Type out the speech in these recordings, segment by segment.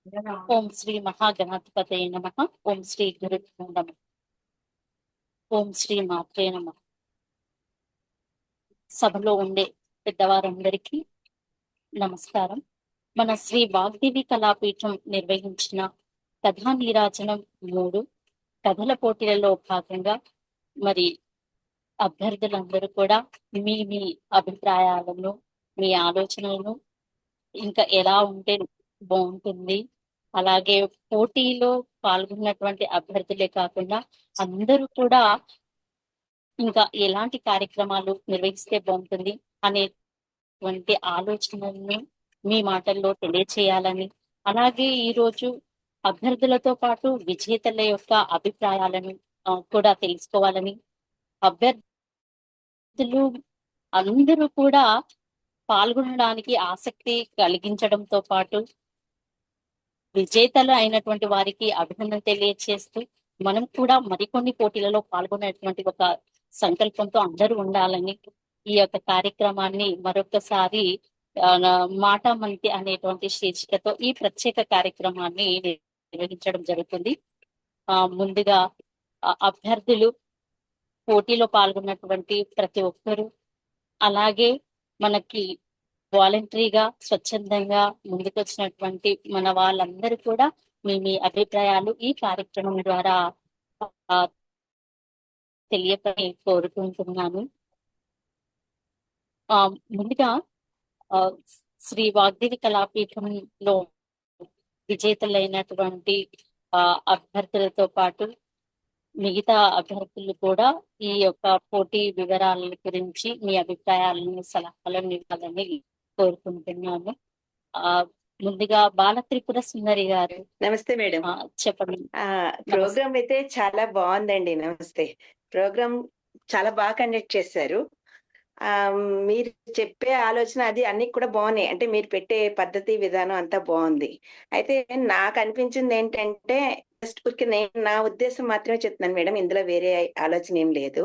ఓం శ్రీ మహాగణాధిపతయే నమః. ఓం శ్రీ గురుభ్యో నమః. ఓం శ్రీ మాత్రే నమః. సభలో ఉండే పెద్దవారందరికీ నమస్కారం. మన శ్రీ వాగ్దేవి కళాపీఠం నిర్వహించిన కథా నీరాజనం 3 కథల పోటీలలో భాగంగా మరి అభ్యర్థులందరూ కూడా మీ మీ అభిప్రాయాలను, మీ ఆలోచనలను ఇంకా ఎలా ఉంటే బాగుంటుంది, అలాగే పోటీలో పాల్గొన్నటువంటి అభ్యర్థులే కాకుండా అందరూ కూడా ఇంకా ఎలాంటి కార్యక్రమాలు నిర్వహిస్తే బాగుంటుంది అనేటువంటి ఆలోచనలను మీ మాటల్లో తెలియచేయాలని, అలాగే ఈరోజు అభ్యర్థులతో పాటు విజేతల యొక్క అభిప్రాయాలను కూడా తెలుసుకోవాలని, అభ్యర్థులు అందరూ కూడా పాల్గొనడానికి ఆసక్తి కలిగించడంతో పాటు విజేతలు అయినటువంటి వారికి అభినందన తెలియచేస్తూ మనం కూడా మరికొన్ని పోటీలలో పాల్గొనేటువంటి ఒక సంకల్పంతో అందరూ ఉండాలని ఈ యొక్క కార్యక్రమాన్ని మరొకసారి మాట మంతి అనేటువంటి శీర్షికతో ఈ ప్రత్యేక కార్యక్రమాన్ని నిర్వహించడం జరుగుతుంది. ముందుగా అభ్యర్థులు, పోటీలో పాల్గొన్నటువంటి ప్రతి ఒక్కరూ, అలాగే మనకి వాలంటరీగా స్వచ్ఛందంగా ముందుకొచ్చినటువంటి మన వాళ్ళందరూ కూడా మీ అభిప్రాయాలు ఈ కార్యక్రమం ద్వారా తెలియపని కోరుకుంటున్నాను. ముందుగా శ్రీ వాగ్దేవి కళాపీఠంలో విజేతలైనటువంటి అభ్యర్థులతో పాటు మిగతా అభ్యర్థులు కూడా ఈ యొక్క పోటీ వివరాల గురించి మీ అభిప్రాయాలను, సలహాలను ఇవ్వాలని కోరుకుంటున్నాను. ముందుగా బాల త్రిపుర సుందరి గారు. నమస్తే మేడం. చెప్పండి. ప్రోగ్రామ్ అయితే చాలా బాగుందండి. నమస్తే. ప్రోగ్రామ్ చాలా బాగా కండక్ట్ చేశారు. మీరు చెప్పే ఆలోచన అది అన్ని కూడా బాగున్నాయి. అంటే మీరు పెట్టే పద్ధతి విధానం అంతా బాగుంది. అయితే నాకు అనిపించింది ఏంటంటే, జస్ట్ ఊరికే నేను నా ఉద్దేశం మాత్రమే చెప్తున్నాను మేడం. ఇందులో వేరే ఆలోచన ఏం లేదు.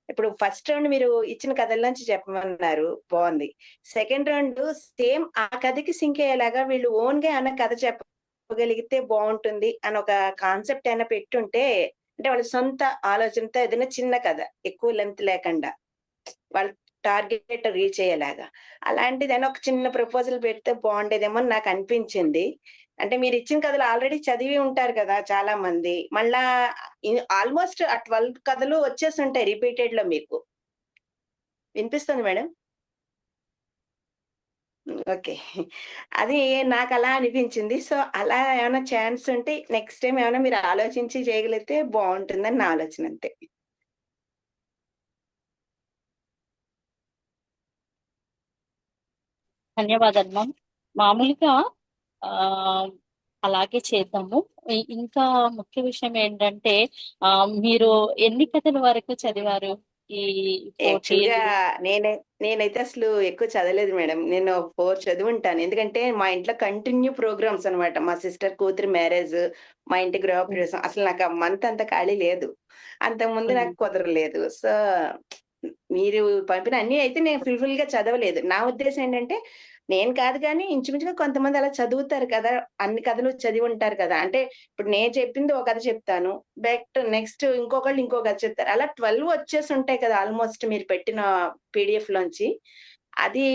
ఇప్పుడు ఫస్ట్ రౌండ్ మీరు ఇచ్చిన కథల్లోంచి చెప్పమన్నారు, బాగుంది. సెకండ్ రౌండ్ సేమ్ ఆ కథకి సింక్ అయ్యేలాగా వీళ్ళు ఓన్ గా ఏమైనా కథ చెప్పగలిగితే బాగుంటుంది అని ఒక కాన్సెప్ట్ అయినా పెట్టుంటే, అంటే వాళ్ళ సొంత ఆలోచనతో ఏదైనా చిన్న కథ, ఎక్కువ లెంత్ లేకుండా వాళ్ళ టార్గెట్ రీచ్ అయ్యేలాగా అలాంటిదైనా ఒక చిన్న ప్రపోజల్ పెడితే బాగుండేదేమో అని నాకు అనిపించింది. అంటే మీరు ఇచ్చిన కథలు ఆల్రెడీ చదివి ఉంటారు కదా చాలా మంది. మళ్ళా ఆల్మోస్ట్ ఆ 12 కథలు వచ్చేసి ఉంటాయి రిపీటెడ్ లో. మీకు వినిపిస్తుంది మేడం? ఓకే. అది నాకు అలా అనిపించింది. సో అలా ఏమైనా ఛాన్స్ ఉంటే నెక్స్ట్ టైం ఏమైనా మీరు ఆలోచించి చేయగలిగితే బాగుంటుందని నా ఆలోచన అంతే. ధన్యవాదాలు మ్యామ్. మామూలుగా అలాగే చేద్దాము. ఇంకా ముఖ్య విషయం ఏంటంటే, మీరు ఎన్ని కథల వరకు చదివారు ఈ యాక్చువల్‌గా నేనైతే అసలు ఎక్కువ చదవలేదు మేడం. నేను 4 చదివుంటాను. ఎందుకంటే మా ఇంట్లో కంటిన్యూ ప్రోగ్రామ్స్ అన్నమాట. మా సిస్టర్ కూతురి మ్యారేజ్, మా ఇంటి గృహప్రవేశం. అసలు నాకు ఆ మంత్ అంతా ఖాళీ లేదు. అంతకుముందు నాకు కుదరలేదు. సో మీరు పంపిన అన్ని అయితే నేను ఫుల్‌గా చదవలేదు. నా ఉద్దేశం ఏంటంటే, నేను కాదు కానీ ఇంచుమించుగా కొంతమంది అలా చదువుతారు కదా! అన్ని కథలు చదివి ఉంటారు కదా! అంటే ఇప్పుడు నేను చెప్పింది ఒక కథ చెప్తాను. నెక్స్ట్ ఇంకొకళ్ళు ఇంకో కథ చెప్తారు. అలా 12 వచ్చేసి ఉంటాయి కదా! ఆల్మోస్ట్ మీరు పెట్టిన పీడీఎఫ్‌లోంచి. అది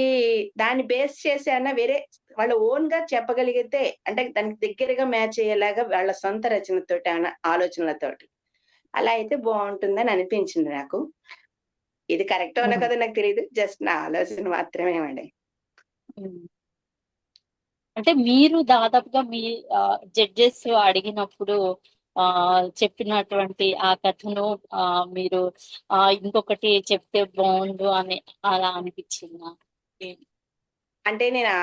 దాన్ని బేస్ చేసి అన్నా వేరే వాళ్ళ ఓన్‌గా చెప్పగలిగితే, అంటే దానికి దగ్గరగా మ్యాచ్ అయ్యేలాగా వాళ్ళ సొంత రచనతోటి ఏమన్నా ఆలోచనలతోటి. అలా అయితే బావుంటుందని అనిపించింది నాకు. ఇది కరెక్టో అనో కాదో నాకు తెలీదు. జస్ట్ నా ఆలోచన మాత్రమేనండి. అంటే మీరు దాదాపుగా మీ జడ్జెస్ అడిగినప్పుడు చెప్పినటువంటి ఆ కథను మీరు ఇంకొకటి చెప్తే బాగుండు అని అలా అనిపించిందా? అంటే నేను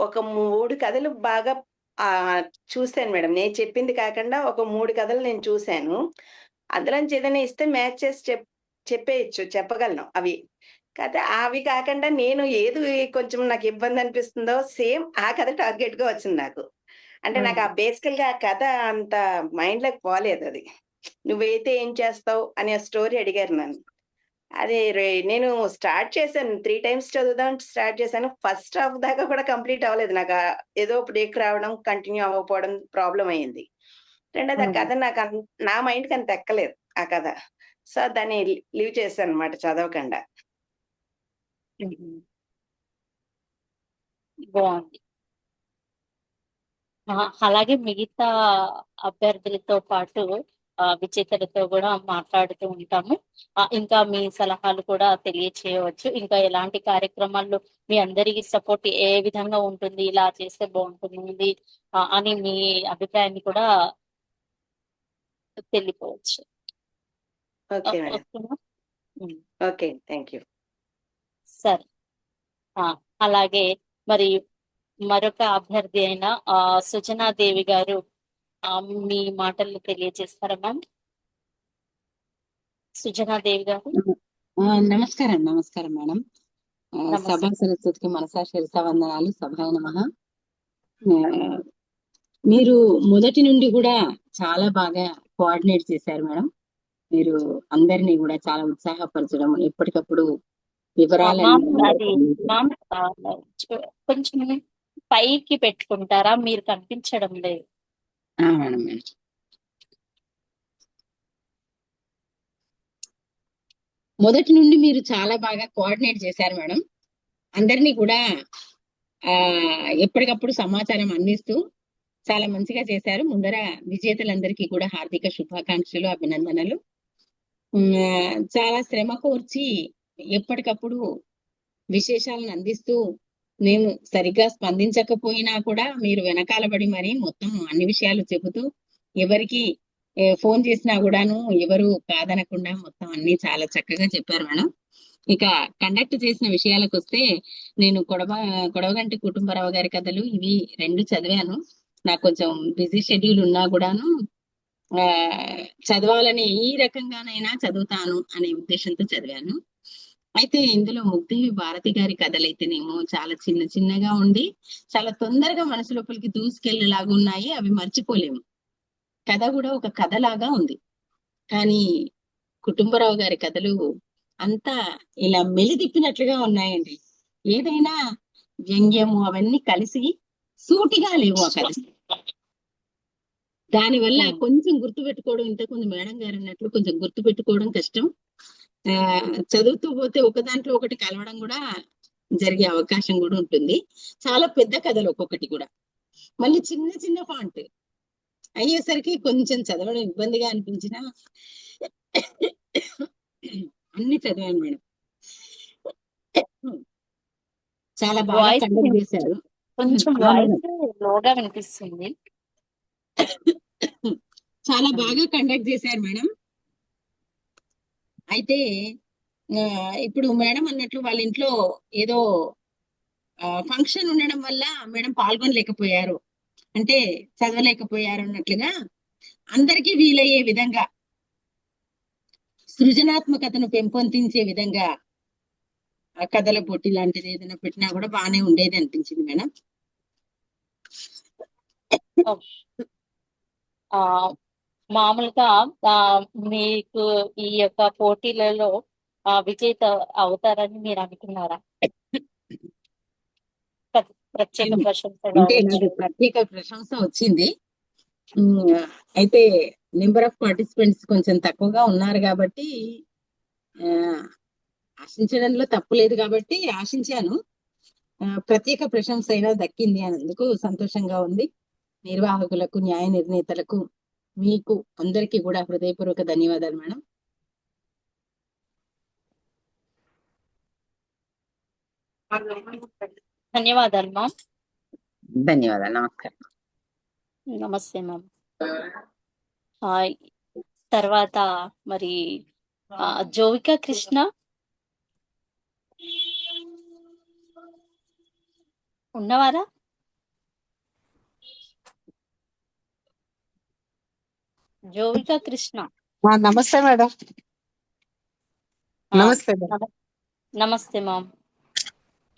ఒక 3 కథలు బాగా చూసాను మేడం. నేను చెప్పింది కాకుండా ఒక 3 కథలు నేను చూసాను. అందులోంచి ఏదైనా ఇస్తే మ్యాచ్ చేసి చెప్పేయొచ్చు. చెప్పగలను అవి. కాతే అవి కాకుండా నేను ఏది కొంచెం నాకు ఇబ్బంది అనిపిస్తుందో సేమ్ ఆ కథ టార్గెట్‌గా వచ్చింది నాకు. అంటే నాకు ఆ బేసికల్‌గా ఆ కథ అంత మైండ్‌లోకి పోలేదది. నువ్వైతే ఏం చేస్తావు అనే స్టోరీ అడిగారు నన్ను. అది నేను స్టార్ట్ చేశాను. 3 టైమ్స్ చదువుదాం స్టార్ట్ చేశాను. ఫస్ట్ హాఫ్ దాకా కూడా కంప్లీట్ అవ్వలేదు. నాకు ఏదో బ్రేక్ రావడం, కంటిన్యూ అవ్వకపోవడం ప్రాబ్లమ్ అయింది. రెండోది ఆ ఉమ్, కథ నా మైండ్‌కి అంత ఎక్కలేదు ఆ కథ. సో, దాన్ని లీవ్ చేశానన్నమాట చదవకండా. ఉమ్, బాగుంది. అలాగే మిగతా అభ్యర్థులతో పాటు విజేతలతో కూడా మాట్లాడుతూ ఉంటాము. ఇంకా మీ సలహాలు కూడా తెలియచేయవచ్చు. ఇంకా ఎలాంటి కార్యక్రమాల్లో మీ అందరికి సపోర్ట్ ఏ విధంగా ఉంటుంది, ఇలా చేస్తే బాగుంటుంది అని మీ అభిప్రాయాన్ని కూడా తెలియవచ్చు. Okay madam. ఓకేనా? Um, okay. Thank you. సరే. ఆ, అలాగే మరి మరొక అభ్యర్థి అయిన సుజనాదేవి గారు మీ మాటలు తెలియజేస్తారా మ్యామ్? సుజనాదేవి గారు. నమస్కారం నమస్కారం మేడం. నమస్తే. సభా సరస్వతికి మనసా శిరస వందనాలు. సభాయ నమః. మీరు మొదటి నుండి కూడా చాలా బాగా కోఆర్డినేట్ చేశారు మేడం. మీరు అందరినీ కూడా చాలా ఉత్సాహపరచడం, ఎప్పటికప్పుడు మ్యామ్ వివరాలన్నీ అది మ్యామ్ కొంచెం పైకి పెట్టుకుంటారా? మీరు కనిపించడం లేదు. Madam madam. మొదటి నుండి మీరు చాలా బాగా కోఆర్డినేట్ చేశారు మేడం. అందరినీ కూడా ఎప్పటికప్పుడు సమాచారం అందిస్తూ చాలా మంచిగా చేశారు. ముందర విజేతలందరికీ కూడా హార్దిక శుభాకాంక్షలు, అభినందనలు. చాలా శ్రమ కోర్చి ఎప్పటికప్పుడు విశేషాలను అందిస్తూ, మేము సరిగ్గా స్పందించకపోయినా కూడా మీరు వెనకాల పడి మరి మొత్తం అన్ని విషయాలు చెబుతూ, ఎవరికి ఫోన్ చేసినా కూడాను ఎవరు కాదనకుండా మొత్తం అన్ని చాలా చక్కగా చెప్పారు మేడం. ఇక కండక్ట్ చేసిన విషయాలకు వస్తే, నేను కొడవగంటి కుటుంబరావు గారి కథలు ఇవి 2 చదివాను. నాకు కొంచెం బిజీ షెడ్యూల్ ఉన్నా కూడాను చదవాలని ఈ రకంగానైనా చదువుతాను అనే ఉద్దేశంతో చదివాను. అయితే ఇందులో ముగ్ధేవి భారతి గారి కథలైతేనేమో చాలా చిన్న చిన్నగా ఉండి చాలా తొందరగా మనసు లోపలికి దూసుకెళ్లేలాగా ఉన్నాయి. అవి మర్చిపోలేము. కథ కూడా ఒక కథలాగా ఉంది. కానీ కుటుంబరావు గారి కథలు అంతా ఇలా మెలిదిప్పినట్లుగా ఉన్నాయండి. ఏదైనా వ్యంగ్యము అవన్నీ కలిసి సూటిగా లేవు ఆ కథ. దానివల్ల కొంచెం గుర్తుపెట్టుకోవడం, ఇంతకుముందు మేడం గారు అన్నట్లు కొంచెం గుర్తుపెట్టుకోవడం కష్టం. చదువుతూ పోతే ఒక దాంట్లో ఒకటి కలవడం కూడా జరిగే అవకాశం కూడా ఉంటుంది. చాలా పెద్ద కథలు ఒక్కొక్కటి కూడా, మళ్ళీ చిన్న చిన్న ఫాంట్ అయ్యేసరికి కొంచెం చదవడం ఇబ్బందిగా అనిపించిన అన్ని చదివాను మేడం. చాలా బాగా వాయిస్ కండక్ట్ చేశారు. కొంచెం వాయిస్ లోగా వినిపిస్తుంది. చాలా బాగా కండక్ట్ చేశారు మేడం. అయితే ఇప్పుడు మేడం అన్నట్లు వాళ్ళ ఇంట్లో ఏదో ఫంక్షన్ ఉండడం వల్ల మేడం పాల్గొనలేకపోయారు, అంటే చదవలేకపోయారు అన్నట్లుగా అందరికీ వీలయ్యే విధంగా సృజనాత్మకతను పెంపొందించే విధంగా కథల పోటీ లాంటిది ఏదైనా పెట్టినా కూడా బాగానే ఉండేది అనిపించింది మేడం. మామూలుగా మీకు ఈ యొక్క పోటీలలో విజేత అవుతారని మీరు అనుకున్నారా? ప్రత్యేక ప్రశంస అంటే నాకు ప్రత్యేక ప్రశంస వచ్చింది. అయితే నెంబర్ ఆఫ్ పార్టిసిపెంట్స్ కొంచెం తక్కువగా ఉన్నారు కాబట్టి ఆశించడంలో తప్పు లేదు కాబట్టి ఆశించాను. ప్రత్యేక ప్రశంస అయినా దక్కింది అన్నందుకు సంతోషంగా ఉంది. నిర్వాహకులకు, న్యాయ నిర్ణేతలకు, మీకు అందరికీ కూడా హృదయపూర్వక ధన్యవాదాలు మేడం. ధన్యవాదాలు మ్యామ్. ధన్యవాదాలు. నమస్కారం. నమస్తే మ్యామ్. తర్వాత మరి జోవిక కృష్ణ ఉన్నవారా? జోవిక కృష్ణ. నమస్తే మేడం. నమస్తే నమస్తే మ్యామ్.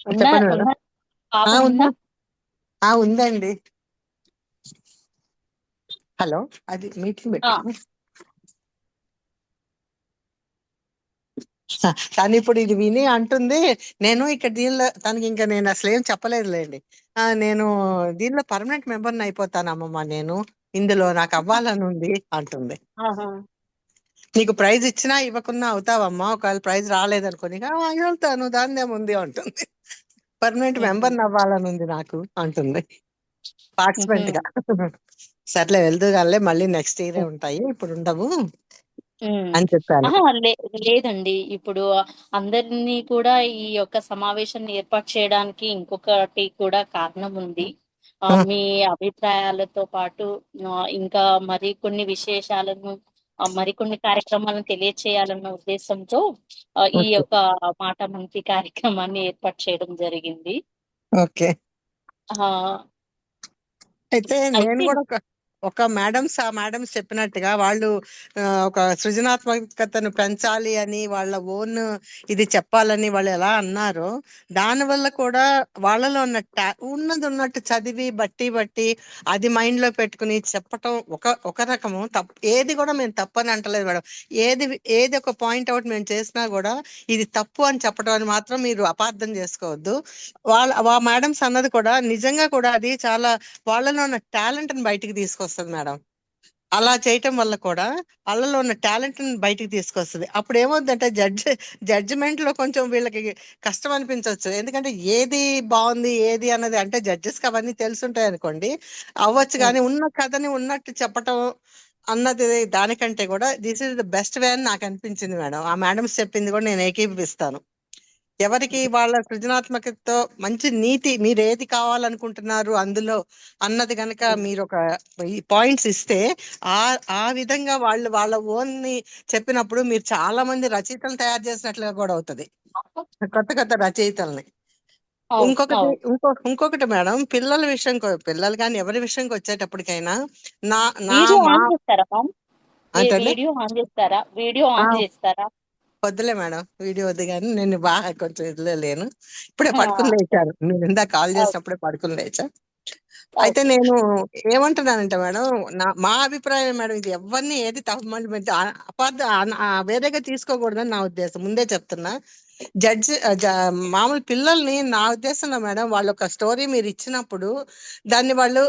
చెప్పండి మేడం. ఉందండి. హలో, అది మీటింగ్ పెట్టాను. కానీ ఇప్పుడు ఇది విని అంటుంది, నేను ఇక్కడ దీనిలో తనకి ఇంకా నేను అసలు ఏం చెప్పలేదులేండి. నేను దీనిలో పర్మనెంట్ మెంబర్ని అయిపోతాను అమ్మమ్మ, నేను ఇందులో నాకు అవ్వాలని ఉంది అంటుంది. ఆహా. నీకు ప్రైజ్ ఇచ్చినా ఇవ్వకున్నా అవుతావమ్మా, ఒకవేళ ప్రైజ్ రాలేదనుకోని వెళ్తాను, దాన్ని ఏముంది అంటుంది. పర్మనెంట్ మెంబర్ అవ్వాలని ఉంది నాకు అంటుంది, పార్టిసిపెంట్ గా. సర్లే వెళ్తూ కానీ మళ్ళీ నెక్స్ట్ ఇయరే ఉంటాయి, ఇప్పుడు ఉండవు అని చెప్పాను. ఆహా, లేదండి. ఇప్పుడు అందరినీ కూడా ఈ యొక్క సమావేశాన్ని ఏర్పాటు చేయడానికి ఇంకొకటి కూడా కారణం ఉంది. మీ అభిప్రాయాలతో పాటు ఇంకా మరి కొన్ని విశేషాలను మరికొన్ని కార్యక్రమాలను తెలియచేయాలన్న ఉద్దేశంతో ఈ యొక్క మాట మంచి కార్యక్రమాన్ని ఏర్పాటు చేయడం జరిగింది. ఓకే. ఆ అయితే నేను అయితే కూడా ఒక మేడమ్స్ చెప్పినట్టుగా వాళ్ళు ఒక సృజనాత్మకతను పెంచాలి అని, వాళ్ళ ఓన్ ఇది చెప్పాలని వాళ్ళు ఎలా అన్నారో, దానివల్ల కూడా వాళ్ళలో ఉన్నది ఉన్నట్టు చదివి బట్టి అది మైండ్ లో పెట్టుకుని చెప్పటం ఒక రకము తప్పు. ఏది కూడా మేము తప్పని అంటలేదు మేడం. ఏది ఒక పాయింట్ అవుట్ మేము చేసినా కూడా ఇది తప్పు అని చెప్పడం అని మాత్రం మీరు అపార్థం చేసుకోవద్దు. ఆ మేడమ్స్ అన్నది కూడా నిజంగా కూడా అది చాలా వాళ్ళలో ఉన్న టాలెంట్ ని బయటికి తీసుకొస్తుంది మేడం. అలా చేయటం వల్ల కూడా వాళ్ళలో ఉన్న టాలెంట్ ని బయటికి తీసుకొస్తుంది. అప్పుడు ఏమవుతుందంటే జడ్జిమెంట్ లో కొంచెం వీళ్ళకి కష్టం అనిపించవచ్చు. ఎందుకంటే ఏది బాగుంది ఏది అన్నది అంటే జడ్జెస్ కి అవన్నీ తెలుసుంటాయి అనుకోండి, అవ్వచ్చు. కానీ ఉన్న కథని ఉన్నట్టు చెప్పటం అన్నది దానికంటే కూడా this is the best way అని నాకు అనిపించింది మేడం. ఆ మేడమ్స్ చెప్పింది కూడా నేను ఏకీభవిస్తాను. ఎవరికి వాళ్ళ సృజనాత్మకతతో మంచి నీతి, మీరు ఏది కావాలనుకుంటున్నారు అందులో అన్నది కనుక మీరు ఒక పాయింట్స్ ఇస్తే, ఆ విధంగా వాళ్ళు వాళ్ళ ఓన్ ని చెప్పినప్పుడు మీరు చాలా మంది రచయితలు తయారు చేసినట్లుగా కూడా అవుతుంది, కొత్త రచయితల్ని. ఇంకొకటి మేడం, పిల్లల విషయం, పిల్లలు కానీ ఎవరి విషయంకి వచ్చేటప్పటికైనా నా నా వీడియో మా ఆన్ చేస్తారా మ్యామ్? అంటే వీడియో ఆన్ చేస్తారా? వద్దులే మేడం, వీడియో వద్దు. కానీ నేను బాగా కొంచెం ఇదిలో లేను, ఇప్పుడే పడుకుని లేచాను. నేను ఇందాక కాల్ చేసినప్పుడే పడుకుని లేచా. అయితే నేను ఏమంటున్నానంటే మేడం, మా అభిప్రాయం మేడం, ఇది ఎవరిని ఏది తప్పమని వేరేగా తీసుకోకూడదని నా ఉద్దేశం. ముందే చెప్తున్నా, మామూలు పిల్లల్ని నా ఉద్దేశంలో మేడం, వాళ్ళ ఒక స్టోరీ మీరు ఇచ్చినప్పుడు దాన్ని వాళ్ళు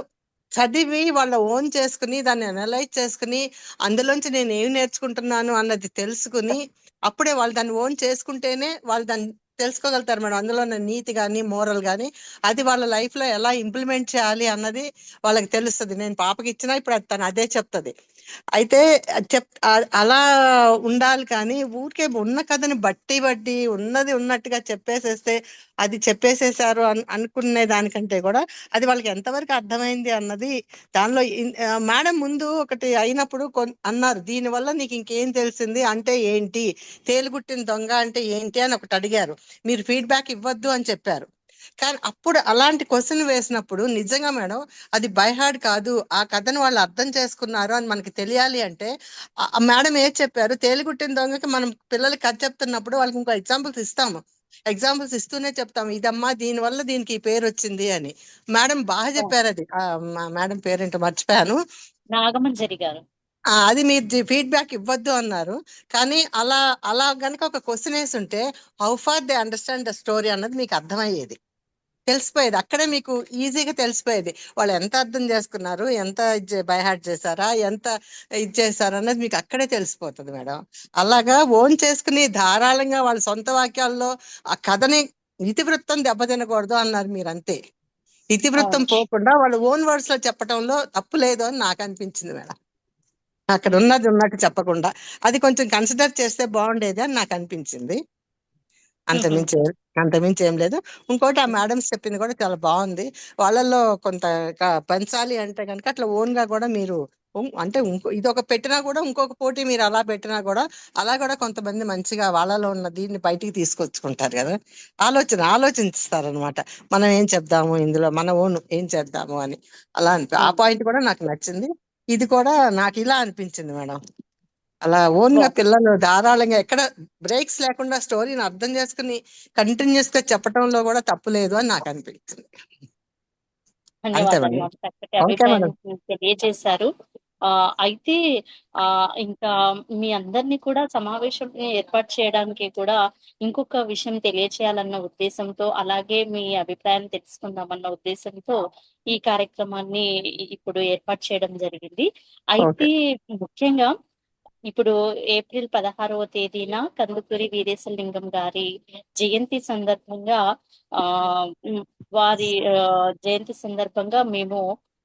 చదివి వాళ్ళ ఓన్ చేసుకుని, దాన్ని అనలైజ్ చేసుకుని, అందులోంచి నేను ఏమి నేర్చుకుంటున్నాను అన్నది తెలుసుకుని, అప్పుడే వాళ్ళు దాన్ని ఓన్ చేసుకుంటేనే వాళ్ళు దాన్ని తెలుసుకోగలుగుతారు మేడం. అందులో ఉన్న నీతి కానీ మోరల్ కానీ అది వాళ్ళ లైఫ్ లో ఎలా ఇంప్లిమెంట్ చేయాలి అన్నది వాళ్ళకి తెలుస్తుంది. నేను పాపకి ఇచ్చినా ఇప్పుడు తను అదే చెప్తుంది. అయితే అలా ఉండాలి. కానీ ఊరికే ఉన్న కథని బట్టి ఉన్నది ఉన్నట్టుగా చెప్పేసేస్తే, అది చెప్పేసేసారు అనుకునే దానికంటే కూడా అది వాళ్ళకి ఎంతవరకు అర్థమైంది అన్నది దానిలో. మేడం ముందు ఒకటి అయినప్పుడు అన్నారు, దీనివల్ల నీకు ఇంకేం తెలిసింది అంటే ఏంటి, తేలుగుట్టిన దొంగ అంటే ఏంటి అని ఒకటి అడిగారు. మీరు ఫీడ్బ్యాక్ ఇవ్వద్దు అని చెప్పారు. కానీ అప్పుడు అలాంటి క్వశ్చన్ వేసినప్పుడు నిజంగా మేడం అది బై హార్ట్ కాదు, ఆ కథను వాళ్ళు అర్థం చేసుకున్నారు అని మనకి తెలియాలి. అంటే ఆ మేడం ఏది చెప్పారు, తేలిగుట్టిన దొంగకి మనం పిల్లలకి కథ చెప్తున్నప్పుడు వాళ్ళకి ఇంకో ఎగ్జాంపుల్స్ ఇస్తాము. ఎగ్జాంపుల్స్ ఇస్తూనే చెప్తాము, ఇదమ్మా దీనివల్ల దీనికి ఈ పేరు వచ్చింది అని. మేడం బాగా చెప్పారు. అది మేడం పేరేంటో మర్చిపోయాను, నాగమంజరి గారు. అది మీరు ఫీడ్బ్యాక్ ఇవ్వద్దు అన్నారు. కానీ అలా గనక ఒక క్వశ్చన్ వేసి ఉంటే how far they understand the story అన్నది మీకు అర్థమయ్యేది, తెలిసిపోయేది. అక్కడే మీకు ఈజీగా తెలిసిపోయేది వాళ్ళు ఎంత అర్థం చేసుకున్నారు, ఎంత బై హార్ట్ చేశారా, ఎంత ఇది చేశారా అన్నది మీకు అక్కడే తెలిసిపోతుంది మేడం. అలాగా ఓన్ చేసుకుని ధారాళంగా వాళ్ళ సొంత వాక్యాల్లో ఆ కథని ఇతివృత్తం దెబ్బతినకూడదు అన్నారు మీరు. అంతే, ఇతివృత్తం పోకుండా వాళ్ళు ఓన్ వర్డ్స్ లో చెప్పడంలో తప్పు లేదు అని నాకు అనిపించింది మేడం. అక్కడ ఉన్నది ఉన్నట్టు చెప్పకుండా అది కొంచెం కన్సిడర్ చేస్తే బాగుండేది అని నాకు అనిపించింది. అంతమించి ఏం లేదు. ఇంకోటి ఆ మేడమ్స్ చెప్పింది కూడా చాలా బాగుంది. వాళ్ళల్లో కొంత పెంచాలి అంటే కనుక అట్లా ఓన్ గా కూడా మీరు అంటే ఇదొక పెట్టినా కూడా ఇంకొక పోటీ మీరు అలా పెట్టినా కూడా అలా కూడా కొంతమంది మంచిగా వాళ్ళలో ఉన్న దీన్ని బయటికి తీసుకొచ్చుకుంటారు కదా, ఆలోచిస్తారనమాట. మనం ఏం చెప్దాము ఇందులో, మన ఓన్ ఏం చేద్దాము అని. అలా ఆ పాయింట్ కూడా నాకు నచ్చింది. ఇది కూడా నాకు ఇలా అనిపించింది మేడం. అలా ఓన్ గా పిల్లలు ధారాళంగా ఎక్కడ బ్రేక్స్ లేకుండా స్టోరీని అర్థం చేసుకుని కంటిన్యూస్ గా చెప్పడంలో కూడా తప్పు లేదు అని నాకు అనిపించింది. అంతే ధన్యవాదాలు మేడం. మ్యామ్, చక్కటి ఓకే మేడం. అభిప్రాయం తెలియజేశారు. అయితే ఇంకా మీ అందరినీ కూడా సమావేశం ఏర్పాటు చేయడానికి కూడా ఇంకొక విషయం తెలియచేయాలన్న ఉద్దేశంతో, అలాగే మీ అభిప్రాయం తెలుసుకుందామన్న ఉద్దేశంతో ఈ కార్యక్రమాన్ని ఇప్పుడు ఏర్పాటు చేయడం జరిగింది. ఓకే. అయితే ముఖ్యంగా ఇప్పుడు ఏప్రిల్ 16వ తేదీన కందుకూరి వీరేశలింగం గారి జయంతి సందర్భంగా వారి జయంతి సందర్భంగా మేము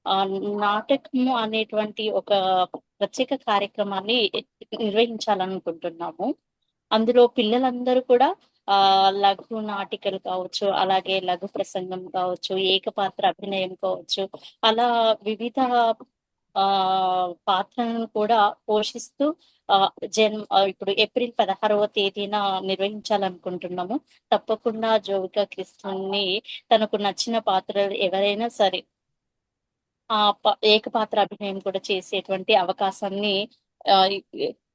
ఆ నాటకము అనేటువంటి ఒక ప్రత్యేక కార్యక్రమాన్ని నిర్వహించాలనుకుంటున్నాము. అందులో పిల్లలందరూ కూడా లఘు నాటికలు కావచ్చు, అలాగే లఘు ప్రసంగం కావచ్చు, ఏకపాత్ర అభినయం కావచ్చు, అలా వివిధ పాత్రలను కూడా పోషిస్తూ ఇప్పుడు ఏప్రిల్ 16వ తేదీన నిర్వహించాలనుకుంటున్నాము. తప్పకుండా జోవిక కృష్ణని తనకు నచ్చిన పాత్రలు ఎవరైనా సరే ఏకపాత్ర అభినయం కూడా చేసేటువంటి అవకాశాన్ని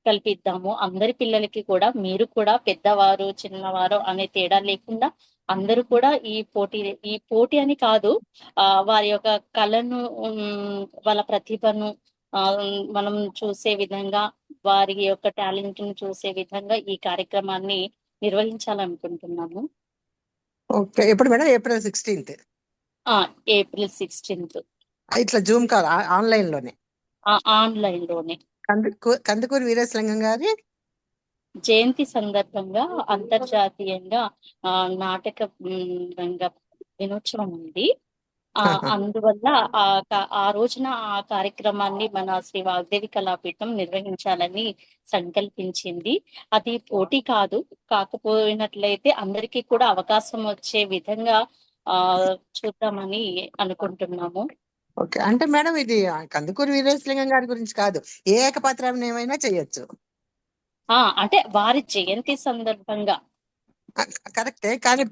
కల్పిద్దాము. అందరి పిల్లలకి కూడా, మీరు కూడా పెద్దవారు చిన్నవారు అనే తేడా లేకుండా అందరూ కూడా ఈ పోటీ అని కాదు, వారి యొక్క కళను వాళ్ళ ప్రతిభను మనం చూసే విధంగా, వారి యొక్క టాలెంట్ ను చూసే విధంగా ఈ కార్యక్రమాన్ని నిర్వహించాలనుకుంటున్నాము. ఓకే. ఎప్పుడు madam? April 16th. April 16th ఇట్లా జూమ్ కాల్ ఆన్లైన్ లోనే. ఆన్లైన్ లోనే. కందుకూరి వీరేశలింగం గారి జయంతి సందర్భంగా అంతర్జాతీయంగా నాటక రంగ దినోత్సవం ఉంది. అందువల్ల ఆ రోజున ఆ కార్యక్రమాన్ని మన శ్రీ వాగ్దేవి కళాపీఠం నిర్వహించాలని సంకల్పించింది. అది పోటీ కాదు, కాకపోయినట్లయితే అందరికీ కూడా అవకాశం వచ్చే విధంగా చూద్దామని అనుకుంటున్నాము. ఓకే. అంటే మేడం ఇది కందుకూరి వీరేశలింగం గారి గురించి కాదు, ఏ ఏకపాత్ర ఏమైనా చేయొచ్చు. అంటే వారి జయంతి సందర్భంగా. కరెక్టే, కానీ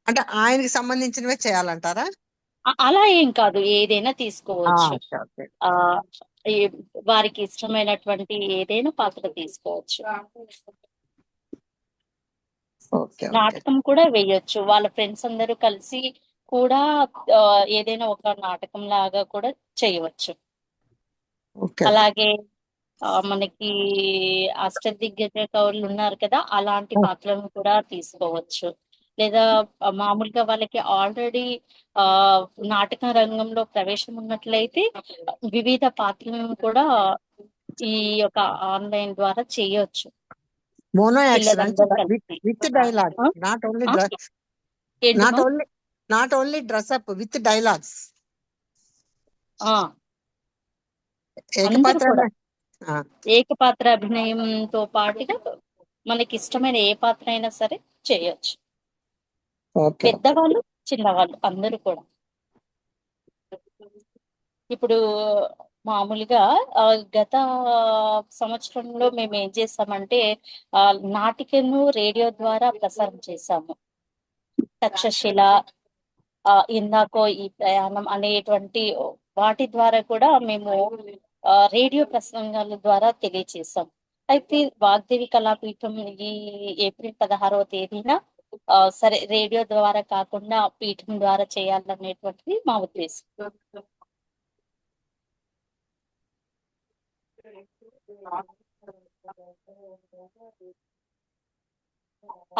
అంటే ఆయనకి సంబంధించినవే చేయాలంటారా? అలా ఏం కాదు, ఏదైనా తీసుకోవచ్చు. ఓకే. వారికి ఇష్టమైనటువంటి ఏదైనా పాత్ర తీసుకోవచ్చు. ఓకే. నాటకం కూడా వేయొచ్చు. వాళ్ళ ఫ్రెండ్స్ అందరూ కలిసి కూడా ఏదైనా ఒక నాటకం లాగా కూడా చేయవచ్చు. ఓకే. అలాగే మనకి అష్టదిగ్గజ కవులు ఉన్నారు కదా, అలాంటి పాత్రలను కూడా తీసుకోవచ్చు. లేదా మామూలుగా వాళ్ళకి ఆల్రెడీ నాటక రంగంలో ప్రవేశం ఉన్నట్లయితే వివిధ పాత్రలను కూడా ఈ యొక్క ఆన్లైన్ ద్వారా చేయొచ్చు. మోనో యాక్షన్ అంటే పిల్లలందరూ కలిసి. With dialogue, not only not only dress up, with dialogues. అందరూ కూడా ఆ, ఏకపాత్ర అభినయంతో పాటుగా మనకి ఇష్టమైన ఏ పాత్ర అయినా సరే చేయొచ్చు. ఓకే. పెద్దవాళ్ళు చిన్నవాళ్ళు అందరూ కూడా. ఇప్పుడు మామూలుగా గత సంవత్సరంలో మేము ఏం చేసామంటే నాటికను రేడియో ద్వారా ప్రసారం చేశాము. తక్షశిల, ఇందాకో ఈ ప్రయాణం అనేటువంటి వాటి ద్వారా కూడా మేము రేడియో ప్రసంగాల ద్వారా తెలియచేసాం. అయితే వాగ్దేవి కళాపీఠం ఈ ఏప్రిల్ 16వ తేదీన సరే రేడియో ద్వారా కాకుండా పీఠం ద్వారా చేయాలనేటువంటిది మా ఉద్దేశం.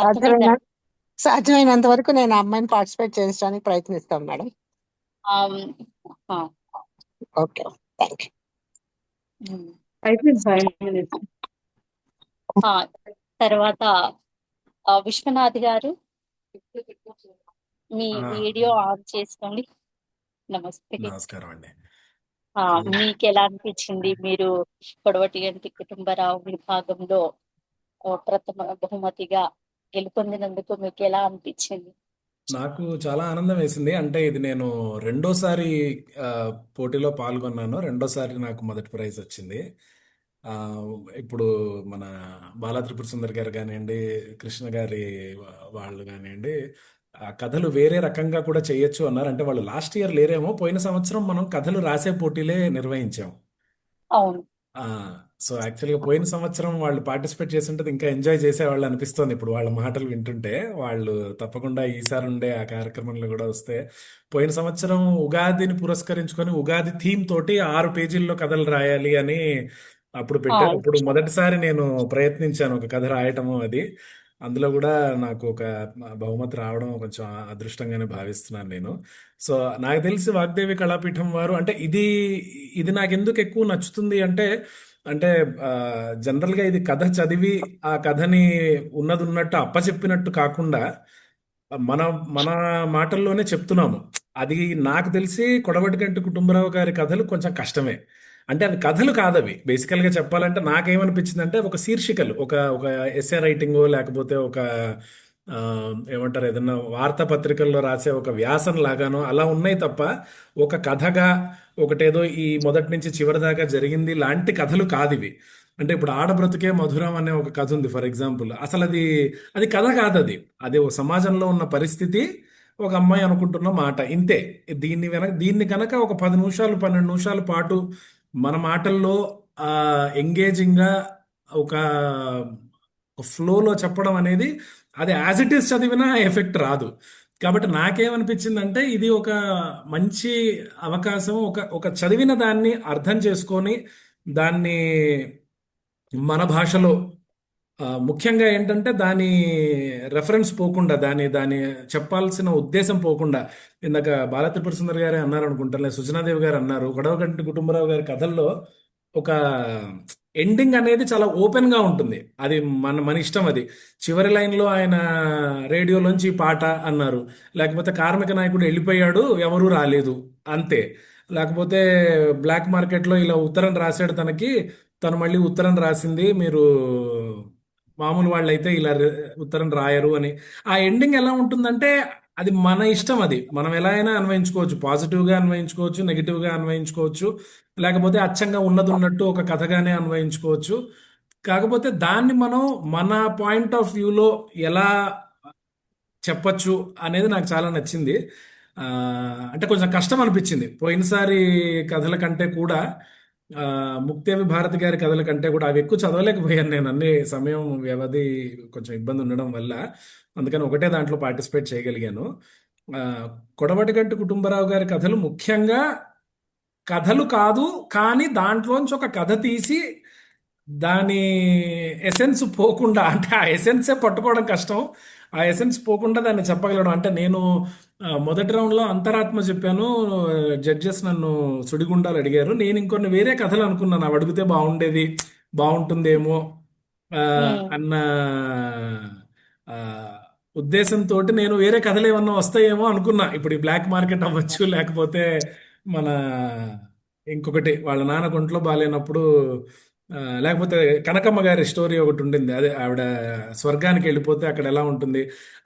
అర్థమైందా? సాధ్యమైనంత వరకు నేను అమ్మాయిని పార్టిసిపేట్ చేయించడానికి ప్రయత్నిస్తాను మేడం. Okay, thank you. తర్వాత విశ్వనాథ్ గారు, మీ వీడియో ఆన్ చేసుకోండి. నమస్తే. నమస్కారం అండి. మీకు ఎలా అనిపించింది? మీరు పొడవటి గంటి కుటుంబరావు విభాగంలో ప్రథమ బహుమతిగా గెలుపొందినందుకు మీకు ఎలా అనిపించింది? నాకు చాలా ఆనందం వేసింది. అంటే ఇది నేను రెండోసారి పోటీలో పాల్గొన్నాను. రెండోసారి నాకు మొదటి ప్రైజ్ వచ్చింది. ఇప్పుడు మన బాలా త్రిపుర సుందర్ గారు కానివ్వండి, కృష్ణ గారి వాళ్ళు కానివ్వండి, ఆ కథలు వేరే రకంగా కూడా చేయొచ్చు అన్నారు. అంటే వాళ్ళు లాస్ట్ ఇయర్ లేరేమో, పోయిన సంవత్సరం మనం కథలు రాసే పోటీలే నిర్వహించాం. అవును. సో యాక్చువల్గా పోయిన సంవత్సరం వాళ్ళు పార్టిసిపేట్ చేస్తుంటే ఇంకా ఎంజాయ్ చేసేవాళ్ళు అనిపిస్తోంది ఇప్పుడు వాళ్ళ మాటలు వింటుంటే. వాళ్ళు తప్పకుండా ఈసారి ఉండే ఆ కార్యక్రమంలో కూడా వస్తే. పోయిన సంవత్సరం ఉగాదిని పురస్కరించుకొని ఉగాది థీమ్ తోటి 6 పేజీల్లో కథలు రాయాలి అని అప్పుడు పెట్టారు. అవును. ఇప్పుడు మొదటిసారి నేను ప్రయత్నించాను ఒక కథ రాయటము అది. అందులో కూడా నాకు ఒక బహుమతి రావడం కొంచెం అదృష్టంగానే భావిస్తున్నాను నేను. సో నాకు తెలిసి వాగ్దేవి కళాపీఠం వారు అంటే ఇది ఇది నాకు ఎందుకు ఎక్కువ నచ్చుతుంది అంటే అంటే జనరల్గా ఇది కథ చదివి ఆ కథని ఉన్నది ఉన్నట్టు అప్పచెప్పినట్టు కాకుండా మన మన మాటల్లోనే చెప్తున్నాము. అది నాకు తెలిసి కొడవటిగంటి కుటుంబరావు గారి కథలు కొంచెం కష్టమే. అంటే అవి కథలు కాదవి. బేసికల్గా చెప్పాలంటే నాకేమనిపించింది అంటే ఒక శీర్షికలు, ఒక ఒక ఎస్ఏ రైటింగ్, లేకపోతే ఒక ఆ, ఏమంటారు, ఏదన్నా వార్తాపత్రికల్లో రాసే ఒక వ్యాసం లాగానో అలా ఉన్నాయి తప్ప ఒక కథగా ఒకటేదో ఈ మొదటి నుంచి చివరి దాకా జరిగింది లాంటి కథలు కాదు ఇవి. అంటే ఇప్పుడు ఆడబ్రతుకే మధురం అనే ఒక కథ ఉంది ఫర్ ఎగ్జాంపుల్. అసలు అది అది కథ కాదు. అది అది ఒక సమాజంలో ఉన్న పరిస్థితి, ఒక అమ్మాయి అనుకుంటున్న మాట, ఇంతే. దీన్ని కనుక ఒక 10 నిమిషాలు 12 నిమిషాల పాటు మన మాటల్లో ఎంగేజింగ్ గా ఒక ఫ్లోలో చెప్పడం అనేది, అది యాజ్ ఇట్ ఈస్ చదివినా ఎఫెక్ట్ రాదు. కాబట్టి నాకేమనిపించిందంటే ఇది ఒక మంచి అవకాశం. ఒక ఒక చదివిన దాన్ని అర్థం చేసుకొని దాన్ని మన భాషలో ముఖ్యంగా ఏంటంటే దాని రెఫరెన్స్ పోకుండా, దాని దాని చెప్పాల్సిన ఉద్దేశం పోకుండా. ఇందాక బాలత్రిపుర సుందరి గారే అన్నారు అనుకుంటారు, లేదా సుజనాదేవి గారు అన్నారు, గొడవగంటి కుటుంబరావు గారి కథల్లో ఒక ఎండింగ్ అనేది చాలా ఓపెన్ గా ఉంటుంది. అది మన మన ఇష్టం. అది చివరి లైన్లో ఆయన రేడియోలోంచి ఈ పాట అన్నారు, లేకపోతే కార్మిక నాయకుడు వెళ్ళిపోయాడు ఎవరూ రాలేదు అంతే, లేకపోతే బ్లాక్ మార్కెట్లో ఇలా ఉత్తరం రాశాడు తనకి, తను మళ్ళీ ఉత్తరం రాసింది, మీరు మామూలు వాళ్ళు అయితే ఇలా ఉత్తరం రాయరు అని. ఆ ఎండింగ్ ఎలా ఉంటుందంటే అది మన ఇష్టం. అది మనం ఎలా అయినా అన్వయించుకోవచ్చు, పాజిటివ్గా అన్వయించుకోవచ్చు, నెగిటివ్గా అన్వయించుకోవచ్చు, లేకపోతే అచ్చంగా ఉన్నది ఉన్నట్టు ఒక కథగానే అన్వయించుకోవచ్చు. కాకపోతే దాన్ని మనం మన పాయింట్ ఆఫ్ వ్యూలో ఎలా చెప్పచ్చు అనేది నాకు చాలా నచ్చింది. ఆ, అంటే కొంచెం కష్టం అనిపించింది పోయినసారి కథల కంటే కూడా. ముక్తేవి భారతి గారి కథల కంటే కూడా అవి ఎక్కువ చదవలేకపోయాను నేను, అన్ని సమయం వ్యవధి కొంచెం ఇబ్బంది ఉండడం వల్ల. అందుకని ఒకటే దాంట్లో పార్టిసిపేట్ చేయగలిగాను. ఆ, కొడవటిగంటి కుటుంబరావు గారి కథలు ముఖ్యంగా కథలు కాదు, కానీ దాంట్లోంచి ఒక కథ తీసి దాని ఎసెన్స్ పోకుండా, అంటే ఆ ఎసెన్సే పట్టుకోవడం కష్టం, ఆ ఎసెన్స్ పోకుండా దాన్ని చెప్పగలడం. అంటే నేను మొదటి రౌండ్లో అంతరాత్మ చెప్పాను, జడ్జెస్ నన్ను సుడిగుండాలు అడిగారు. నేను ఇంకొన్ని వేరే కథలు అనుకున్నాను, అవి అడిగితే బాగుండేది, బాగుంటుందేమో అన్న ఆ, ఉద్దేశంతో నేను వేరే కథలు ఏమన్నా వస్తాయేమో అనుకున్నా. ఇప్పుడు ఈ బ్లాక్ మార్కెట్ అవ్వచ్చు, లేకపోతే మన ఇంకొకటి వాళ్ళ నాన్న గుంట్లో బాగాలేనప్పుడు, లేకపోతే కనకమ్మ గారి స్టోరీ ఒకటి ఉండింది, అదే ఆవిడ స్వర్గానికి వెళ్ళిపోతే అక్కడ ఎలా ఉంటుంది.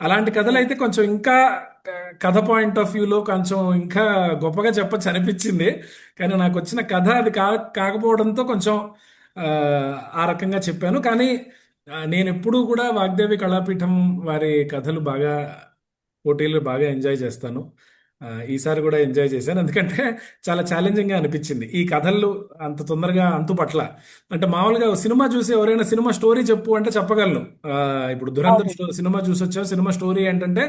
అలాంటి కథలు అయితే కొంచెం ఇంకా కథ పాయింట్ ఆఫ్ వ్యూలో కొంచెం ఇంకా గొప్పగా చెప్పచ్చు అనిపించింది. కానీ నాకు వచ్చిన కథ అది కాకపోవడంతో కొంచెం ఆ, ఆ రకంగా చెప్పాను. కానీ నేను ఎప్పుడూ కూడా వాగ్దేవి కళాపీఠం వారి కథలు బాగా, పోటీలు బాగా ఎంజాయ్ చేస్తాను. ఈసారి కూడా ఎంజాయ్ చేశాను, ఎందుకంటే చాలా ఛాలెంజింగ్గా అనిపించింది. ఈ కథలు అంత తొందరగా అంతుపట్ల. అంటే మామూలుగా సినిమా చూసి ఎవరైనా సినిమా స్టోరీ చెప్పు అంటే చెప్పగలను. ఇప్పుడు దురంధర్ సినిమా చూసి వచ్చావు, సినిమా స్టోరీ ఏంటంటే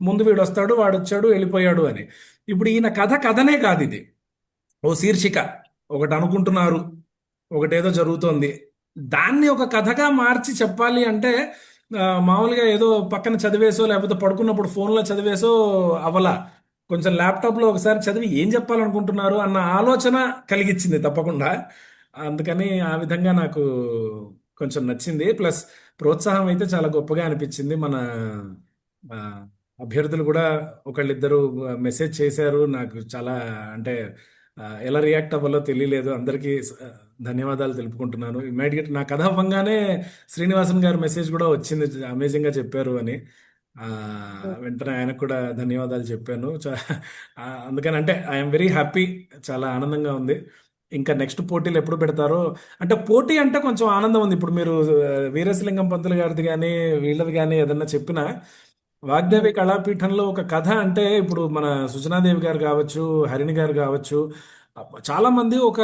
ముందు వీడు వస్తాడు, వాడు వచ్చాడు, వెళ్ళిపోయాడు అని. ఇప్పుడు ఈయన కథనే కాదు, ఇది ఓ శీర్షిక, ఒకటి అనుకుంటున్నారు, ఒకటేదో జరుగుతోంది, దాన్ని ఒక కథగా మార్చి చెప్పాలి అంటే మామూలుగా ఏదో పక్కన చదివేసో, లేకపోతే పడుకున్నప్పుడు ఫోన్లో చదివేసో అవలా. కొంచెం ల్యాప్టాప్లో ఒకసారి చదివి ఏం చెప్పాలనుకుంటున్నారు అన్న ఆలోచన కలిగించింది తప్పకుండా. అందుకని ఆ విధంగా నాకు కొంచెం నచ్చింది. ప్లస్ ప్రోత్సాహం అయితే చాలా గొప్పగా అనిపించింది. మన ఆ, అభ్యర్థులు కూడా ఒకళ్ళిద్దరు మెసేజ్ చేశారు నాకు. చాలా అంటే ఎలా రియాక్ట్ అవ్వాలో తెలియలేదు. అందరికీ ధన్యవాదాలు తెలుపుకుంటున్నాను. ఇమ్మీడియట్ నా కథ అవ్వగానే శ్రీనివాసన్ గారి మెసేజ్ కూడా వచ్చింది, అమేజింగ్గా చెప్పారు అని. వెంటనే ఆయనకు కూడా ధన్యవాదాలు చెప్పాను. అందుకని అంటే ఐఎమ్ వెరీ హ్యాపీ, చాలా ఆనందంగా ఉంది. ఇంకా నెక్స్ట్ పోటీలు ఎప్పుడు పెడతారో. అంటే పోటీ అంటే కొంచెం ఆనందం ఉంది. ఇప్పుడు మీరు వీరేశలింగం పంతులు గారిది కానీ వీళ్ళది కానీ ఏదన్నా చెప్పినా, వాగ్దేవి కళాపీఠంలో ఒక కథ అంటే ఇప్పుడు మన సుజనాదేవి గారు కావచ్చు, హరిణి గారు కావచ్చు, చాలా మంది ఒక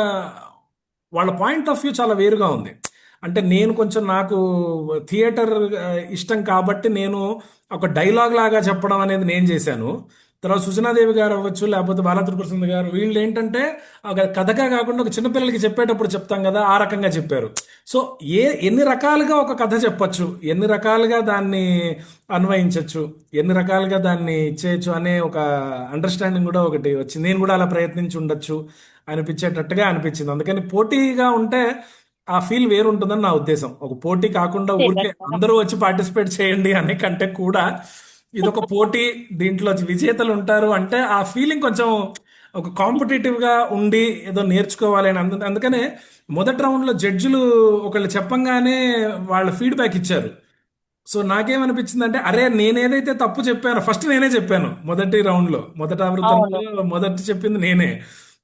వాళ్ళ పాయింట్ ఆఫ్ వ్యూ చాలా వేరుగా ఉంది. అంటే నేను కొంచెం నాకు థియేటర్ ఇష్టం కాబట్టి నేను ఒక డైలాగ్ లాగా చెప్పడం అనేది నేను చేశాను. తర్వాత సుజనాదేవి గారు అవ్వచ్చు, లేకపోతే బాలత్రిపురసుందరి గారు, వీళ్ళు ఏంటంటే ఒక కథగా కాకుండా ఒక చిన్నపిల్లలకి చెప్పేటప్పుడు చెప్తాం కదా, ఆ రకంగా చెప్పారు. సో ఎన్ని రకాలుగా ఒక కథ చెప్పొచ్చు, ఎన్ని రకాలుగా దాన్ని అన్వయించవచ్చు, ఎన్ని రకాలుగా దాన్ని చేయొచ్చు అనే ఒక అండర్స్టాండింగ్ కూడా ఒకటి వచ్చింది. నేను కూడా అలా ప్రయత్నించి ఉండొచ్చు అనిపించేటట్టుగా అనిపించింది. అందుకని పోటీగా ఉంటే ఆ ఫీల్ వేరు ఉంటుందని నా ఉద్దేశం. ఒక పోటీ కాకుండా ఊరికే అందరూ వచ్చి పార్టిసిపేట్ చేయండి అనే కంటే కూడా ఇదొక పోటీ, దీంట్లో విజేతలు ఉంటారు అంటే ఆ ఫీలింగ్ కొంచెం ఒక కాంపిటేటివ్ గా ఉండి ఏదో నేర్చుకోవాలి అని అందుకనే మొదటి రౌండ్ లో జడ్జిలు ఒకళ్ళు చెప్పంగానే వాళ్ళ ఫీడ్బ్యాక్ ఇచ్చారు. సో నాకేమనిపించింది అంటే, అరే నేను ఏదైతే తప్పు చెప్పానో ఫస్ట్ నేనే చెప్పాను మొదటి రౌండ్ లో, మొదటి అవును. ఆవృత్తంలో మొదటి చెప్పింది నేనే.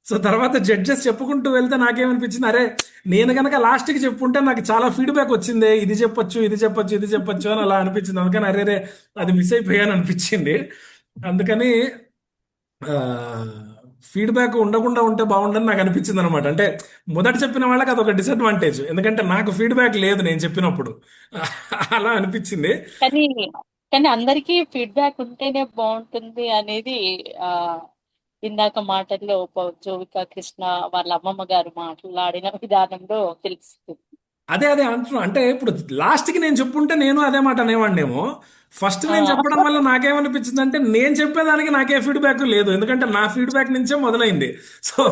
సో తర్వాత జడ్జెస్ చెప్పుకుంటూ వెళ్తే నాకేమనిపించింది, అరే నేను కనుక లాస్ట్కి చెప్పుంటే నాకు చాలా ఫీడ్బ్యాక్ వచ్చింది, ఇది చెప్పొచ్చు ఇది చెప్పొచ్చు ఇది చెప్పొచ్చు అని అలా అనిపించింది. అందుకని అరే రే అది మిస్ అయిపోయాను అనిపించింది. అందుకని ఫీడ్బ్యాక్ ఉండకుండా ఉంటే బాగుండని నాకు అనిపించింది అనమాట. అంటే మొదట చెప్పిన వాళ్ళకి అదొక డిసడ్వాంటేజ్, ఎందుకంటే నాకు ఫీడ్బ్యాక్ లేదు నేను చెప్పినప్పుడు. అలా అనిపించింది. కానీ కానీ అందరికీ ఫీడ్బ్యాక్ ఉంటేనే బాగుంటుంది అనేది ఆ ఇందాక మాటల్లో జోవిక కృష్ణ వాళ్ళ అమ్మమ్మ గారు మాట్లాడిన విధానంలో తెలుస్తుంది. అదే అదే అంటున్నా. అంటే ఇప్పుడు లాస్ట్కి నేను చెప్పుంటే నేను అదే మాట అనేవాడినేమో. ఫస్ట్ ఆ, నేను చెప్పడం వల్ల నాకేమనిపించింది అంటే, నేను చెప్పేదానికి నాకే ఫీడ్బ్యాక్ లేదు, ఎందుకంటే నా ఫీడ్బ్యాక్ నుంచే మొదలైంది. సో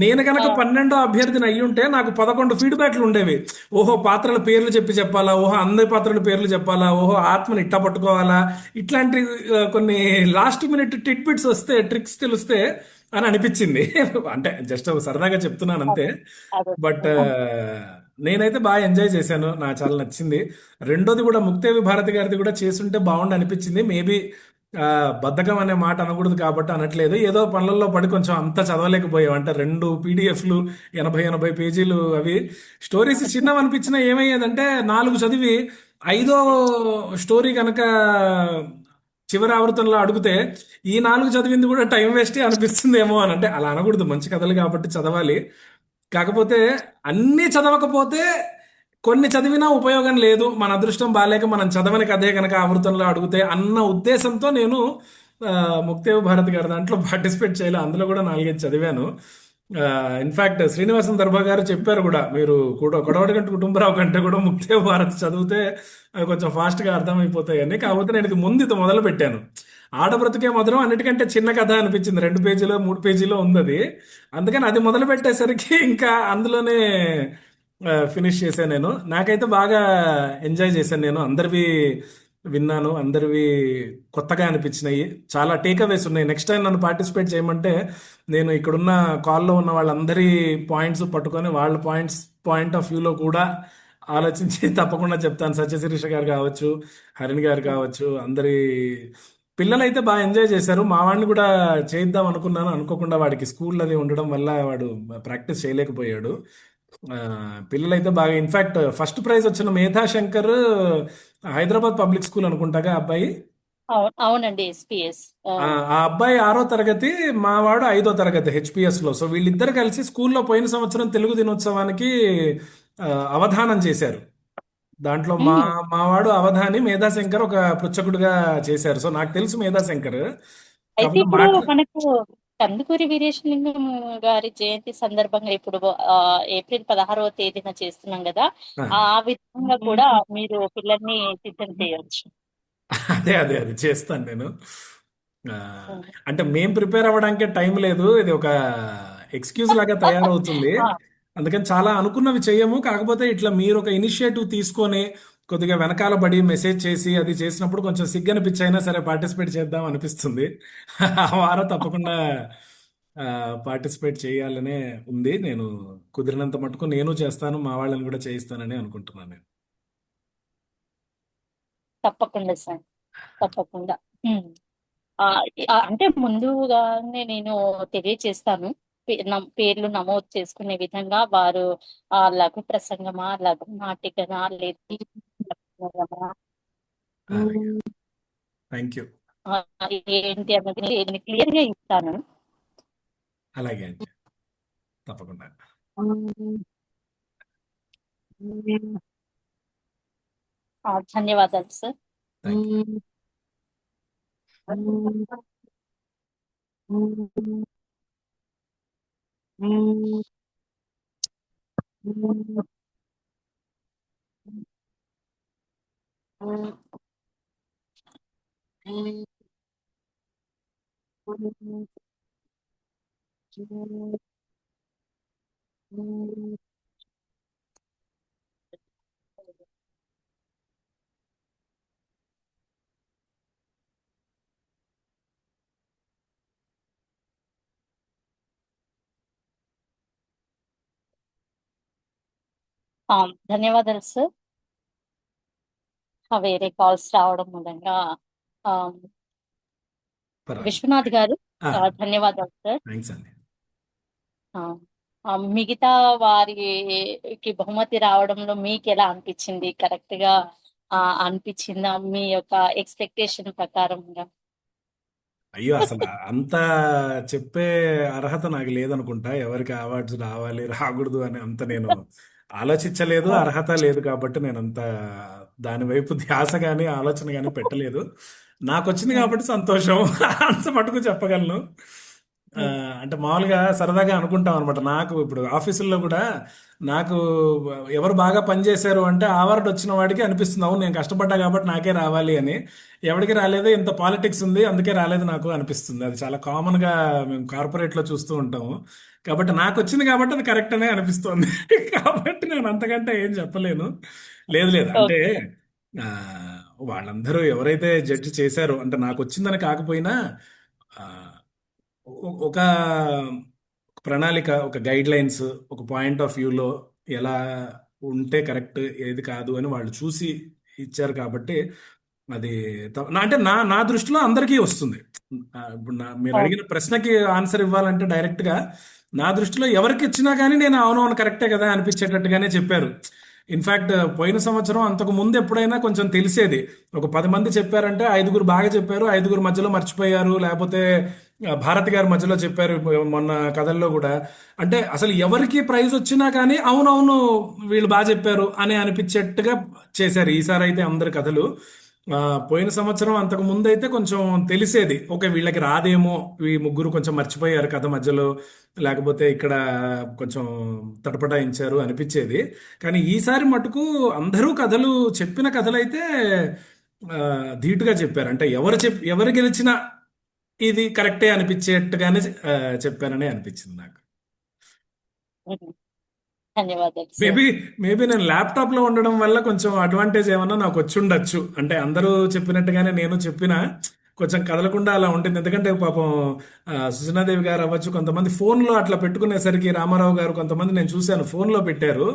నేను ఆ, కనుక 12వ అభ్యర్థిని అయ్యి ఉంటే నాకు 11 ఫీడ్బ్యాక్లు ఉండేవి. ఓహో పాత్రల పేర్లు చెప్పాలా, ఓహో అందరి పాత్రల పేర్లు చెప్పాలా, ఓహో ఆత్మని ఇట్టా పట్టుకోవాలా, ఇట్లాంటి కొన్ని లాస్ట్ మినిట్ టిట్ బిట్స్ వస్తే, ట్రిక్స్ తెలిస్తే అని అనిపించింది. అంటే జస్ట్ సరదాగా చెప్తున్నాను అంతే. అదే అదే. బట్ నేనైతే బాగా ఎంజాయ్ చేశాను, నాకు చాలా నచ్చింది. రెండోది కూడా ముక్తేవి భారతి గారిది కూడా చేసుంటే బాగుండు అనిపించింది. మేబీ బద్ధకం అనే మాట అనకూడదు కాబట్టి అనట్లేదు, ఏదో పనులలో పడి కొంచెం అంత చదవలేకపోయాం. అంటే 2 పీడిఎఫ్లు 80 పేజీలు, అవి స్టోరీస్ చిన్నవి అనిపించినా ఏమయ్యేదంటే 4 చదివి 5వ స్టోరీ కనుక చివరి ఆవృతంలో అడిగితే ఈ 4 చదివింది కూడా టైం వేస్టే అనిపిస్తుందేమో అని. అంటే అలా అనకూడదు, మంచి కథలు కాబట్టి చదవాలి. కాకపోతే అన్నీ చదవకపోతే కొన్ని చదివినా ఉపయోగం లేదు, మన అదృష్టం బాలేక మనం చదవని కథే కనుక ఆవృతంలో అడిగితే అన్న ఉద్దేశంతో నేను ముక్తేవ్ భారతి గారి దాంట్లో పార్టిసిపేట్ చేయలే. అందులో కూడా 4-5 చదివాను. ఇన్ఫాక్ట్ శ్రీనివాసన్ దర్భా గారు చెప్పారు కూడా, మీరు కూడా కొడవటి గంట కుటుంబరావు కంటే కూడా ముక్తేవ్ భారతి చదివితే అవి కొంచెం ఫాస్ట్గా అర్థమైపోతాయి అని. కాకపోతే నేను ఇది మొదలు పెట్టాను. ఆడబ్రతుకే మధురం అన్నిటికంటే చిన్న కథ అనిపించింది, 2 పేజీలో 3 పేజీలో ఉంది అది. అందుకని అది మొదలు పెట్టేసరికి ఇంకా అందులోనే ఫినిష్ చేశాను నేను. నాకైతే బాగా ఎంజాయ్ చేశాను నేను. అందరివి విన్నాను, అందరివి కొత్తగా అనిపించినాయి, చాలా టేక్అవేస్ ఉన్నాయి. నెక్స్ట్ టైం నన్ను పార్టిసిపేట్ చేయమంటే నేను ఇక్కడున్న కాల్లో ఉన్న వాళ్ళందరి పాయింట్స్ పట్టుకొని వాళ్ళ పాయింట్ ఆఫ్ వ్యూలో కూడా ఆలోచించి తప్పకుండా చెప్తాను. సత్యశిరీష గారు కావచ్చు, హరిణి గారు కావచ్చు, అందరి పిల్లలైతే బాగా ఎంజాయ్ చేశారు. మా వాడిని కూడా చేయిద్దాం అనుకున్నాను, అనుకోకుండా వాడికి స్కూల్ అది ఉండడం వల్ల వాడు ప్రాక్టీస్ చేయలేకపోయాడు. ఆ, పిల్లలైతే బాగా, ఇన్ఫాక్ట్ ఫస్ట్ ప్రైజ్ వచ్చిన మేధా శంకర్ హైదరాబాద్ పబ్లిక్ స్కూల్ అనుకుంటాగా అబ్బాయి. అవునండి, ఎస్పీఎస్. ఆ అబ్బాయి 6వ తరగతి, మా వాడు 5వ తరగతి హెచ్పిఎస్ లో. సో వీళ్ళిద్దరు కలిసి స్కూల్లో పోయిన సంవత్సరం తెలుగు దినోత్సవానికి ఆ, అవధానం చేశారు. దాంట్లో మా వాడు అవధాని, మేధాశంకర్ ఒక పృచ్ఛకుడిగా చేశారు. సో నాకు తెలుసు మేధాశంకర్, అయితే కాకపోతే ఇప్పుడు మనకు కందుకూరి వీరేశలింగం గారి జయంతి సందర్భంగా ఇప్పుడు ఏప్రిల్ 16వ తేదీన చేస్తున్నాం కదా, ఆ, ఆ విధంగా కూడా మీరు పిల్లల్ని సిద్ధం చేయొచ్చు. అదే అదే అది చేస్తాను నేను. ఆ, అంటే మేం ప్రిపేర్ అవ్వడానికే టైం లేదు, ఇది ఒక ఎక్స్క్యూజ్ లాగా తయారవుతుంది. ఆ, అందుకని చాలా అనుకున్నవి చేయము. కాకపోతే ఇట్లా మీరు ఒక ఇనిషియేటివ్ తీసుకొని కొద్దిగా వెనకాల పడి మెసేజ్ చేసి అది చేసినప్పుడు కొంచెం సిగ్గనిపించి అయినా సరే పార్టిసిపేట్ చేద్దాం అనిపిస్తుంది. ఆ వారం తప్పకుండా పార్టిసిపేట్ చేయాలనే ఉంది. నేను కుదిరినంత మటుకు నేను చేస్తాను, మా వాళ్ళని కూడా చేయిస్తానని అనుకుంటున్నాను నేను. తప్పకుండా సార్, తప్పకుండా. ఉమ్. ఆ, అంటే ముందుగానే నేను తెలియజేస్తాను, పేర్లు నమోదు చేసుకునే విధంగా వారు లఘు ప్రసంగమా, లఘు నాటికనా, లేదా అలాగే, థ్యాంక్ యూ. ఏంటి అన్నది నేను క్లియర్ గా ఇస్తాను. అలాగే అండి, తప్పకుండా. ధన్యవాదాలు సార్. Thank you. ధన్యవాదాలు సార్. వేరే కాల్స్ రావడం మూలంగా ఆ, పర్వాలేదు. విశ్వనాథ్ గారు ఆ, ధన్యవాదాలు సార్. థ్యాంక్స్ అండి. ఆ, మిగతా వారికి బహుమతి రావడంలో మీకు ఎలా అనిపించింది? కరెక్ట్ గా అనిపించిందా మీ యొక్క ఎక్స్పెక్టేషన్ ప్రకారంగా? అయ్యో, అసలు అంత చెప్పే అర్హత నాకు లేదనుకుంటా. ఎవరికి అవార్డ్స్ రావాలి రాకూడదు అని అంత నేను ఆలోచించలేదు. అర్హత లేదు కాబట్టి నేను అంత దాని వైపు ధ్యాస కానీ ఆలోచన కానీ పెట్టలేదు. నాకు వచ్చింది కాబట్టి సంతోషం. అంత మటుకు చెప్పగలను. ఆ, అంటే మామూలుగా సరదాగా అనుకుంటాం అనమాట. నాకు ఇప్పుడు ఆఫీసుల్లో కూడా నాకు ఎవరు బాగా పనిచేశారు అంటే అవార్డు వచ్చిన వాడికి అనిపిస్తుంది, అవును నేను కష్టపడ్డా కాబట్టి నాకే రావాలి అని. ఎవరికి రాలేదు, ఇంత పాలిటిక్స్ ఉంది అందుకే రాలేదు నాకు అనిపిస్తుంది. అది చాలా కామన్ గా మేము కార్పొరేట్ లో చూస్తూ ఉంటాము. కాబట్టి నాకు వచ్చింది కాబట్టి అది కరెక్ట్ అనే అనిపిస్తుంది. కాబట్టి నేను అంతకంటే ఏం చెప్పలేను. లేదు లేదు అంటే ఓకే. ఆ, వాళ్ళందరూ ఎవరైతే జడ్జి చేశారో అంటే నాకు వచ్చిందని కాకపోయినా ఆ, ఒక ప్రణాళిక, ఒక గైడ్ లైన్స్, ఒక పాయింట్ ఆఫ్ వ్యూలో ఎలా ఉంటే కరెక్ట్ ఏది కాదు అని వాళ్ళు చూసి ఇచ్చారు కాబట్టి అది అంటే నా నా దృష్టిలో అందరికీ వస్తుంది. ఇప్పుడు మీరు అడిగిన ప్రశ్నకి ఆన్సర్ ఇవ్వాలంటే డైరెక్ట్ గా నా దృష్టిలో ఎవరికి ఇచ్చినా కానీ నేను అవునవును కరెక్టే కదా అనిపించేటట్టుగానే చెప్పారు. ఇన్ఫాక్ట్ పోయిన సంవత్సరం అంతకు ముందు ఎప్పుడైనా కొంచెం తెలిసేది. ఒక 10 మంది చెప్పారంటే 5గురు బాగా చెప్పారు, 5గురు మధ్యలో మర్చిపోయారు, లేకపోతే భారతి గారి మధ్యలో చెప్పారు మొన్న కథల్లో కూడా. అంటే అసలు ఎవరికి ప్రైజ్ వచ్చినా కానీ అవునవును వీళ్ళు బాగా చెప్పారు అని అనిపించేట్టుగా చేశారు ఈసారి అయితే అందరి కథలు. ఆ, పోయిన సంవత్సరం అంతకు ముందు అయితే కొంచెం తెలిసేది, ఓకే వీళ్ళకి రాదేమో, ఈ ముగ్గురు కొంచెం మర్చిపోయారు కథ మధ్యలో, లేకపోతే ఇక్కడ కొంచెం తటపటాయించారు అనిపించేది. కానీ ఈసారి మటుకు అందరూ కథలు చెప్పిన కథలైతే ఆ, ధీటుగా చెప్పారు. అంటే ఎవరు గెలిచినా ఇది కరెక్టే అనిపించేట్టుగానే చెప్పారని అనిపించింది నాకు. ధన్యవాదాలు సార్. మేబీ మేబీ నేను ల్యాప్టాప్ లో ఉండడం వల్ల కొంచెం అడ్వాంటేజ్ ఏమన్నా నాకు వచ్చి ఉండొచ్చు. అంటే అందరూ చెప్పినట్టుగానే నేను చెప్పినా కొంచెం కదలకుండా అలా ఉంటుంది. ఎందుకంటే పాపం సుజనాదేవి గారు అవ్వచ్చు, కొంతమంది ఫోన్ లో అట్లా పెట్టుకునేసరికి, రామారావు గారు కొంతమంది నేను చూశాను ఫోన్ లో పెట్టారు.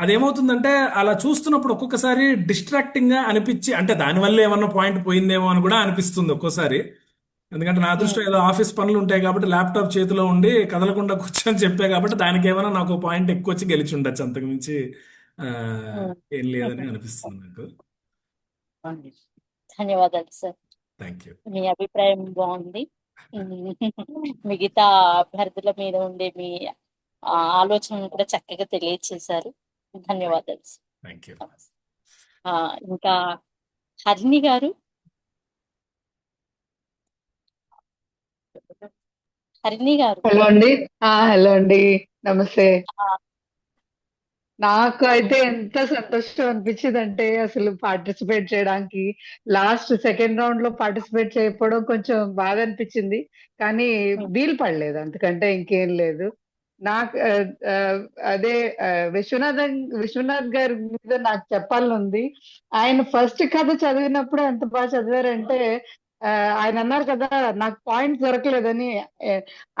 అదేమవుతుందంటే అలా చూస్తున్నప్పుడు ఒక్కొక్కసారి డిస్ట్రాక్టింగ్ గా అనిపించి, అంటే దానివల్ల ఏమన్నా పాయింట్ పోయిందేమో అని కూడా అనిపిస్తుంది ఒక్కోసారి. ఎందుకంటే నా దృష్టిలో ఏదో ఆఫీస్ పనులు ఉంటాయి కాబట్టి ల్యాప్టాప్ చేతిలో ఉండి కదలకుండా కూర్చొని చెప్పా కాబట్టి దానికి ఏమైనా నాకు పాయింట్ ఎక్కువ వచ్చి గెలిచి ఉండొచ్చు. అంతకు మించి ఆ, ఏం లేదని అనిపిస్తుంది నాకు. ధన్యవాదాలు సార్. Thank you. మీ అభిప్రాయం బాగుంది. మిగతా అభ్యర్థుల మీద ఉండే మీ ఆలోచనను కూడా చక్కగా తెలియచేశారు. ధన్యవాదాలు సార్. Thank you. ఇంకా హరిణి గారు. హరిణి గారు. హలో అండి. హలో అండి, నమస్తే. నాకు అయితే ఎంత సంతోషం అనిపించిందంటే అసలు పార్టిసిపేట్ చేయడానికి, లాస్ట్ సెకండ్ రౌండ్ లో పార్టిసిపేట్ చేయకపోవడం కొంచెం బాధ అనిపించింది. కానీ వీలు పడలేదు, అంతకంటే ఇంకేం లేదు. నాకు అదే విశ్వనాథ్ గారి మీద నాకు చెప్పాలని ఉంది. ఆయన ఫస్ట్ కథ చదివినప్పుడు ఎంత బాగా చదివారంటే, ఆయన అన్నారు కదా నాకు పాయింట్స్ దొరకలేదని.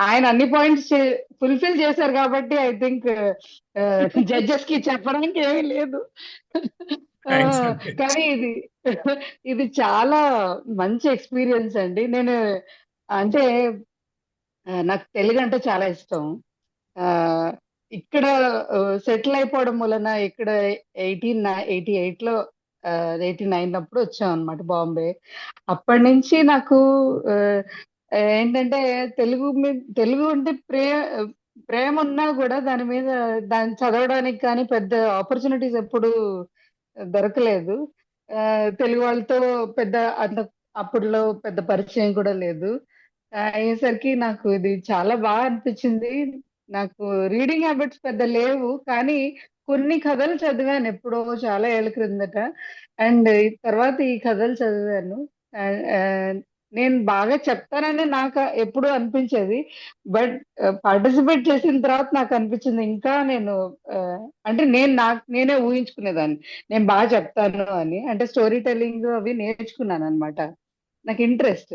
ఆయన అన్ని పాయింట్స్ ఫుల్ఫిల్ చేశారు కాబట్టి ఐ థింక్ జడ్జెస్ కి చెప్పడానికి ఏమీ లేదు. థ్యాంక్స్ అండి. కానీ ఇది చాలా మంచి ఎక్స్పీరియన్స్ అండి. నేను అంటే నాకు తెలుగు అంటే చాలా ఇష్టం. ఇక్కడ సెటిల్ అయిపోవడం వలన ఇక్కడ 88 లో 89 అప్పుడు వచ్చాం అనమాట బాంబే. అప్పటి నుంచి నాకు ఏంటంటే తెలుగు అంటే ప్రేమ ఉన్నా కూడా దాని మీద దాన్ని చదవడానికి కానీ పెద్ద ఆపర్చునిటీస్ ఎప్పుడు దొరకలేదు. తెలుగు వాళ్ళతో పెద్ద అంత అప్పట్లో పెద్ద పరిచయం కూడా లేదు. అయ్యేసరికి నాకు ఇది చాలా బాగా అనిపించింది. నాకు రీడింగ్ హ్యాబిట్స్ పెద్ద లేవు, కానీ కొన్ని కథలు చదివాను ఎప్పుడో చాలా ఏళ్ల క్రిందట. అండ్ తర్వాత ఈ కథలు చదివాను. ఆ- ఆ, నేను బాగా చెప్తానని నాకు ఎప్పుడు అనిపించేది. బట్ పార్టిసిపేట్ చేసిన తర్వాత నాకు అనిపించింది ఇంకా నేను ఆ, అంటే నేనే ఊహించుకునేదాన్ని నేను బాగా చెప్తాను అని. అంటే స్టోరీ టెల్లింగ్ అవి నేర్చుకున్నాను అనమాట. నాకు ఇంట్రెస్ట్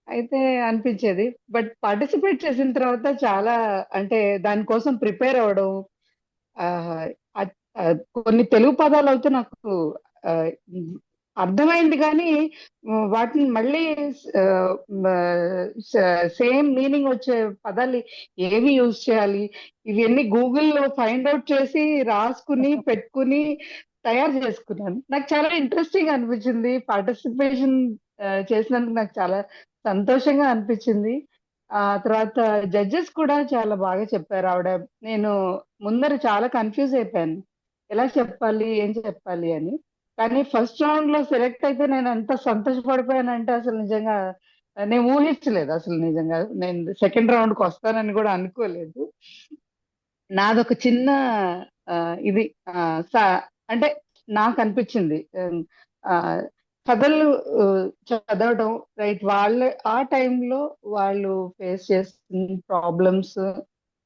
అయితే అనిపించేది. బట్ పార్టిసిపేట్ చేసిన తర్వాత చాలా, అంటే దానికోసం ప్రిపేర్ అవ్వడం, ఆహ్, అద్ కొన్ని తెలుగు పదాలైతే నాకు ఆహ్, హ్మ్, అర్థమైంది గానీ వాటిని మళ్ళీ ఆహ్, మ స సేమ్ మీనింగ్ వచ్చే పదాలు ఏవి యూజ్ చేయాలి, ఇవన్నీ గూగుల్‌లో ఫైండ్ ఔట్ చేసి, రాసుకుని, పెట్టుకుని, తయారు చేసుకున్నాను. నాకు చాలా ఇంట్రెస్టింగ్‌గా అనిపించింది. పార్టిసిపేషన్ చేసినందుకు నాకు చాలా సంతోషంగా అనిపించింది. ఆ తర్వాత జడ్జెస్ కూడా చాలా బాగా చెప్పారు. నేను ముందర చాలా కన్‌ఫ్యూజ్ అయిపోయాను. ఎలా చెప్పాలి? ఏం చెప్పాలి అని. కానీ ఫస్ట్ రౌండ్‌లో సెలెక్ట్ అయితే నేనెంత సంతోషపడిపోయానంటే అసలు నిజంగా నేను ఊహించలేదు అసలు నిజంగా. నేను సెకండ్ రౌండ్‌కొస్తానని గూడా అనుకోలేదు. నాదొక చిన్న ఇది ఆహ్, స అంటే నాకనిపిచ్చింది. ఆహ్, కథలు చదవడం రైట్. ఆ టైంలో వాళ్ళు ఫేస్ చేస్తున్న ప్రాబ్లమ్స్,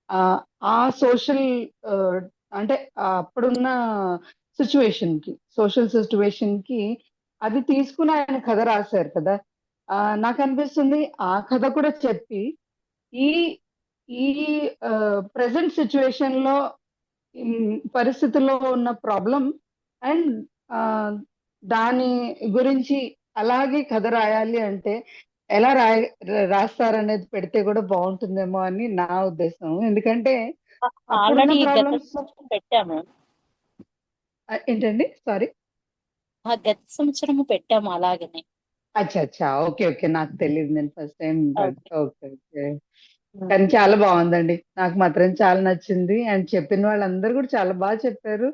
ఆహ్, ఆ సోషల్ ఆహ్, అంటే అప్పుడున్న సోషల్ సిట్యుయేషన్‌కి అది తీసుకొని ఆయన కథ రాసారు కదా! నాకనిపిస్తుంది ఆ కథ కూడా చెప్పి ఈ ఈ ప్రెజెంట్ సిట్యుయేషన్‌లో పరిస్థితుల్లో ఉన్న ప్రాబ్లమ్ అండ్ ఆహ్, దాని గురించి అలాగే కథ రాయాలి అంటే ఎలా రాస్తారనేది పెడితే కూడా బావుంటుందేమో అని నా ఉద్దేశం. ఎందుకంటే అప్పుడున్న ఆల్రెడీ గత ప్రాబ్లమ్స్. సంవత్సరం పెట్టాము. ఏంటండి? సారీ. గత సంవత్సరము పెట్టాము అలాగనే. అచ్చా! అచ్చా! ఓకే. ఓకే. నాకు తెలీదు. నేను first time okay. Okay. Okay. కానీ చాలా బావుందండి. నాకు మాత్రం చాలా నచ్చింది. అండ్ చెప్పిన వాళ్ళందరూ కూడా చాలా చెప్పారు.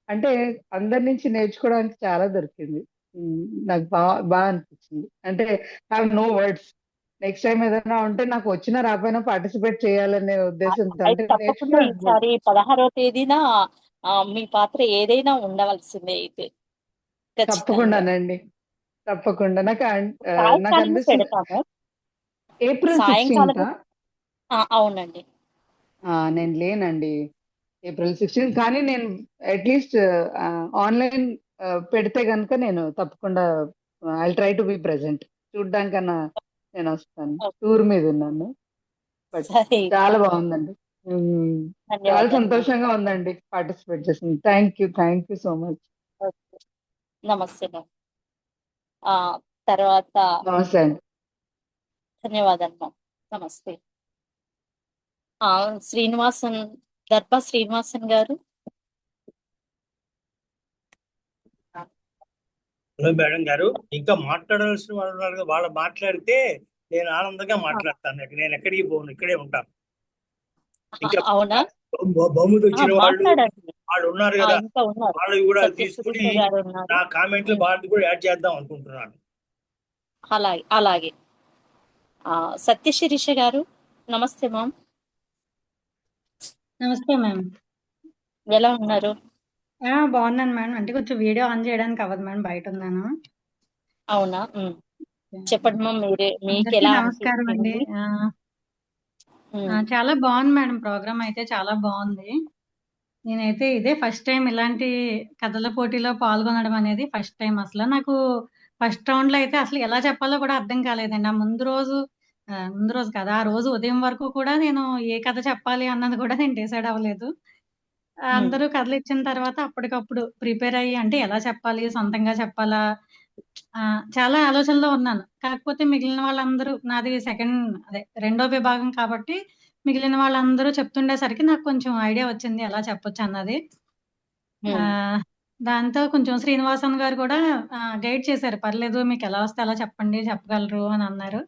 అంటే అందరి నుంచి నేర్చుకోవడానికి చాలా దొరికింది. హ్మ్. నాకు అనిపించింది. అంటే have no words. Next time ఏదైనా ఉంటే నాకు వచ్చినా రాకపోయినా పార్టిసిపేట్ చేయాలనే ఉద్దేశంతో, అయితే అంటే తప్పకుండా నేర్చుకున్నాను కూడా. ఈసారి 16వ తేదీన మీ పాత్ర ఏదైనా ఉండవలసిందే అయితే ఖచ్చితంగా. తప్పకుండానండి. తప్పకుండా. నాకు సాయంకాలం అనిపిస్తుంది పెడతాము. ఏప్రిల్ సాయంకాలము 16థా? అవునండి. నేను లేనండి ఏప్రిల్ 16. కానీ నేను అట్‌లీస్ట్ ఆన్‌లైన్ పెడితే గనుక నేను తప్పకుండా I try to be present. చూడ్డానికన్నా నేనొస్తాను. ఓకే. టూర్ మీదున్నాను. బట్ సరే. చాలా బావుందండి. హ్మ్. చాలా ధన్యవాదాలు మ్యామ్. సంతోషంగా ఉందండి పార్టిసిపేట్ చేసింది. Thank you so much. Okay. నమస్తే మ్యామ్. ఆ తర్వాత నమస్తే అండి. ధన్యవాదాలు మ్యామ్. నమస్తే. శ్రీనివాసన్, దర్భా శ్రీనివాసన్ గారు. హలో మేడం గారు, ఇంకా మాట్లాడాల్సిన వాళ్ళు ఉన్నారు కదా, వాళ్ళు మాట్లాడితే నేను ఆనందంగా మాట్లాడతాను. నేను ఎక్కడికి పోను, ఇక్కడే ఉంటాను. ఇంకా అవునా? బహుమతి వచ్చిన వాళ్ళు మాట్లాడండి. వాళ్ళు ఉన్నారు కదా, ఇంకా ఉన్నారు. వాళ్ళు కూడా తీసుకుని సత్యశిరీష గారు ఉన్నారు. నా కామెంట్లు వాళ్ళని కూడా యాడ్ చేద్దాం అనుకుంటున్నాను. అలాగే అలాగే. సత్యశిరీష గారు నమస్తే మ్యామ్. నమస్తే మ్యామ్. ఎలా ఉన్నారు? బాగున్నాను మేడం. అంటే కొంచెం వీడియో ఆన్ చేయడానికి అవ్వదు మేడం, బయట ఉన్నాను. అవునా? చెప్పండి మ్యామ్. మీకు అందరికీ ఎలా నమస్కారం అండి. అనిపించింది? చాలా బాగుంది మేడం, ప్రోగ్రామ్ అయితే చాలా బాగుంది. నేనైతే ఇదే ఫస్ట్ టైం ఇలాంటి కథల పోటీలో పాల్గొనడం అనేది ఫస్ట్ టైం. అసలు నాకు ఫస్ట్ రౌండ్ లో అయితే అసలు ఎలా చెప్పాలో కూడా అర్థం కాలేదండి. ముందు రోజు కదా, ఆ రోజు ఉదయం వరకు కూడా నేను ఏ కథ చెప్పాలి అన్నది కూడా నేను డిసైడ్ అవ్వలేదు. అందరూ కథలు ఇచ్చిన తర్వాత అప్పటికప్పుడు ప్రిపేర్ అయ్యి, అంటే ఎలా చెప్పాలి, సొంతంగా చెప్పాలా, చాలా ఆలోచనలో ఉన్నాను. కాకపోతే మిగిలిన వాళ్ళందరూ, నాది రెండో విభాగం కాబట్టి మిగిలిన వాళ్ళందరూ చెప్తుండేసరికి నాకు కొంచెం ఐడియా వచ్చింది ఎలా చెప్పొచ్చు అన్నది. దాంతో కొంచెం శ్రీనివాసన్ గారు కూడా గైడ్ చేశారు. పర్లేదు, మీకు ఎలా వస్తే అలా చెప్పండి, చెప్పగలరు అని అన్నారు.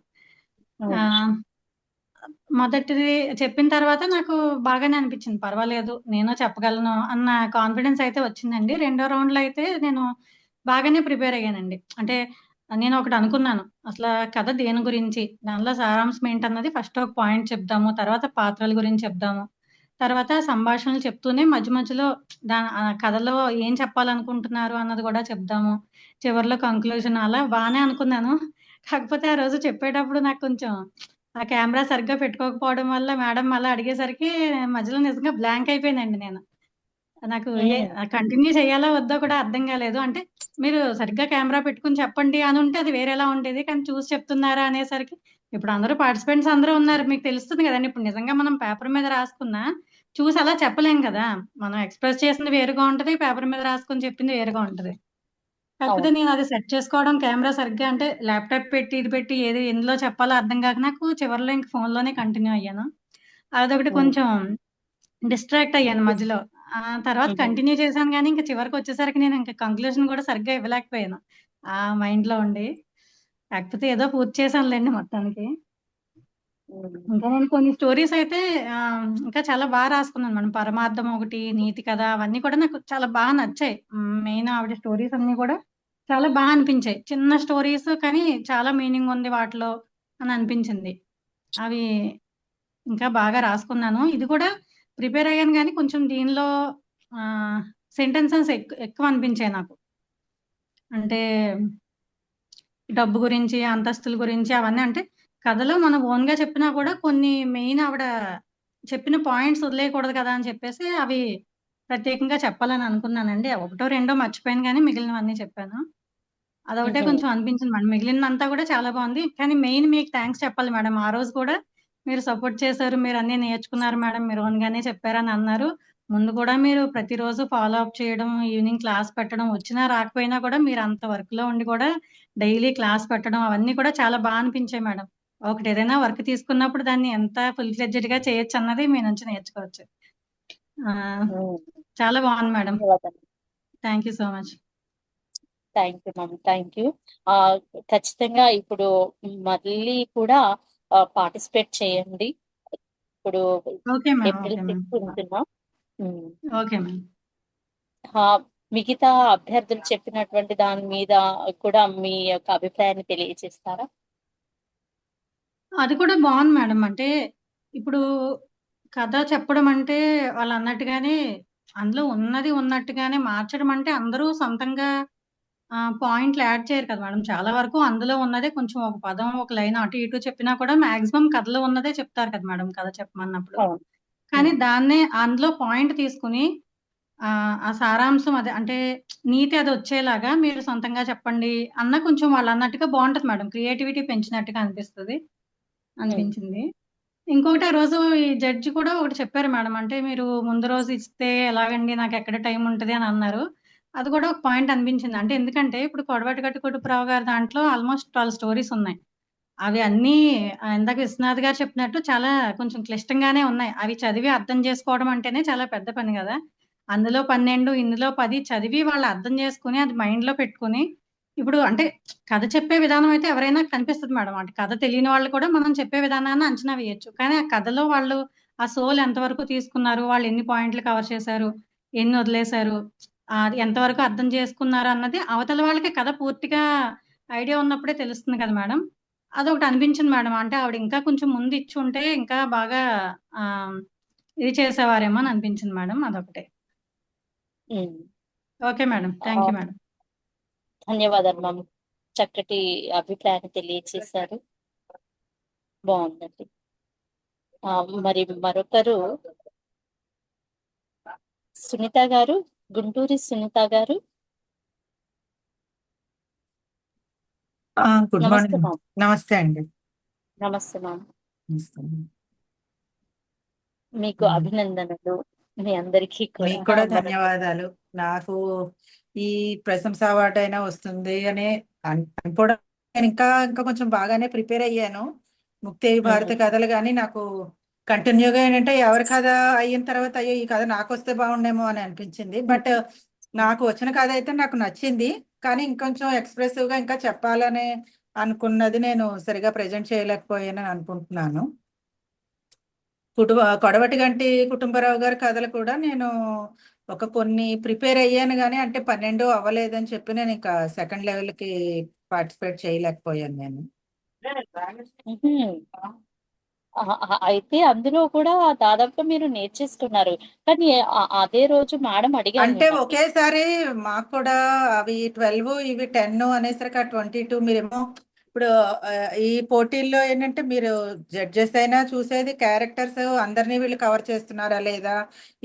మొదటిది చెప్పిన తర్వాత నాకు బాగానే అనిపించింది. పర్వాలేదు నేను చెప్పగలను అన్న కాన్ఫిడెన్స్ అయితే వచ్చిందండి. రెండో రౌండ్‌లో అయితే నేను బాగానే ప్రిపేర్ అయ్యానండి. అంటే నేను ఒకటి అనుకున్నాను. అసల కథ దేని గురించి? దానిలో సారాంశం ఏంటన్నది ఫస్ట్ ఒక పాయింట్ చెప్దాము. తర్వాత పాత్రల గురించి చెప్దాము. తర్వాత సంభాషణలు చెప్తూనే మధ్య మధ్యలో కథలో ఏం చెప్పాలనుకుంటున్నారు అన్నది కూడా చెప్దాము. చివర్లో కంక్లూజన్ అలా బానే అనుకున్నాను. కాకపోతే ఆ రోజు చెప్పేటప్పుడు నాకు కొంచెం ఆ కెమెరా సరిగ్గా పెట్టుకోకపోవడం వల్ల మేడం మళ్ళా అడిగేసరికి మధ్యలో నిజంగా బ్లాంక్ అయిపోయానండి నేను. నాకు కంటిన్యూ చేయాలా వద్దా కూడా అర్థం కాలేదు. అంటే మీరు సరిగ్గా కెమెరా పెట్టుకొని చెప్పండి అనుంటే అది వేరేలా ఉండేది. కానీ చూసి చెప్తున్నారా అనేసరికి ఇప్పుడు అందరూ పార్టిసిపెంట్స్ అందరూ ఉన్నారు. మీకు తెలుస్తుంది కదండీ! ఇప్పుడు నిజంగా మనం పేపర్ మీద రాసుకున్నా చూసి అలా చెప్పలేం కదా! మనం ఎక్స్‌ప్రెస్ చేసింది వేరుగా ఉంటది. పేపర్ మీద రాసుకొని చెప్పింది వేరుగా ఉంటది. కాకపోతే అవును. నేను అది సెట్ చేసుకోవడం కెమెరా సరిగ్గా అంటే ల్యాప్‌టాప్ పెట్టి, ఇది పెట్టి ఏది ఎందులో చెప్పాలో అర్థం కాక నాకు చివర్లో ఇంక ఫోన్‌లోనే కంటిన్యూ అయ్యాను. అదొకటి కొంచెం డిస్ట్రాక్ట్ అయ్యాను మధ్యలో. తర్వాత కంటిన్యూ చేశాను గానీ, ఇంక చివరికొచ్చేసరికి నేను ఇంక కంక్లూజన్ కూడా సరిగ్గా ఇవ్వలేకపోయాను. ఆ మైండ్‌లో ఉండి. కాకపోతే ఏదో పూర్తి చేశానులెండి మొత్తానికి. ఇంకా నేను కొన్ని స్టోరీస్ అయితే ఇంకా చాలా రాసుకున్నాను మేడం. పరమార్థం ఒకటి, నీతి కథ అవన్నీ కూడా నాకు చాలా నచ్చాయి. మెయిన్ ఆవిడ స్టోరీస్ అన్నీ కూడా చాలా అనిపించాయి. చిన్న స్టోరీస్ కానీ చాలా మీనింగ్ ఉంది వాటిలో అని అనిపించింది. అవి ఇంకా బాగా రాసుకున్నాను. ఇది కూడా ప్రిపేర్ అయ్యాను గానీ కొంచెం దీనిలో సెంటెన్సెస్ ఎక్కువ అనిపించాయి నాకు. అంటే డబ్బు గురించి, అంతస్తుల గురించి అవన్నీ అంటే కథలో మనం ఓన్‌గా చెప్పినా కూడా కొన్ని మెయిన్ ఆవిడ చెప్పిన పాయింట్స్ వదిలేయకూడదు కదా! అని చెప్పేసి అవి ప్రత్యేకంగా చెప్పాలని అనుకున్నానండి. ఒకటో, రెండో మర్చిపోయాను గానీ మిగిలినవన్నీ చెప్పాను. అదొకటే కొంచెం అనిపించింది మేడం. మిగిలినదంతా కూడా చాలా బావుంది. కానీ మెయిన్ మీకు థాంక్స్ చెప్పాలి మేడం. ఆ రోజు కూడా మీరు సపోర్ట్ చేశారు. మీరన్నీ నేర్చుకున్నారు మేడం. మీరు ఓన్‌గానే చెప్పారని అన్నారు. ముందు కూడా మీరు ప్రతిరోజు ఫాలో అప్ చేయడం, ఈవినింగ్ క్లాస్ పెట్టడం, వచ్చినా రాకపోయినా కూడా మీరు అంత వర్క్‌లో ఉండి కూడా డైలీ క్లాస్ పెట్టడం అవన్నీ కూడా చాలా అనిపించాయి మేడం. ఒకటి ఏదైనా వర్క్ తీసుకున్నప్పుడు దాన్ని ఎంత ఫుల్ ఫ్లెడ్జెడ్‌గా చేయొచ్చన్నది మీ నుంచి నేర్చుకోవచ్చు. చాలా బావుంది మేడం. ధన్యవాదాలు. Thank you so much. Thank you ma'am. Thank you. ఖచ్చితంగా ఇప్పుడు మళ్ళీ కూడా పార్టిసిపేట్ చేయండి. ఇప్పుడు okay ma'am. April okay 6 ma'am. ఉంటున్నాం. Okay ma'am. మిగతా అభ్యర్థులు చెప్పినటువంటి దాని మీద కూడా మీ యొక్క అభిప్రాయాన్ని తెలియజేస్తారా? అది కూడా బావుంది మేడం. అంటే ఇప్పుడు కథ చెప్పడం అంటే వాళ్ళన్నట్టుగానే అందులో ఉన్నది ఉన్నట్టుగానే మార్చడం అంటే అందరూ సొంతంగా పాయింట్లు యాడ్ చేయరు కదా మేడం. చాలా వరకు అందులో ఉన్నదే కొంచెం ఒక పదం, ఒక లైన్ అటు ఇటు చెప్పినా కూడా మాక్సిమం కథలో ఉన్నదే చెప్తారు కదా మేడం కథ చెప్పమన్నప్పుడు. అవును. కానీ దాన్నే అందులో పాయింట్ తీసుకొని ఆ సారాంశం అదే అంటే నీతి అది వచ్చేలాగా మీరు సొంతంగా చెప్పండి అన్న కొంచెం వాళ్ళన్నట్టుగా బావుంటది మేడం. క్రియేటివిటీ పెంచినట్టుగా అనిపించింది. ఇంకొకటి ఆ రోజు ఈ జడ్జి కూడా ఒకటి చెప్పారు మేడం. అంటే మీరు ముందు రోజు ఇస్తే ఎలాగండి నాకెక్కడ టైం ఉంటది అని అన్నారు. అది కూడా ఒక పాయింట్ అనిపించింది. అంటే ఎందుకంటే ఇప్పుడు 'కొడవటి గట్టు కొట్టుపురావు' గారి దాంట్లో ఆల్‌మోస్ట్ 12 స్టోరీస్ ఉన్నాయి. అవి అన్నీ ఇందాక విశ్వనాథ్ గారు చెప్పినట్టు చాలా కొంచెం క్లిష్టంగానే ఉన్నాయి. అవి చదివి అర్థం చేసుకోవడం అంటేనే చాలా పెద్ద పని గదా! అందులో 12 ఇందులో 10 చదివి వాళ్ళు అర్థం చేసుకొని అది మైండ్‌లో పెట్టుకొని ఇప్పుడు అంటే కథ చెప్పే విధానం అయితే ఎవరైనా కనిపిస్తది మేడం. అంటే కథ తెలియని వాళ్ళు కూడా మనం చెప్పే విధానాన్ని అంచనా వేయొచ్చు. కానీ ఆ కథలో వాళ్ళు ఆ సోల్ ఎంతవరకు తీసుకున్నారు, వాళ్ళు ఎన్ని పాయింట్లు కవర్ చేశారు, ఎన్ని వదిలేశారు, అది ఎంతవరకు అర్థం చేసుకున్నారు అన్నది అవతల వాళ్ళకి కథ పూర్తిగా ఐడియా ఉన్నప్పుడే తెలుస్తుంది కదా మేడం. అదొకటి అనిపించింది మేడం. అంటే ఆవిడ ఇంకా కొంచెం ముందు ఇచ్చుంటే ఇంకా బాగా ఆహ్, ఇది చేసేవారేమో అని అనిపించింది మేడం. అదొకటే. Okay madam. Thank you madam. ధన్యవాదాలు మ్యామ్. చక్కటి అభిప్రాయాన్ని తెలియజేశారు. బావుందండి. మరి మరొకరు సునీత గారు, గుంటూరి సునీత గారు. గుడ్ నమస్తే మార్నింగ్. మ్యామ్. నమస్తే అండి. నమస్తే మ్యామ్. నమస్తే. మీకు అభినందనలు. మీ అందరికీ మీకు కూడా కూడా ధన్యవాదాలు. నాకు ఈ ప్రశంసా అవార్డు అయినా వస్తుంది అని అనుకోవడం నేను ఇంకా కొంచెం బాగానే ప్రిపేర్ అయ్యాను. ముక్తి భారత కథలు కానీ నాకు కంటిన్యూగా ఏంటంటే ఎవరి కథ అయిన తర్వాత అయ్యో ఈ కథ నాకు వస్తే బాగుండేమో అని అనిపించింది. బట్ నాకు వచ్చిన కథ అయితే నాకు నచ్చింది. కానీ ఇంకొంచెం ఎక్స్ప్రెసివ్ గా ఇంకా చెప్పాలని అనుకున్నది నేను సరిగా ప్రెజెంట్ చేయలేకపోయానని అనుకుంటున్నాను. కొడవటి గంటి కుటుంబరావు గారి కథలు కూడా నేను కొన్ని ప్రిపేర్ అయ్యాను, కానీ అంటే 12 అవ్వలేదని చెప్పి నేను ఇంకా సెకండ్ లెవెల్కి పార్టిసిపేట్ చేయలేకపోయాను నేను. అయితే అందులో కూడా దాదాపుగా మీరు నేర్చేసుకున్నారు. కానీ అదే రోజు మేడం అడిగాను అంటే మిమ్మల్ని. ఒకేసారి మాకు కూడా అవి 12 ఇవి 10 అనేసరికి 22 మీరేమో ఇప్పుడు ఈ పోటీల్లో ఏంటంటే మీరు జడ్జెస్ అయినా చూసేది క్యారెక్టర్స్ అందరినీ వీళ్ళు కవర్ చేస్తున్నారా లేదా,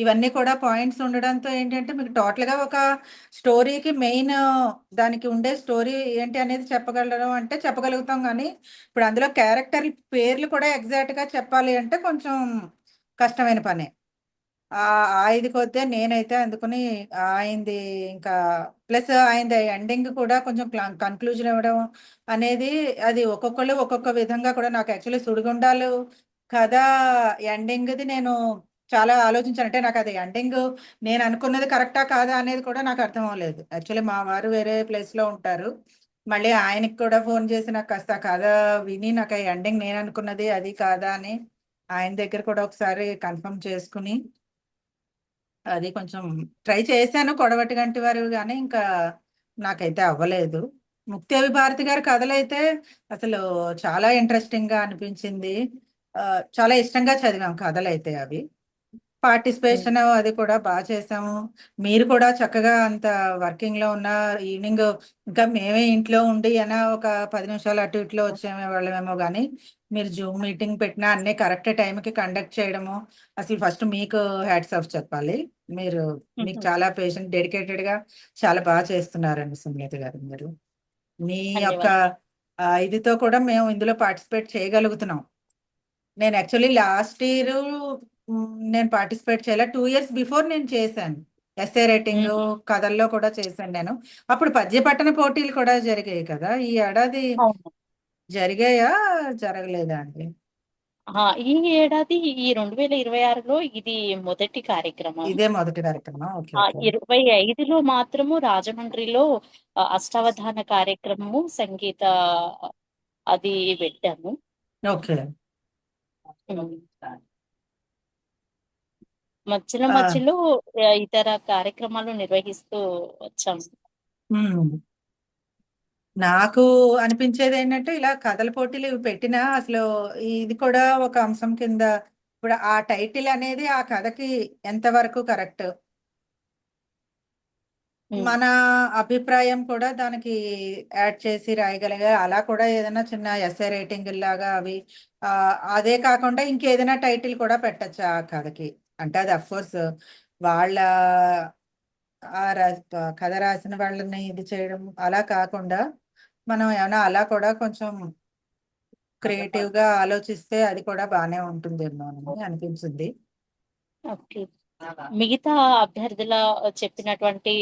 ఇవన్నీ కూడా పాయింట్స్ ఉండడంతో ఏంటంటే మీకు టోటల్ గా ఒక స్టోరీకి మెయిన్ దానికి ఉండే స్టోరీ ఏంటి అనేది చెప్పగలరు అంటే చెప్పగలుగుతాం, కానీ ఇప్పుడు అందులో క్యారెక్టర్ పేర్లు కూడా ఎగ్జాక్ట్ గా చెప్పాలి అంటే కొంచెం కష్టమైన పనే. ఇది కొద్దే నేనైతే అందుకుని ఆయనది ఇంకా ప్లస్ ఆయనది ఎండింగ్ కూడా కొంచెం కన్క్లూజన్ ఇవ్వడం అనేది అది ఒక్కొక్కళ్ళు ఒక్కొక్క విధంగా కూడా నాకు యాక్చువల్లీ సుడిగుండాలు కథ ఎండింగ్ది నేను చాలా ఆలోచించాను. అంటే నాకు అది ఎండింగ్ నేను అనుకున్నది కరెక్టా కాదా అనేది కూడా నాకు అర్థం అవ్వలేదు. యాక్చువల్లీ మా వారు వేరే ప్లేస్లో ఉంటారు. మళ్ళీ ఆయనకి కూడా ఫోన్ చేసి నాకు కాస్త కథ విని నాకు ఎండింగ్ నేను అనుకున్నది అది కాదా అని ఆయన దగ్గర కూడా ఒకసారి కన్ఫర్మ్ చేసుకుని అది కొంచెం ట్రై చేశాను కొడవటి గంటి వారు, కానీ ఇంకా నాకైతే అవ్వలేదు. ముక్తేవి భారతి గారి కథలైతే అసలు చాలా ఇంట్రెస్టింగ్ గా అనిపించింది. చాలా ఇష్టంగా చదివాం కథలైతే అవి. పార్టిసిపేషన్ అది కూడా బాగా చేసాము. మీరు కూడా చక్కగా అంత వర్కింగ్ లో ఉన్న ఈవినింగ్ ఇంకా మేమే ఇంట్లో ఉండి అయినా ఒక 10 నిమిషాలు అటు ఇట్లో వచ్చేమే వాళ్ళమేమో, కానీ మీరు జూమ్ మీటింగ్ పెట్టినా అన్ని కరెక్ట్ టైంకి కండక్ట్ చేయడము అసలు ఫస్ట్ మీకు హ్యాట్స్ ఆఫ్ చెప్పాలి. మీకు చాలా పేషెంట్ డెడికేటెడ్ గా చాలా బాగా చేస్తున్నారండి సుమలత గారు. మీరు మీ యొక్క ఇదితో కూడా మేము ఇందులో పార్టిసిపేట్ చేయగలుగుతున్నాం. నేను యాక్చువల్లీ లాస్ట్ ఇయర్ నేను పార్టిసిపేట్ చేయాలి, 2 years బిఫోర్ నేను చేశాను. ఎస్ఏ రైటింగ్ కథల్లో కూడా చేశాను నేను. అప్పుడు పద్య పట్టణ పోటీలు కూడా జరిగాయి కదా, ఈ ఏడాది జరిగాయా జరగలేదా అండి? ఈ ఏడాది ఈ 2026లో ఇది మొదటి కార్యక్రమం. ఇదే మొదటి కార్యక్రమం. 25లో మాత్రము రాజమండ్రిలో అష్టావధాన కార్యక్రమము సంగీత అది పెట్టాము. ఓకే. మధ్యలో ఇతర కార్యక్రమాలు నిర్వహిస్తూ వచ్చాము. నాకు అనిపించేది ఏంటంటే ఇలా కథల పోటీలు పెట్టినా అసలు ఇది కూడా ఒక అంశం కింద. ఇప్పుడు ఆ టైటిల్ అనేది ఆ కథకి ఎంతవరకు కరెక్ట్, మన అభిప్రాయం కూడా దానికి యాడ్ చేసి రాయగలిగే అలా కూడా ఏదైనా చిన్న ఎస్ఏ రైటింగ్ లాగా అవి అదే కాకుండా ఇంకేదైనా టైటిల్ కూడా పెట్టచ్చు ఆ కథకి. అంటే అది అఫ్కోర్స్ వాళ్ళ కథ రాసిన వాళ్ళని ఇది చేయడం అలా కాకుండా మనం ఏమైనా అలా కూడా కొంచెం క్రియేటివ్ గా ఆలోచిస్తే అది కూడా బాగానే ఉంటుందేమో అని అనిపించింది. మిగతా అభ్యర్థుల చెప్పినటువంటి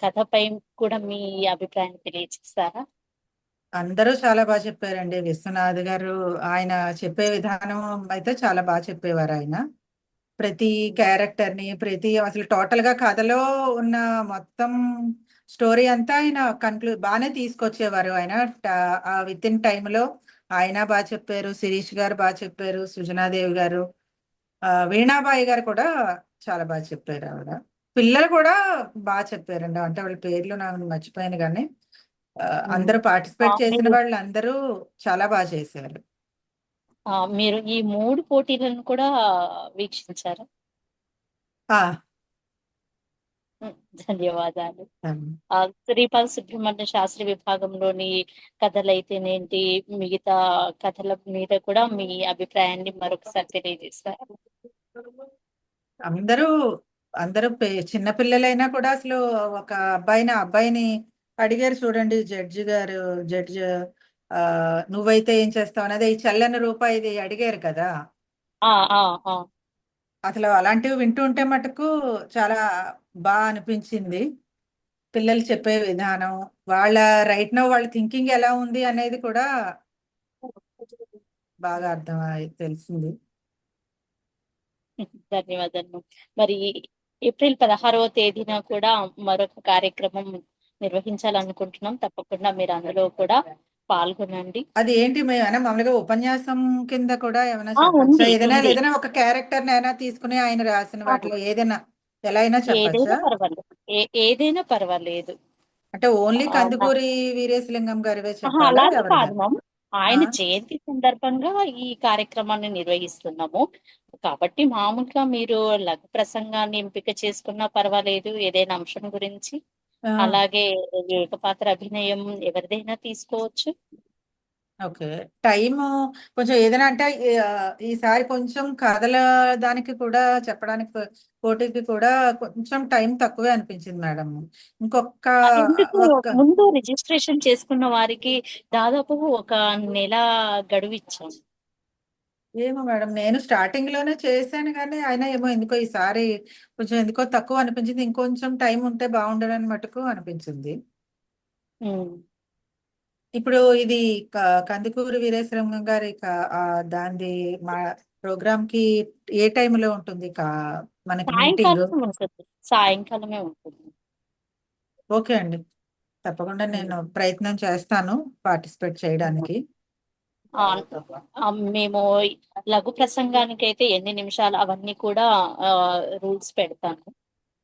కథపై కూడా మీ అభిప్రాయం తెలియజేస్తారా? అందరూ చాలా బాగా చెప్పారండి. విశ్వనాథ్ గారు ఆయన చెప్పే విధానం అయితే చాలా బాగా చెప్పేవారు. ఆయన ప్రతి క్యారెక్టర్ ని అసలు టోటల్ గా కథలో ఉన్న మొత్తం స్టోరీ అంతా ఆయన బాగానే తీసుకొచ్చేవారు. ఆయన విత్ ఇన్ టైంలో ఆయన బాగా చెప్పారు. శిరీష్ గారు బాగా చెప్పారు. సుజనాదేవి గారు, వీణాబాయి గారు కూడా చాలా బాగా చెప్పారు. ఆవిడ పిల్లలు కూడా బాగా చెప్పారండి. అంటే వాళ్ళ పేర్లు నాకు మర్చిపోయాను, కానీ అందరూ పార్టిసిపేట్ చేసిన వాళ్ళు అందరూ చాలా బాగా చేశారు. మీరు ఈ 3 పోటీలను కూడా వీక్షించారా? ధన్యవాదాలు. శ్రీపాల్ సుబ్రహ్మణ్య శాస్త్రి విభాగంలోని కథలైతేనేంటి, మిగతా కథల మీద కూడా మీ అభిప్రాయాన్ని మరొకసారి తెలియజేస్తారు. అందరూ చిన్న పిల్లలైనా కూడా అసలు ఒక అబ్బాయిని అడిగారు చూడండి జడ్జి నువ్వైతే ఏం చేస్తావు అనేది ఈ చల్లని రూపాయిది అడిగారు కదా. అసలు అలాంటివి వింటూ ఉంటే మటుకు చాలా బాగా అనిపించింది. పిల్లలు చెప్పే విధానం, వాళ్ళ రైట్ నౌ వాళ్ళ థింకింగ్ ఎలా ఉంది అనేది కూడా బాగా తెలిసింది. ధన్యవాదాలు. మరి ఏప్రిల్ 16వ తేదీన కూడా మరొక కార్యక్రమం నిర్వహించాలనుకుంటున్నాం. తప్పకుండా మీరు అందులో కూడా పాల్గొనండి. అది ఏంటి ఏమైనా మామూలుగా ఉపన్యాసం కింద కూడా ఏమైనా ఉంది చెప్పచ్చా? ఏదైనా ఉంది ఏదైనా ఒక క్యారెక్టర్ అయినా తీసుకుని ఆయన రాసిన వాటిలో ఏదైనా ఎలా అయినా ఏదైనా చెప్పచ్చా? పర్వాలేదు, ఏదైనా పర్వాలేదు. అంటే ఓన్లీ నా కందుకూరి వీరేశలింగం గారివే ఆహా, చెప్పాలా అలానే కాదు ఎవరైనా? మ్యామ్. ఆ, ఆయన జయంతి సందర్భంగా ఈ కార్యక్రమాన్ని నిర్వహిస్తున్నాము. కాబట్టి మామూలుగా మీరు లఘు ప్రసంగాన్ని ఎంపిక చేసుకున్నా పర్వాలేదు, ఏదైనా అంశం గురించి. ఆ, అలాగే ఏకపాత్ర అభినయం ఎవరిదైనా తీసుకోవచ్చు. ఓకే. టైము కొంచెం ఏదైనా అంటే ఈసారి కొంచెం కథల దానికి కూడా చెప్పడానికి పోటీకి కూడా కొంచెం టైం తక్కువే అనిపించింది మేడం. ఇంకొక ఎందుకు ఒక్క ముందు రిజిస్ట్రేషన్ చేసుకున్న వారికి దాదాపు ఒక నెల గడువు ఇచ్చాం. ఏమో మేడం, నేను స్టార్టింగ్ లోనే చేశాను కానీ అయినా ఏమో ఎందుకో ఈసారి కొంచెం ఎందుకో తక్కువ అనిపించింది. ఇంకొంచెం టైం ఉంటే బాగుండదని మటుకు అనిపించింది. ఉమ్. ఇప్పుడు ఇది కందుకూరి వీరేశలింగం గారి దాని మా ప్రోగ్రామ్ కి ఏ టైంలో ఉంటుంది మనకి మీటింగ్? సాయంకాలం ఉంటుంది, సాయంకాలమే ఉంటుంది. ఓకే అండి, తప్పకుండా నేను ప్రయత్నం చేస్తాను పార్టిసిపేట్ చేయడానికి. ఆ, మేము లఘు ప్రసంగానికి అయితే ఎన్ని నిమిషాలు అవన్నీ కూడా రూల్స్ పెడతాను.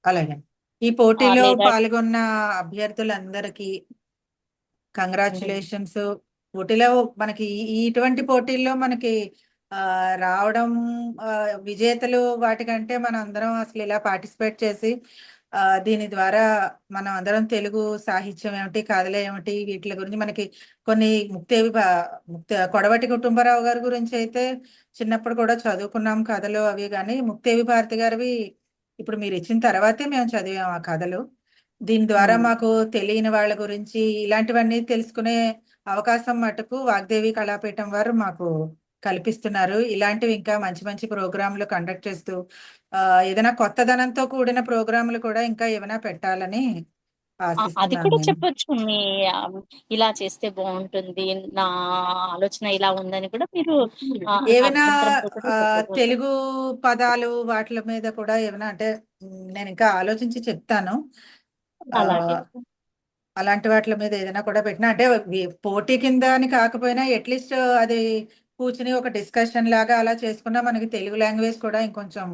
అలాగే ఈ పోటీలో లేదా పాల్గొన్న అభ్యర్థులందరికీ కంగ్రాచులేషన్స్. పోటీలో మనకి ఇటువంటి పోటీల్లో మనకి రావడం విజేతలు వాటికంటే మనం అందరం అసలు ఇలా పార్టిసిపేట్ చేసి దీని ద్వారా మనం అందరం తెలుగు సాహిత్యం ఏమిటి, కథలు ఏమిటి, వీటి గురించి మనకి కొన్ని కొడవటి కుటుంబరావు గారి గురించి అయితే చిన్నప్పుడు కూడా చదువుకున్నాం కథలు అవి, కానీ ముక్తేవి భారతి గారివి ఇప్పుడు మీరు ఇచ్చిన తర్వాతే మేము చదివాం ఆ కథలు. దీని ద్వారా మాకు తెలియని వాళ్ళ గురించి ఇలాంటివన్నీ తెలుసుకునే అవకాశం మటుకు వాగ్దేవి కళాపీఠం వారు మాకు కల్పిస్తున్నారు. ఇలాంటివి ఇంకా మంచి మంచి ప్రోగ్రాంలు కండక్ట్ చేస్తూ ఏదైనా కొత్తదనంతో కూడిన ప్రోగ్రాంలు కూడా ఇంకా ఏమైనా పెట్టాలని అది ఆశిస్తున్నాను కూడా నేను. చెప్పొచ్చు. ఆ, ఇలా చేస్తే బాగుంటుంది, నా ఆలోచన ఇలా ఉందని కూడా మీరు ఏమైనా అభ్యంతరం లేకుండా చెప్పవచ్చు. తెలుగు పదాలు వాటి మీద కూడా ఏమైనా అంటే నేను ఇంకా ఆలోచించి చెప్తాను. అలాగే అలాంటి వాటి మీద ఏదైనా కూడా పెట్టినా అంటే పోటీ కింద అని కాకపోయినా అట్లీస్ట్ అది కూర్చుని ఒక డిస్కషన్ లాగా అలా చేసుకున్నా మనకి తెలుగు లాంగ్వేజ్ కూడా ఇంకొంచెం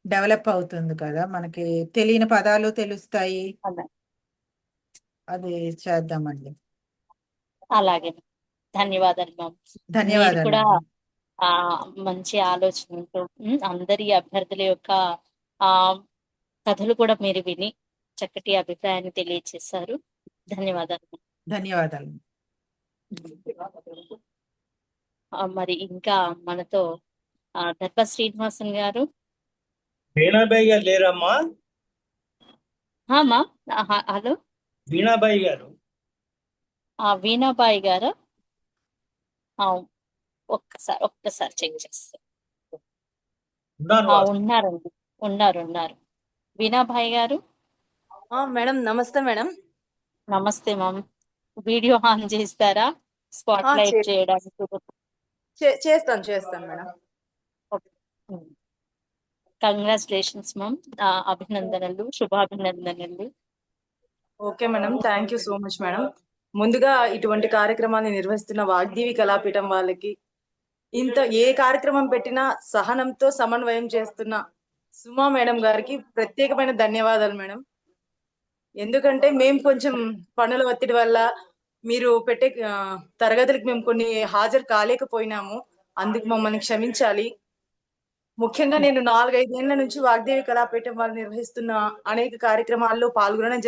డెవలప్ అవుతుంది కదా, మనకి తెలియని పదాలు తెలుస్తాయి. అలా- అది చేద్దామండి. అలాగే ధన్యవాదాలు మ్యామ్. మీరు ధన్యవాదాలు కూడా అండి. ఆ మంచి ఆలోచనతో అందరి అభ్యర్థుల యొక్క ఆ కథలు కూడా మీరు విని చక్కటి అభిప్రాయాన్ని తెలియజేశారు. ధన్యవాదాలు. ధన్యవాదాలు. మరి ఇంకా మనతో దర్భ శ్రీనివాసన్ గారు. వీణాబాయి గారు లేరమ్మా? మా హలో, వీణాబాయి గారు. వీణాబాయి గారు ఒక్కసారి చెక్ చేస్తాను. ఉన్నారండి, ఉన్నారు. వీణాబాయి గారు మేడం నమస్తే మేడం. నమస్తే మ్యామ్. వీడియో ఆన్ చేస్తారా స్పాట్ లైట్ చేయడానికి? చేస్తాను మేడం. కంగ్రాచులేషన్స్ మ్యామ్, అభినందనలు, శుభాభినందనలు. Okay madam, thank you so much madam. ముందుగా ఇటువంటి కార్యక్రమాన్ని నిర్వహిస్తున్న వాగ్దేవి కళాపీఠం వాళ్ళకి, ఏ కార్యక్రమం పెట్టినా సహనంతో సమన్వయం చేస్తున్న సుమా మేడం గారికి ప్రత్యేకమైన ధన్యవాదాలు మేడం. ఎందుకంటే మేము కొంచెం పనుల ఒత్తిడి వల్ల మీరు పెట్టే తరగతులకు మేము కొన్ని హాజరు కాలేకపోయినాము, అందుకు మమ్మల్ని క్షమించాలి. ముఖ్యంగా నేను 4-5 ఏళ్ల నుంచి వాగ్దేవి కళాపీఠం వాళ్ళు నిర్వహిస్తున్న అనేక కార్యక్రమాల్లో పాల్గొనడం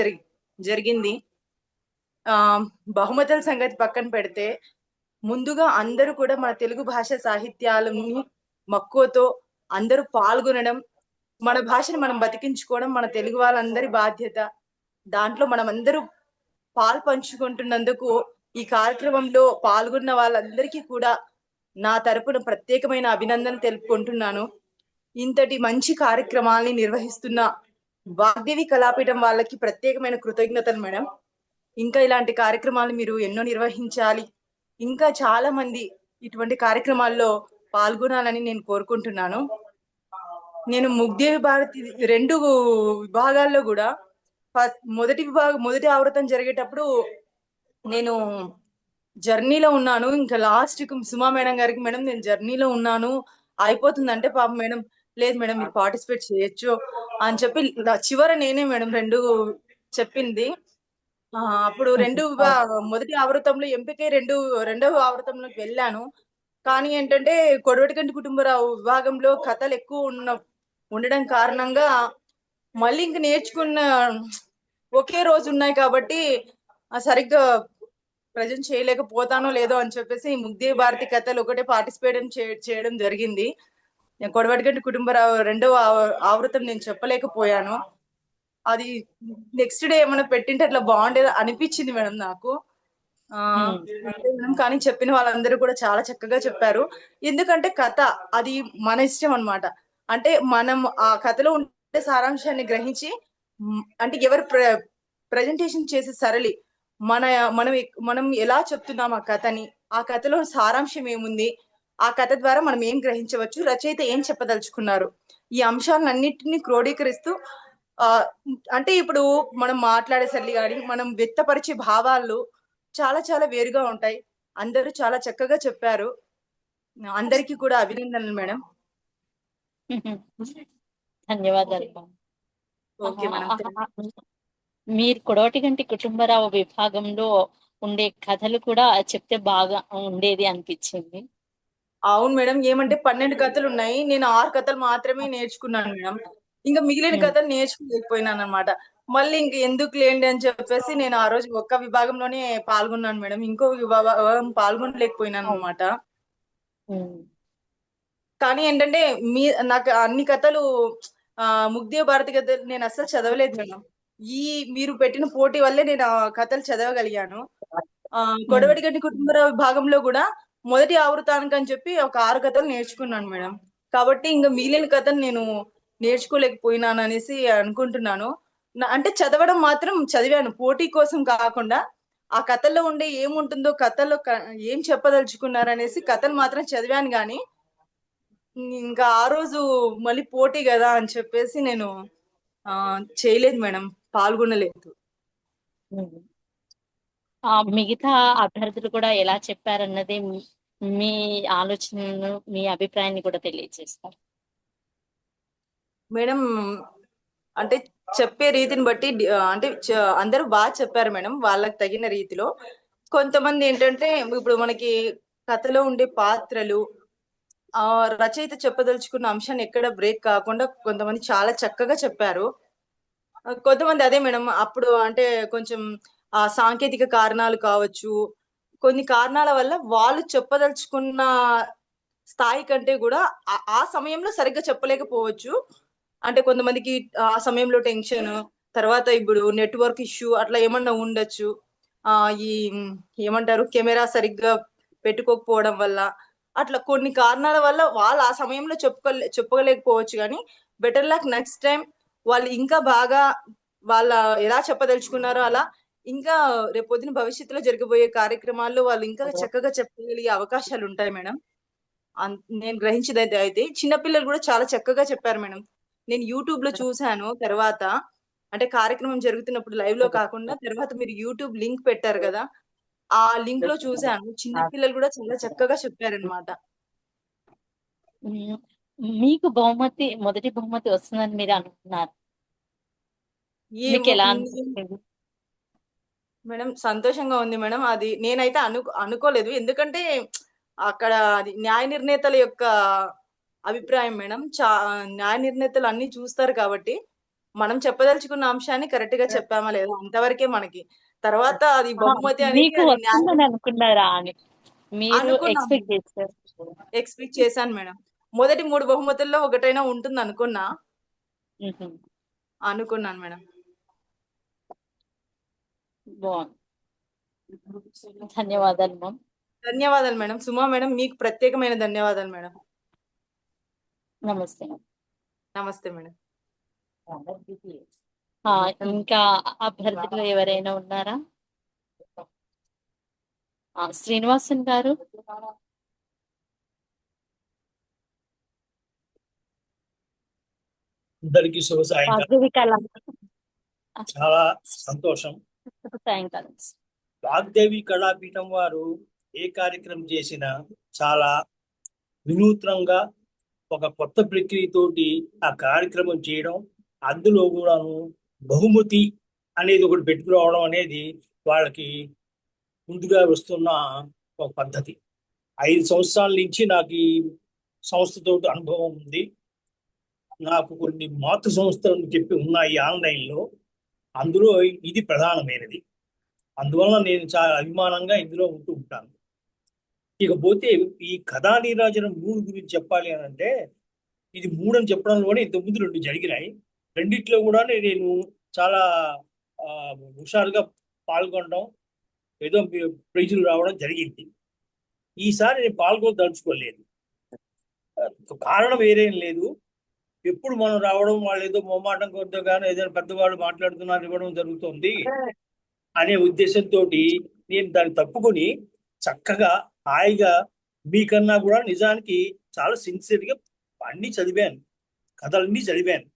జరిగింది. బహుమతుల సంగతి పక్కన పెడితే ముందుగా అందరూ కూడా మన తెలుగు భాష సాహిత్యాలని మక్కువతో అందరూ పాల్గొనడం, మన భాషను మనం బతికించుకోవడం మన తెలుగు వాళ్ళందరి బాధ్యత. దాంట్లో మనం అందరూ పాలు పంచుకుంటున్నందుకు ఈ కార్యక్రమంలో పాల్గొన్న వాళ్ళందరికీ కూడా నా తరపున ప్రత్యేకమైన అభినందన తెలుపుకుంటున్నాను. ఇంతటి మంచి కార్యక్రమాల్ని నిర్వహిస్తున్న వాగ్దేవి కళాపీఠం వాళ్ళకి ప్రత్యేకమైన కృతజ్ఞతలు మేడం. ఇంకా ఇలాంటి కార్యక్రమాలు మీరు ఎన్నో నిర్వహించాలి, ఇంకా చాలా మంది ఇటువంటి కార్యక్రమాల్లో పాల్గొనాలని నేను కోరుకుంటున్నాను. నేను ముగ్దేవి భారతి 2 విభాగాల్లో కూడా మొదటి ఆవృతం జరిగేటప్పుడు నేను జర్నీలో ఉన్నాను. ఇంకా లాస్ట్ కు సుమా మేడం గారికి, మేడం నేను జర్నీలో ఉన్నాను, అయిపోతుందంటే పాపం మేడం, లేదు మేడం మీరు పార్టిసిపేట్ చేయొచ్చు అని చెప్పి చివర నేనే మేడం 2 చెప్పింది. అప్పుడు మొదటి ఆవృతంలో ఎంపికై రెండవ ఆవృతంలోకి వెళ్ళాను. కానీ ఏంటంటే కొడవటిగంటి కుటుంబరావు విభాగంలో కథలు ఎక్కువ ఉండడం కారణంగా మళ్ళీ ఇంక నేర్చుకున్న ఒకే రోజు ఉన్నాయి కాబట్టి సరిగ్గా ప్రజెంట్ చేయలేకపోతానో లేదో అని చెప్పేసి ముగ్ధే భారతి కథలు ఒకటే పార్టిసిపేట్ చేయడం జరిగింది. కొడవటిగంటి కుటుంబరావు రెండవ ఆవృతం నేను చెప్పలేకపోయాను. అది నెక్స్ట్ డే ఏమైనా పెట్టింటే అట్లా బాగుండేది అనిపించింది మేడం నాకు. కానీ చెప్పిన వాళ్ళందరూ కూడా చాలా చక్కగా చెప్పారు. ఎందుకంటే కథ అది మన ఇష్టం అన్నమాట. అంటే మనం ఆ కథలో ఉండే సారాంశాన్ని గ్రహించి అంటే ఎవరు ప్రజెంటేషన్ చేసే సరళి మనం ఎలా చెప్తున్నాం ఆ కథని, ఆ కథలో సారాంశం ఏముంది, ఆ కథ ద్వారా మనం ఏం గ్రహించవచ్చు, రచయిత ఏం చెప్పదలుచుకున్నారు, ఈ అంశాలన్నింటినీ క్రోడీకరిస్తూ అంటే ఇప్పుడు మనం మాట్లాడే సరళి కానీ మనం వ్యక్తపరిచే భావాలు చాలా చాలా వేరుగా ఉంటాయి. అందరూ చాలా చక్కగా చెప్పారు. అందరికీ కూడా అభినందనలు మేడం. ధన్యవాదాలు. Okay madam. మీరు కొడవటిగంటి కుటుంబరావు విభాగంలో ఉండే కథలు కూడా చెప్తే బాగా ఉండేది అనిపించింది. అవును మేడం. ఏమంటే 12 కథలు ఉన్నాయి. నేను 6 కథలు మాత్రమే నేర్చుకున్నాను మేడం. ఇంకా మిగిలిన కథలు నేర్చుకోలేకపోయినాను అన్నమాట. మళ్ళీ ఇంక ఎందుకు లేండి అని చెప్పేసి నేను ఆ రోజు ఒక్క విభాగంలోనే పాల్గొన్నాను మేడం. ఇంకో విభాగం పాల్గొనలేకపోయినాను అన్నమాట. కానీ ఏంటంటే నాకు అన్ని కథలు ముగ్ధే భారతి కథలు నేను అస్సలు చదవలేదు మేడం. మీరు పెట్టిన పోటీ వల్లే నేను ఆ కథలు చదవగలిగాను. కొడవటిగంటి కుటుంబరావు విభాగంలో కూడా మొదటి ఆవృతానికి అని చెప్పి ఒక 6 కథలు నేర్చుకున్నాను మేడం. కాబట్టి ఇంకా మిగిలిన కథలు నేను నేర్చుకోలేకపోయినాను అనేసి అనుకుంటున్నాను. అంటే చదవడం మాత్రం చదివాను, పోటీ కోసం కాకుండా ఆ కథల్లో ఉండే ఏముంటుందో, కథల్లో ఏం చెప్పదలుచుకున్నారు అనేసి కథలు మాత్రం చదివాను. కానీ ఇంకా ఆ రోజు మళ్ళీ పోటీ కదా అని చెప్పేసి నేను చేయలేదు మేడం, పాల్గొనలేదు. మిగతా అభ్యర్థులు కూడా ఎలా చెప్పారన్నది మీ ఆలోచనను, మీ అభిప్రాయాన్ని కూడా తెలియజేస్తారు మేడం. అంటే చెప్పే రీతిని బట్టి అంటే అందరూ బాగా చెప్పారు మేడం, వాళ్ళకి తగిన రీతిలో. కొంతమంది ఏంటంటే ఇప్పుడు మనకి కథలో ఉండే పాత్రలు, రచయిత చెప్పదలుచుకున్న అంశాన్ని ఎక్కడ బ్రేక్ కాకుండా కొంతమంది చాలా చక్కగా చెప్పారు. కొంతమంది అదే మేడం అప్పుడు అంటే కొంచెం సాంకేతిక కారణాలు కావచ్చు, కొన్ని కారణాల వల్ల వాళ్ళు చెప్పదలుచుకున్న స్థాయి కంటే కూడా ఆ సమయంలో సరిగ్గా చెప్పలేకపోవచ్చు. అంటే కొంతమందికి ఆ సమయంలో టెన్షన్, తర్వాత ఇప్పుడు నెట్వర్క్ ఇష్యూ అట్లా ఏమన్నా ఉండొచ్చు. ఈ ఏమంటారు కెమెరా సరిగ్గా పెట్టుకోకపోవడం వల్ల, అట్లా కొన్ని కారణాల వల్ల వాళ్ళు ఆ సమయంలో చెప్పలేకపోవచ్చు. కానీ బెటర్ లక్ నెక్స్ట్ టైం వాళ్ళు ఇంకా బాగా వాళ్ళ ఎలా చెప్పదలుచుకున్నారో అలా ఇంకా రేపొద్దున భవిష్యత్తులో జరగబోయే కార్యక్రమాల్లో వాళ్ళు ఇంకా చక్కగా చెప్పగలిగే అవకాశాలు ఉంటాయి మేడం. నేను గ్రహించేది అయితే చిన్నపిల్లలు కూడా చాలా చక్కగా చెప్పారు మేడం. నేను యూట్యూబ్ లో చూసాను. తర్వాత అంటే కార్యక్రమం జరుగుతున్నప్పుడు లైవ్ లో కాకుండా తర్వాత మీరు యూట్యూబ్ లింక్ పెట్టారు కదా, ఆ లింక్ లో చూసాను. చిన్న పిల్లలు కూడా చాలా చక్కగా చెప్పారనమాట. మీకు మొదటి బహుమతి వస్తుందని మీరు అనుకున్నారు? మేడం సంతోషంగా ఉంది మేడం. అది నేనైతే అనుకోలేదు. ఎందుకంటే అక్కడ అది న్యాయ నిర్ణేతల యొక్క అభిప్రాయం మేడం. న్యాయ నిర్ణేతలు అన్ని చూస్తారు కాబట్టి మనం చెప్పదలుచుకున్న అంశాన్ని కరెక్ట్ గా చెప్పామా లేదా అంతవరకే మనకి. తర్వాత అది బహుమతి అనేది అనుకున్నారా అని మీరు ఎక్స్పెక్ట్ చేశాను మేడం. మొదటి 3 బహుమతుల్లో ఒకటైనా ఉంటుంది అనుకున్నాను మేడం. ధన్యవాదాలు మ్యామ్. ధన్యవాదాలు మేడం. సుమా మేడం మీకు ప్రత్యేకమైన ధన్యవాదాలు మేడం. నమస్తే. నమస్తే మేడం. ఇంకా అభ్యర్థులు ఎవరైనా ఉన్నారా? శ్రీనివాసన్ గారు. అందరికీ శుభ సాయంకాలం. చాలా సంతోషం. సాయంకాలం. వాగ్దేవి కళాపీఠం వారు ఏ కార్యక్రమం చేసినా చాలా వినూత్నంగా ఒక కొత్త ప్రక్రియతోటి ఆ కార్యక్రమం చేయడం, అందులో కూడాను బహుమతి అనేది ఒకటి పెట్టుకురావడం అనేది వాళ్ళకి ముందుగా వస్తున్న ఒక పద్ధతి. 5 సంవత్సరాల నుంచి నాకు ఈ సంస్థతో అనుభవం ఉంది. నాకు కొన్ని మాతృ సంస్థలు చెప్పి ఉన్నాయి ఆన్లైన్లో, అందులో ఇది ప్రధానమైనది. అందువల్ల నేను చాలా అభిమానంగా ఇందులో ఉంటూ ఉంటాను. ఇకపోతే ఈ కథా నీరాజనం 3 గురించి చెప్పాలి అని అంటే, ఇది 3 అని చెప్పడంలోనే ఇంతకుముందు 2 జరిగినాయి. రెండిట్లో కూడా నేను చాలా హుషారుగా పాల్గొనడం, ఏదో ప్రైజులు రావడం జరిగింది. ఈసారి నేను పాల్గొనదలుచుకోలేదు. కారణం వేరేం లేదు. ఎప్పుడు మనం రావడం, వాళ్ళు ఏదో మొహమాటం కొద్దిగా కానీ ఏదైనా పెద్దవాళ్ళు మాట్లాడుతున్నారు ఇవ్వడం జరుగుతుంది అనే ఉద్దేశంతో నేను దాన్ని తప్పుకొని చక్కగా హాయిగా మీకన్నా కూడా నిజానికి చాలా సిన్సియర్గా అన్ని చదివాను, కథలన్నీ చదివాను.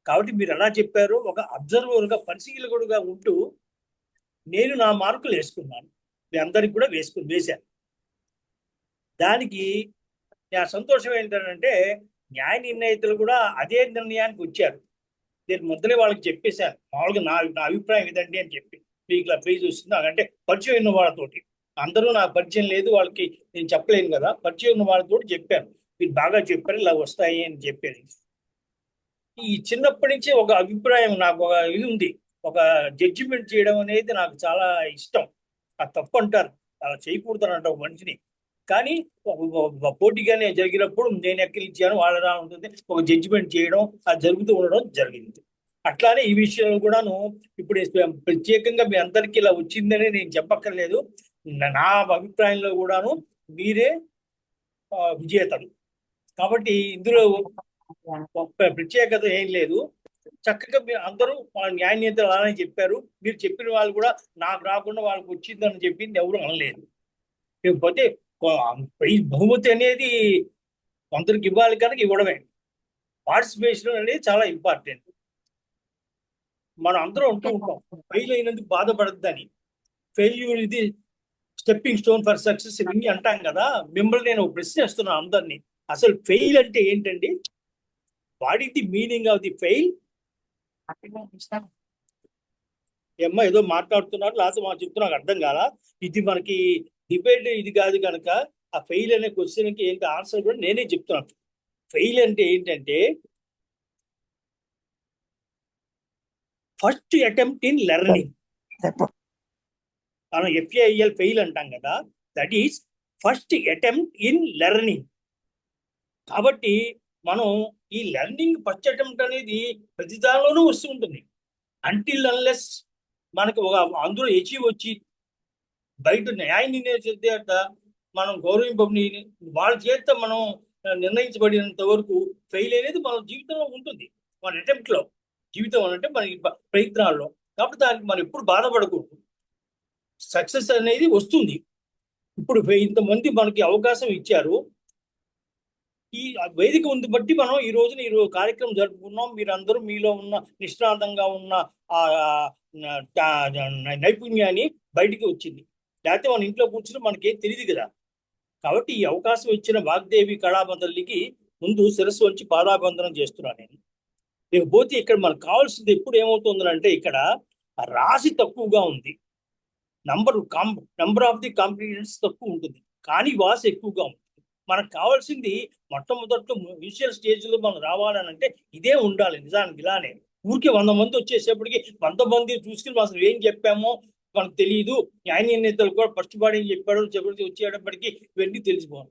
కాబట్టి మీరు ఎలా చెప్పారో ఒక అబ్జర్వర్గా, పరిశీలకుడుగా ఉంటూ నేను నా మార్కులు వేసుకున్నాను. మీ అందరికి కూడా వేశాను. దానికి నా సంతోషం ఏంటంటే న్యాయ నిర్ణేతలు కూడా అదే నిర్ణయానికి వచ్చారు. నేను మొదలే వాళ్ళకి చెప్పేశాను, మామూలుగా నా అభిప్రాయం ఇదండి అని చెప్పి, మీకు ఇలా ప్రైజ్ వస్తుంది అంటే పరిచయం ఉన్న వాళ్ళతోటి. అందరూ నాకు పరిచయం లేదు, వాళ్ళకి నేను చెప్పలేను కదా, పరిచయం ఉన్న వాళ్ళతో చెప్పాను, మీరు బాగా చెప్పారు, ఇలా వస్తాయి అని చెప్పేది. ఈ చిన్నప్పటి నుంచి ఒక అభిప్రాయం, నాకు ఒక ఇది ఉంది, ఒక జడ్జిమెంట్ చేయడం అనేది నాకు చాలా ఇష్టం. అది తప్పు అంటారు, అలా చేయకూడదు అంట మనిషిని. కానీ పోటీగానే జరిగినప్పుడు నేను ఎక్కిలించాను, వాళ్ళ ఉంటుంది, ఒక జడ్జిమెంట్ చేయడం అది జరుగుతూ ఉండడం జరిగింది. అట్లానే ఈ విషయంలో కూడాను ఇప్పుడు ప్రత్యేకంగా మీ అందరికీ ఇలా వచ్చిందని నేను చెప్పక్కర్లేదు. నా అభిప్రాయంలో కూడాను మీరే విజేతలు. కాబట్టి ఇందులో ప్రత్యేకత ఏం లేదు. చక్కగా మీరు అందరూ న్యాయ నేతలు అలానే చెప్పారు. మీరు చెప్పిన వాళ్ళు కూడా నాకు రాకుండా వాళ్ళకి వచ్చిందని చెప్పింది ఎవరు అనలేదు. లేకపోతే బహుమతి అనేది కొందరికి ఇవ్వాలి కనుక ఇవ్వడమే. పార్టిసిపేషన్ అనేది చాలా ఇంపార్టెంట్. మనం అందరం ఉంటూ ఉంటాం, ఫెయిల్ అయినందుకు బాధపడద్దని. ఫెయిల్యూర్ ఇది స్టెప్పింగ్ స్టోన్ ఫర్ సక్సెస్ ఇవన్నీ అంటాం కదా. మిమ్మల్ని నేను ప్రశ్నిస్తున్నాను అందరినీ, అసలు ఫెయిల్ అంటే ఏంటండి? What is the meaning of the fail? ఏమ్మా ఏదో మాట్లాడుతున్నారు, లేకపోతే మాకు చెప్తున్నా అర్థం కాదా? ఇది మనకి డిబేట్ ఇది కాదు కనుక ఆ ఫెయిల్ అనే క్వశ్చన్కి ఏంటి ఆన్సర్ కూడా నేనే చెప్తున్నాను. ఫెయిల్ అంటే ఏంటంటే ఫస్ట్ అటెంప్ట్ ఇన్ లెర్నింగ్. మనం FAIL ఫెయిల్ అంటాం కదా, that is first attempt in learning. కాబట్టి మనం ఈ లెర్నింగ్ ఫస్ట్ అటెంప్ట్ అనేది ప్రతి దానిలోనూ వస్తూ ఉంటుంది. అంటిల్ అన్లెస్ మనకు ఒక అందులో అచీవ్ వచ్చి బయట న్యాయ నిర్ణయించేట మనం గౌరవింపని వాళ్ళ చేత మనం నిర్ణయించబడినంత వరకు ఫెయిల్ అనేది మన జీవితంలో ఉంటుంది, మన అటెంప్ట్లో. జీవితం అంటే మన ప్రయత్నాల్లో. కాబట్టి దానికి మనం ఎప్పుడు బాధపడకూడదు. సక్సెస్ అనేది వస్తుంది. ఇప్పుడు ఇంతమంది మనకి అవకాశం ఇచ్చారు. ఈ వేదిక ఉంది బట్టి మనం ఈ రోజున కార్యక్రమం జరుపుకున్నాం. మీరందరూ మీలో ఉన్న నిష్ణాతంగా ఉన్న నైపుణ్యాన్ని బయటికి వచ్చింది. లేకపోతే మన ఇంట్లో కూర్చుని మనకేం తెలియదు కదా. కాబట్టి ఈ అవకాశం ఇచ్చిన వాగ్దేవి కళాబంధులకి ముందు శిరస్సు వచ్చి పాదాబంధనం చేస్తున్నాను నేను. లేకపోతే ఇక్కడ మనకు కావాల్సింది ఎప్పుడు ఏమవుతుందంటే, ఇక్కడ రాశి తక్కువగా ఉంది, నంబర్ ఆఫ్ ది కాంపిటీషన్స్ తక్కువ ఉంటుంది, కానీ వాసి ఎక్కువగా ఉంటుంది. మనకు కావాల్సింది మొట్టమొదట్లో ఇనిషియల్ స్టేజ్లో మనం రావాలనంటే ఇదే ఉండాలి. నిజానికి ఇలానే ఊరికే 100 మంది వచ్చేసేపటికి 100 మంది చూసుకుని అసలు ఏం చెప్పామో మనకు తెలియదు. న్యాయ నిర్ణేతలు కూడా ఫస్ట్ బాడీ ఏం చెప్పాడు చెప్పి వచ్చేటప్పటికి ఇవన్నీ తెలిసిపోవాలి.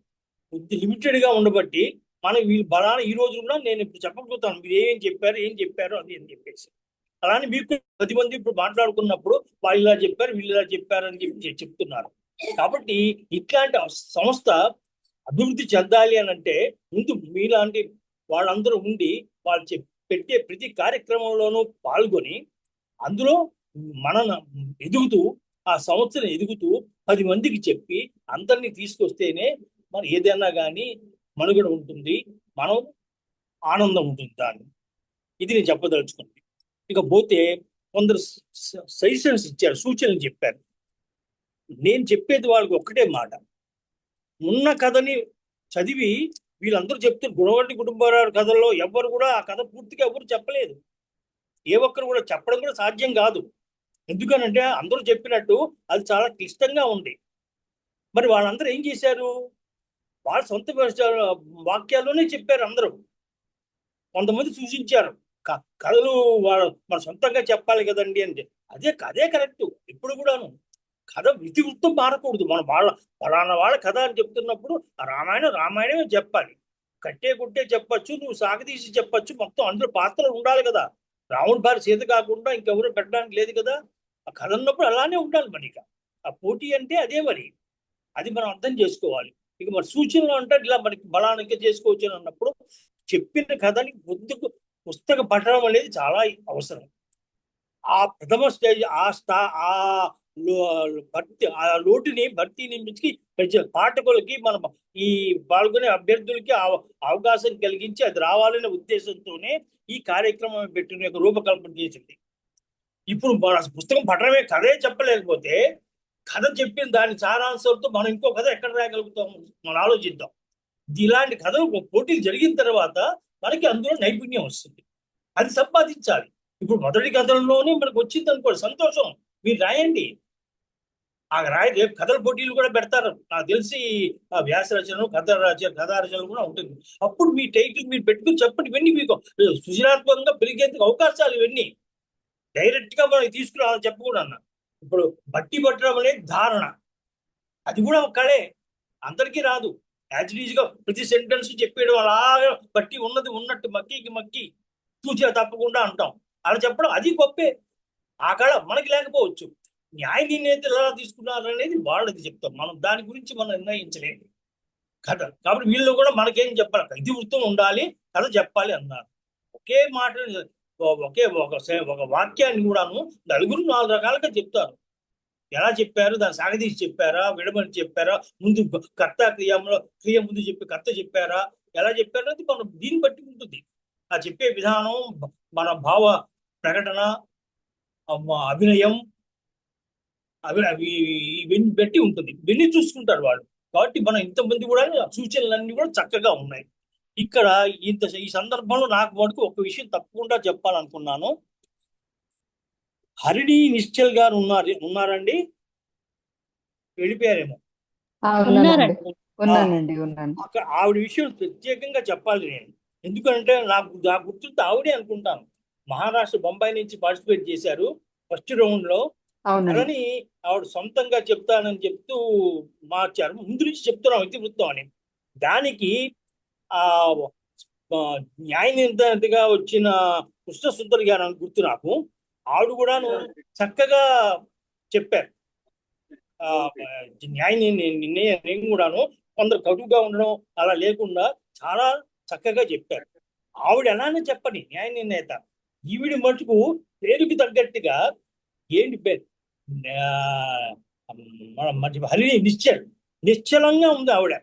కొద్ది లిమిటెడ్గా ఉండబట్టి మనం వీళ్ళు బలాన ఈ రోజు కూడా నేను ఇప్పుడు చెప్పకపోతాను మీరు ఏం చెప్పారు అది అని చెప్పేసి. అలానే మీకు 10 మంది ఇప్పుడు మాట్లాడుకున్నప్పుడు వాళ్ళు ఇలా చెప్పారు వీళ్ళు ఇలా చెప్పారు అని చెప్పి చెప్తున్నారు. కాబట్టి ఇట్లాంటి సంస్థ అభివృద్ధి చెందాలి అని అంటే ముందు మీలాంటి వాళ్ళందరూ ఉండి వాళ్ళు పెట్టే ప్రతి కార్యక్రమంలోనూ పాల్గొని అందులో ఎదుగుతూ ఆ సంస్థను ఎదుగుతూ 10 మందికి చెప్పి అందరినీ తీసుకొస్తేనే మనం ఏదైనా కానీ మనుగడ ఉంటుంది, మనం ఆనందం ఉంటుంది దాన్ని. ఇది నేను చెప్పదలుచుకుంది. ఇకపోతే కొందరు సజెషన్స్ ఇచ్చారు, సూచనలు చెప్పారు. నేను చెప్పేది వాళ్ళకి ఒక్కటే మాట, ఉన్న కథని చదివి వీళ్ళందరూ చెప్తారు. గుణవంటి కుటుంబరావు కథల్లో ఎవరు కూడా ఆ కథ పూర్తిగా ఎవరు చెప్పలేదు. ఏ ఒక్కరు కూడా చెప్పడం కూడా సాధ్యం కాదు. ఎందుకనంటే అందరూ చెప్పినట్టు అది చాలా క్లిష్టంగా ఉంది. మరి వాళ్ళందరూ ఏం చేశారు? వాళ్ళ సొంత వాక్యాల్లోనే చెప్పారు అందరూ. కొంతమంది సూచించారు కథలు మన సొంతంగా చెప్పాలి కదండి అంటే. అదే కరెక్ట్. ఎప్పుడు కూడాను కథ ఇతివృత్తం మారకూడదు. మనం ఫలానా వాళ్ళ కథ అని చెప్తున్నప్పుడు రామాయణమే చెప్పాలి. కట్టే కుట్టే చెప్పచ్చు, నువ్వు సాగదీసి చెప్పచ్చు, మొత్తం అందులో పాత్రలు ఉండాలి కదా. రాముడి భార్య సీత కాకుండా ఇంకెవరు పెట్టడానికి లేదు కదా. ఆ కథ ఉన్నప్పుడు అలానే ఉండాలి. మరి ఆ పోటీ అంటే అదే. మరి అది మనం అర్థం చేసుకోవాలి. ఇక మరి సూచనలు అంటే ఇలా మనకి బలానికి చేసుకోవచ్చు అని అన్నప్పుడు చెప్పిన కథని ముందుకు పుస్తక పఠనం అనేది చాలా అవసరం. ఆ ప్రథమ స్టేజ్ ఆ లోటుని భర్తీని మించి పాఠకులకి మనం ఈ పాల్గొనే అభ్యర్థులకి అవకాశం కలిగించి అది రావాలనే ఉద్దేశంతోనే ఈ కార్యక్రమం పెట్టిన రూపకల్పన చేసింది. ఇప్పుడు మన పుస్తకం పఠనమే కథే చెప్పలేకపోతే కథ చెప్పిన దాని సారాంశంతో మనం ఇంకో కథ ఎక్కడ రాయగలుగుతాం? మనం ఆలోచిద్దాం. ఇలాంటి కథలు పోటీలు జరిగిన తర్వాత మనకి అందులో నైపుణ్యం వస్తుంది. అది సంపాదించాలి. ఇప్పుడు మొదటి కథల్లోనే మనకు వచ్చింది అనుకోండి, సంతోషం, మీరు రాయండి. రేపు కథల పోటీలు కూడా పెడతారు నాకు తెలిసి. వ్యాస రచనలు, కథా రచనలు కూడా ఉంటుంది. అప్పుడు మీ టైటిల్ మీరు పెట్టుకుని చెప్పండి. ఇవన్నీ మీకు సృజనాత్మకంగా పెరిగేందుకు అవకాశాలు ఇవన్నీ. డైరెక్ట్ గా మనం తీసుకురావాలని చెప్పకూడదు అన్న. ఇప్పుడు బట్టి పట్టడం అనేది ధారణ, అది కూడా ఒక కళే. అందరికీ రాదు. యాజ్ గా ప్రతి సెంటెన్స్ చెప్పేయడం అలాగా బట్టి ఉన్నది ఉన్నట్టు మక్కి చూచా తప్పకుండా అంటాం. అలా చెప్పడం అది గొప్పే. ఆ కళ మనకి లేకపోవచ్చు. న్యాయ నిర్ణేతలు ఎలా తీసుకున్నారు అనేది వాళ్ళది చెప్తాం. మనం దాని గురించి మనం నిర్ణయించలేము కథ. కాబట్టి వీళ్ళు కూడా మనకేం చెప్పాలి, ఇది వృత్తం ఉండాలి, కథ చెప్పాలి అన్నారు. ఒకే మాట ఒక వాక్యాన్ని కూడాను 4 రకాలుగా చెప్తారు. ఎలా చెప్పారు? దాన్ని సాగదీసి చెప్పారా, విడమని చెప్పారా, ముందు క్రియ ముందు కర్త చెప్పారా, ఎలా చెప్పారు అది మనం దీన్ని బట్టి ఉంటుంది. ఆ చెప్పే విధానం, మన భావ ప్రకటన, అభినయం, ఇవన్నీ బట్టి ఉంటుంది. ఇవన్నీ చూసుకుంటారు వాళ్ళు. కాబట్టి మనం ఇంతమంది కూడా సూచనలన్నీ కూడా చక్కగా ఉన్నాయి. ఇక్కడ ఈ సందర్భంలో నాకు మటుకు ఒక విషయం తప్పకుండా చెప్పాలనుకున్నాను. హరిణి నిశ్చల్ గారు ఉన్నారండి? వెళ్ళిపోయారేమో. అక్కడ ఆవిడ విషయం ప్రత్యేకంగా చెప్పాలి నేను. ఎందుకంటే నాకు గుర్తుంటే ఆవిడే అనుకుంటాను. మహారాష్ట్ర, బొంబాయి నుంచి పార్టిసిపేట్ చేశారు ఫస్ట్ రౌండ్ లో. అని ఆవిడ సొంతంగా చెప్తానని చెప్తూ మార్చారు. ముందు నుంచి చెప్తున్నాం ఇతివృత్తం అని. దానికి ఆ న్యాయ నిర్ధారణగా వచ్చిన కృష్ణసుందరి గారు అని గుర్తు నాకు. ఆవిడ కూడాను చక్కగా చెప్పారు. న్యాయ నిర్ణయం కూడాను కొందరు కటువుగా ఉండడం అలా లేకుండా చాలా చక్కగా చెప్పారు. ఆవిడ ఎలానే చెప్పని న్యాయ నిర్ణేత. ఈవిడ మటుకు పేరుకి తగ్గట్టుగా ఏంటి పేరు, హరిణి నిశ్చలంగా ఉంది ఆవిడ.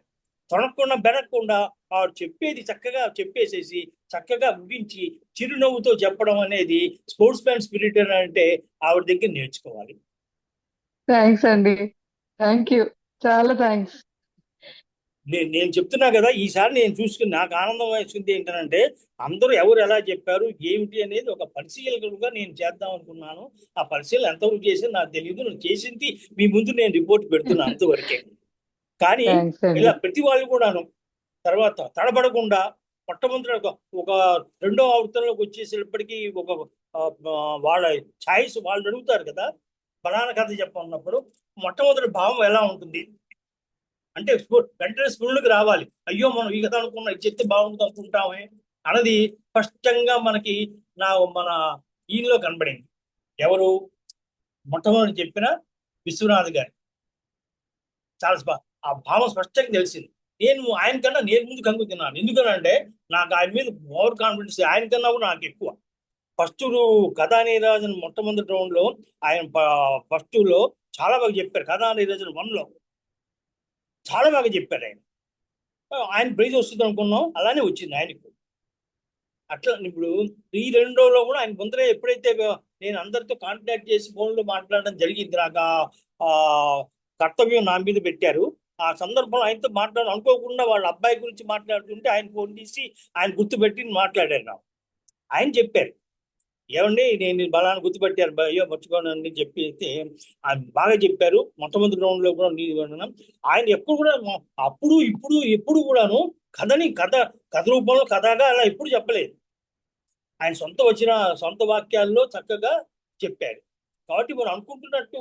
తొనకుండా బెనకుండా ఆవిడ చెప్పేది చక్కగా చెప్పేసేసి చక్కగా ముగించి చిరునవ్వుతో చెప్పడం అనేది స్పోర్ట్స్ మ్యాన్ స్పిరిట్ అంటే ఆవిడ దగ్గర నేర్చుకోవాలి. థ్యాంక్స్ అండి, థ్యాంక్ యూ, చాలా థ్యాంక్స్. నేను చెప్తున్నా కదా, ఈసారి నేను చూసుకుని నాకు ఆనందం వేసుకుంది ఏంటంటే అందరూ ఎవరు ఎలా చెప్పారు ఏమిటి అనేది ఒక పరిశీలకులుగా నేను చేద్దాం అనుకున్నాను. ఆ పరిశీలన ఎంతవరకు చేసి నాకు తెలియదు. నేను చేసింది మీ ముందు నేను రిపోర్ట్ పెడుతున్నాను అంతవరకే. కానీ ఇలా ప్రతి వాళ్ళు కూడాను తర్వాత తడబడకుండా మొట్టమొదటి ఒక 2వ ఆవృత్తంలోకి వచ్చేసేటప్పటికీ ఒక వాళ్ళ ఛాయిస్ వాళ్ళు అడుగుతారు కదా, బలాన కథ చెప్పన్నప్పుడు మొట్టమొదటి భావం ఎలా ఉంటుంది అంటే వెంటనే స్ఫురణకు రావాలి. అయ్యో మనం ఈ కథ అనుకున్నా ఇది చెప్తే బాగుంటుంది అనుకుంటామే అన్నది స్పష్టంగా మనకి మన ఈయనలో కనబడింది. ఎవరు మొట్టమొదటి చెప్పిన విశ్వనాథ్ గారు. చాలా ఆ భావం స్పష్టంగా తెలిసింది. ఆయన కన్నా నేను ముందు కంగు తిన్నాను. ఎందుకనంటే నాకు ఆయన మీద ఓవర్ కాన్ఫిడెన్స్. ఆయన కన్నా కూడా నాకు ఎక్కువ. ఫస్ట్ కథానిరాజన్ మొట్టమొదటి రౌండ్ లో ఆయన ఫస్ట్ లో చాలా బాగా చెప్పారు. కథానిరాజన్ 1లో చాలా బాగా చెప్పారు. ఆయన ప్రైజ్ వస్తుంది అనుకున్నాం, అలానే వచ్చింది ఆయనకు. అట్లా ఇప్పుడు ఈ 2లో కూడా ఆయన ముందరే ఎప్పుడైతే నేను అందరితో కాంటాక్ట్ చేసి ఫోన్లో మాట్లాడడం జరిగింది, నాకు కర్తవ్యం నా మీద పెట్టారు. ఆ సందర్భంలో ఆయనతో అనుకోకుండా వాళ్ళ అబ్బాయి గురించి మాట్లాడుతుంటే ఆయన ఫోన్ తీసి ఆయన గుర్తుపెట్టి మాట్లాడారు నాకు. ఆయన చెప్పారు, ఏమండి నేను బలాన్ని గుర్తుపెట్టారు, అయ్యో మర్చిపోయానని చెప్పి అయితే ఆయన బాగా చెప్పారు. మొట్టమొదటి రౌండ్ లో కూడా ఆయన ఎప్పుడు కూడా అప్పుడు ఇప్పుడు ఎప్పుడు కూడాను కథ రూపంలో కథగా అలా ఎప్పుడు చెప్పలేదు. ఆయన సొంత వాక్యాల్లో చక్కగా చెప్పారు. కాబట్టి మనం అనుకుంటున్నట్టు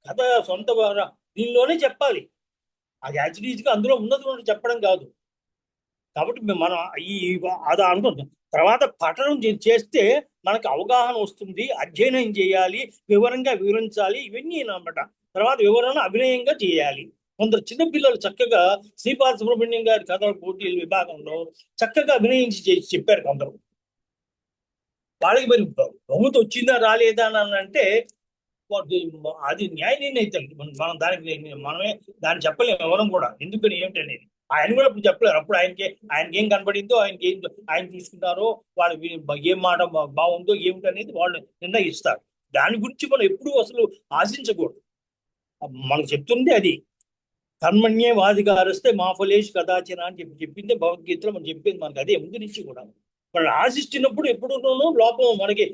కథ దీనిలోనే చెప్పాలి. అది యాజిటీజ్గా అందులో ఉన్నది చెప్పడం కాదు. కాబట్టి మనం అది అనుకుంటాం. తర్వాత పఠనం చేస్తే మనకు అవగాహన వస్తుంది. అధ్యయనం చేయాలి, వివరంగా వివరించాలి, ఇవన్నీ అన్నమాట. తర్వాత వివరణ అభినయంగా చేయాలి. కొందరు చిన్నపిల్లలు చక్కగా శ్రీపాద సుబ్రహ్మణ్యం గారి కథల పోటీల విభాగంలో చక్కగా అభినయించి చెప్పారు కొందరు. వాళ్ళకి మరి బహుమతి వచ్చిందా రాలేదా అని అంటే అది న్యాయ నిర్ణయితం. మనం మనమే దాన్ని చెప్పలేము ఎవరం కూడా, ఎందుకని ఏమిటనేది. ఆయన కూడా ఇప్పుడు చెప్పలేరు. అప్పుడు ఆయనకి ఏం కనబడిందో, ఆయన చూసుకున్నారో, వాళ్ళు ఏం మాట బాగుందో ఏమిటనేది వాళ్ళు నిర్ణయిస్తారు. దాని గురించి మనం ఎప్పుడూ అసలు ఆశించకూడదు. మనకు చెప్తుంది అది కర్మణ్యే వాధికారస్తే మా ఫలేష్ కదాచన అని చెప్పింది భగవద్గీతలో మనం చెప్పింది. మనకు అదే ముందు నుంచి కూడా మనం ఆశిస్తున్నప్పుడు ఎప్పుడూనూ లోపం మనకి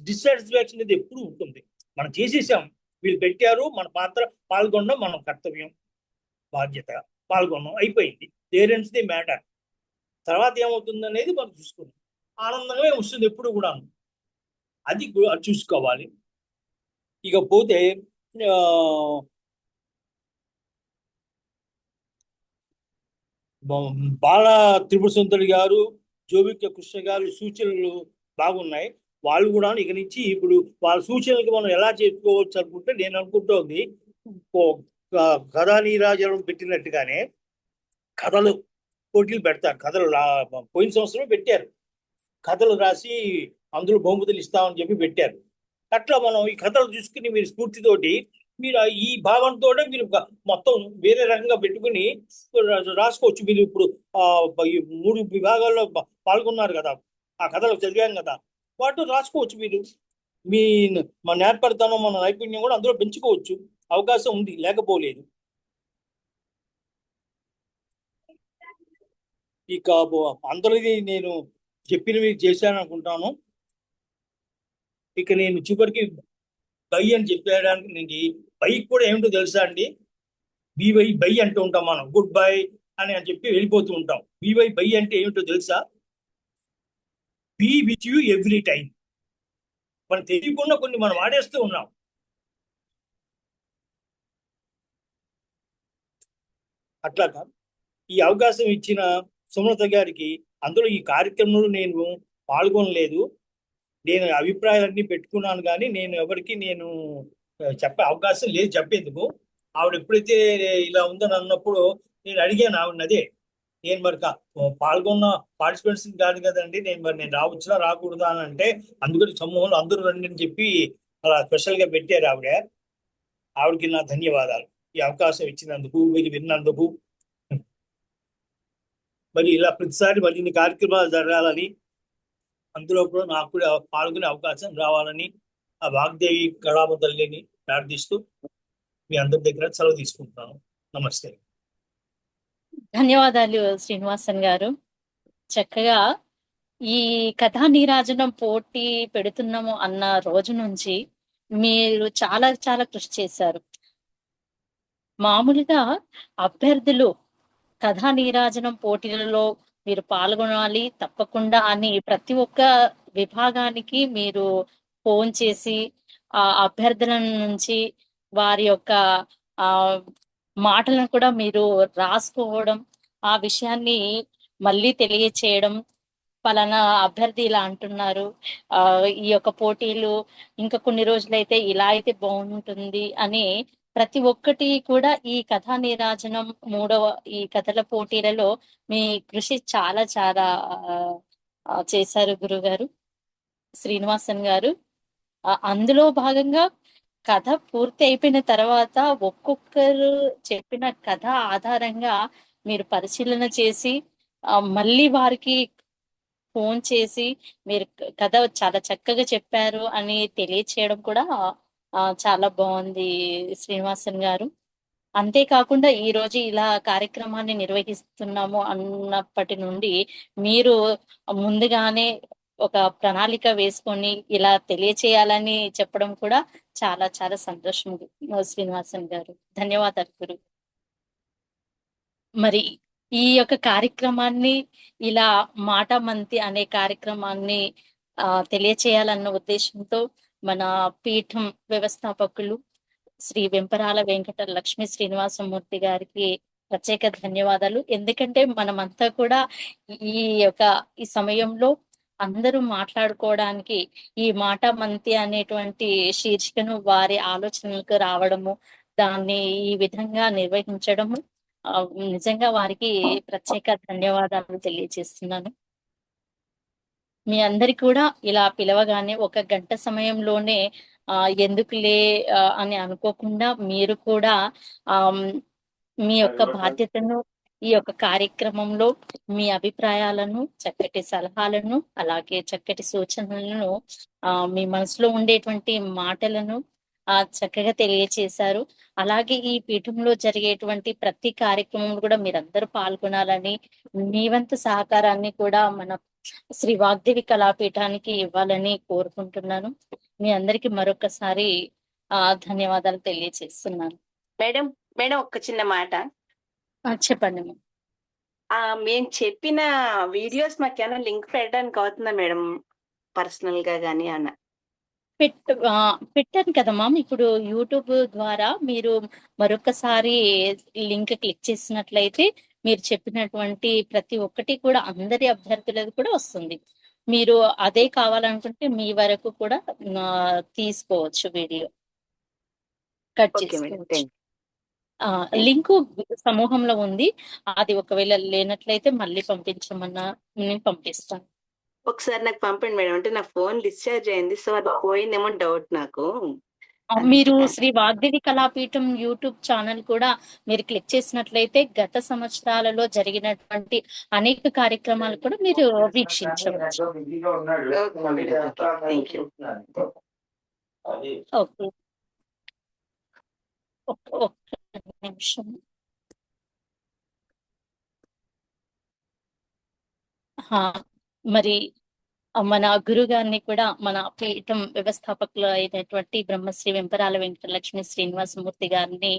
డిస్సాటిస్ఫాక్షన్ అనేది ఎప్పుడు ఉంటుంది. మనం చేసేసాం, వీళ్ళు పెట్టారు, మన పాత్ర పాల్గొనడం మన కర్తవ్యం, బాధ్యత, పాల్గొనడం అయిపోయింది. There ends the matter. తర్వాత ఏమవుతుంది అనేది మనం చూసుకుంటాం. ఆనందంగా వస్తుంది ఎప్పుడు కూడా, అది చూసుకోవాలి. ఇకపోతే బాల త్రిపుర సుందరి గారు, జోవిక కృష్ణ గారు సూచనలు బాగున్నాయి. వాళ్ళు కూడా ఇక నుంచి ఇప్పుడు వాళ్ళ సూచనలకు మనం ఎలా చేసుకోవచ్చు అనుకుంటే, నేను అనుకుంటోంది కథా నీరాజనం పెట్టినట్టుగానే కథలు పోటీలు పెడతారు. కథలు పోయిన సంవత్సరం పెట్టారు, కథలు రాసి అందులో బహుమతులు ఇస్తామని చెప్పి పెట్టారు. అట్లా మనం ఈ కథలు చూసుకుని మీరు స్ఫూర్తితోటి మీరు ఈ భావంతో మీరు మొత్తం వేరే రకంగా పెట్టుకుని రాసుకోవచ్చు. మీరు ఇప్పుడు 3 విభాగాల్లో పాల్గొన్నారు కదా, ఆ కథలు చదివాం కదా, వాటిని రాసుకోవచ్చు. మీరు మన నేర్పడతానో మన నైపుణ్యం కూడా అందులో పెంచుకోవచ్చు. అవకాశం ఉంది, లేకపోలేదు. ఇక అందరిది నేను చెప్పినవి చేశాను అనుకుంటాను. ఇక నేను చివరికి బై అని చెప్పేయడానికి నేను బై కూడా ఏమిటో తెలుసా అండి? బై అంటూ ఉంటాం మనం, గుడ్ బై అని చెప్పి వెళ్ళిపోతూ ఉంటాం. బై అంటే ఏమిటో తెలుసా? Be with you every time. మనం తెలియకుండా కొన్ని మనం వాడేస్తూ ఉన్నాం. అట్లా కాదు. ఈ అవకాశం ఇచ్చిన సుమలత గారికి, అందులో ఈ కార్యక్రమంలో నేను పాల్గొనలేదు, నేను అభిప్రాయాలన్నీ పెట్టుకున్నాను, కానీ నేను ఎవరికి చెప్పే అవకాశం లేదు చెప్పేందుకు. ఆవిడ ఎప్పుడైతే ఇలా ఉందని అన్నప్పుడు నేను అడిగాను ఆవిడనదే, నేను మరి పాల్గొన్న పార్టిసిపెంట్స్ కాదు కదండి, నేను రావచ్చునా రాకూడదా అని అంటే, అందుకని సమూహంలో అందరూ రండి అని చెప్పి అలా స్పెషల్గా పెట్టారు ఆవిడ. ఆవిడకి నా ధన్యవాదాలు ఈ అవకాశం ఇచ్చినందుకు, మీరు విన్నందుకు. మరి ఇలా ప్రతిసారి మరిన్ని కార్యక్రమాలు జరగాలని, అందులో కూడా నాకు కూడా పాల్గొనే అవకాశం రావాలని ఆ వాగ్దేవి కళామ తల్లిని ప్రార్థిస్తూ మీ అందరి దగ్గర సెలవు తీసుకుంటున్నాను. నమస్తే. ధన్యవాదాలు శ్రీనివాసన్ గారు. చక్కగా ఈ కథా నీరాజనం పోటీ పెడుతున్నాము అన్న రోజు నుంచి మీరు చాలా చాలా కృషి చేశారు. మామూలుగా అభ్యర్థులు కథా నీరాజనం పోటీలలో మీరు పాల్గొనాలి తప్పకుండా అని ప్రతి ఒక్క విభాగానికి మీరు ఫోన్ చేసి ఆ అభ్యర్థుల నుంచి వారి యొక్క మాటలను కూడా మీరు రాసుకోవడం, ఆ విషయాన్ని మళ్ళీ తెలియచేయడం, పలానా అభ్యర్థి ఇలా అంటున్నారు, ఈ యొక్క పోటీలు ఇంకా కొన్ని రోజులైతే ఇలా అయితే బాగుంటుంది అని ప్రతి ఒక్కటి కూడా ఈ కథా నీరాజనం 3వ ఈ కథల పోటీలలో మీ కృషి చాలా చాలా చేశారు గురుగారు శ్రీనివాసన్ గారు. అందులో భాగంగా కథ పూర్తి అయిపోయిన తర్వాత ఒక్కొక్కరు చెప్పిన కథ ఆధారంగా మీరు పరిశీలన చేసి మళ్ళీ వారికి ఫోన్ చేసి మీరు కథ చాలా చక్కగా చెప్పారు అని తెలియచేయడం కూడా చాలా బాగుంది శ్రీనివాసన్ గారు. అంతేకాకుండా ఈ రోజు ఇలా కార్యక్రమాన్ని నిర్వహిస్తున్నాము అన్నప్పటి నుండి మీరు ముందుగానే ఒక ప్రణాళిక వేసుకొని ఇలా తెలియచేయాలని చెప్పడం కూడా చాలా చాలా సంతోషం శ్రీనివాసన్ గారు. ధన్యవాదాలు గురు. మరి ఈ యొక్క కార్యక్రమాన్ని ఇలా మాట మంతి అనే కార్యక్రమాన్ని తెలియచేయాలన్న ఉద్దేశంతో మన పీఠం వ్యవస్థాపకులు శ్రీ వెంపరాల వెంకట లక్ష్మీ శ్రీనివాసమూర్తి గారికి ప్రత్యేక ధన్యవాదాలు. ఎందుకంటే మనమంతా కూడా ఈ సమయంలో అందరూ మాట్లాడుకోవడానికి ఈ మాట మంతి అనేటువంటి శీర్షికను వారి ఆలోచనలకు రావడము, దాన్ని ఈ విధంగా నిర్వహించడము నిజంగా వారికి ప్రత్యేక ధన్యవాదాలు తెలియజేస్తున్నాను. మీ అందరికి కూడా ఇలా పిలవగానే ఒక గంట సమయంలోనే ఎందుకులే అని అనుకోకుండా మీరు కూడా మీ యొక్క బాధ్యతను ఈ యొక్క కార్యక్రమంలో మీ అభిప్రాయాలను, చక్కటి సలహాలను, అలాగే చక్కటి సూచనలను మీ మనసులో ఉండేటువంటి మాటలను చక్కగా తెలియచేశారు. అలాగే ఈ పీఠంలో జరిగేటువంటి ప్రతి కార్యక్రమం కూడా మీరందరూ పాల్గొనాలని, మీ వంతు సహకారాన్ని కూడా మన శ్రీ వాగ్దేవి కళాపీఠానికి ఇవ్వాలని కోరుకుంటున్నాను. మీ అందరికి మరొకసారి ధన్యవాదాలు తెలియజేస్తున్నాను. మేడం ఒక చిన్న మాట చెప్పండి. మేము చెప్పిన వీడియోస్ మాకేమైనా లింక్ పెట్టడానికి అవుతుందా మేడం, పర్సనల్ గా గానీ అన్న? పెట్టాను కదమ్మా. ఇప్పుడు యూట్యూబ్ ద్వారా మీరు మరొకసారి లింక్ క్లిక్ చేసినట్లయితే మీరు చెప్పినటువంటి ప్రతి ఒక్కటి కూడా అందరి అభ్యర్థులది కూడా వస్తుంది. మీరు అదే కావాలనుకుంటే మీ వరకు కూడా తీసుకోవచ్చు, వీడియో కట్ చేసుకోవచ్చు. లింకు సమూహంలో ఉంది. అది ఒకవేళ లేనట్లయితే మళ్ళీ పంపించమన్నా నేను పంపిస్తాను. ఒకసారి నాకు పంపండి మేడం, అంటే నా ఫోన్ డిశ్చార్జ్ అయింది, సో అది పోయిందేమో డౌట్ నాకు. మీరు శ్రీ వాగ్దేవి కళాపీఠం యూట్యూబ్ ఛానల్ కూడా మీరు క్లిక్ చేసినట్లయితే గత సంవత్సరాలలో జరిగినటువంటి అనేక కార్యక్రమాలు కూడా మీరు వీక్షించవచ్చు. ఓకే, ఒక్క నిమిషం. మరి మన గురుగారిని కూడా మన పీఠం వ్యవస్థాపకులు అయినటువంటి బ్రహ్మశ్రీ వెంపరాల వెంకట లక్ష్మీ శ్రీనివాసమూర్తి గారిని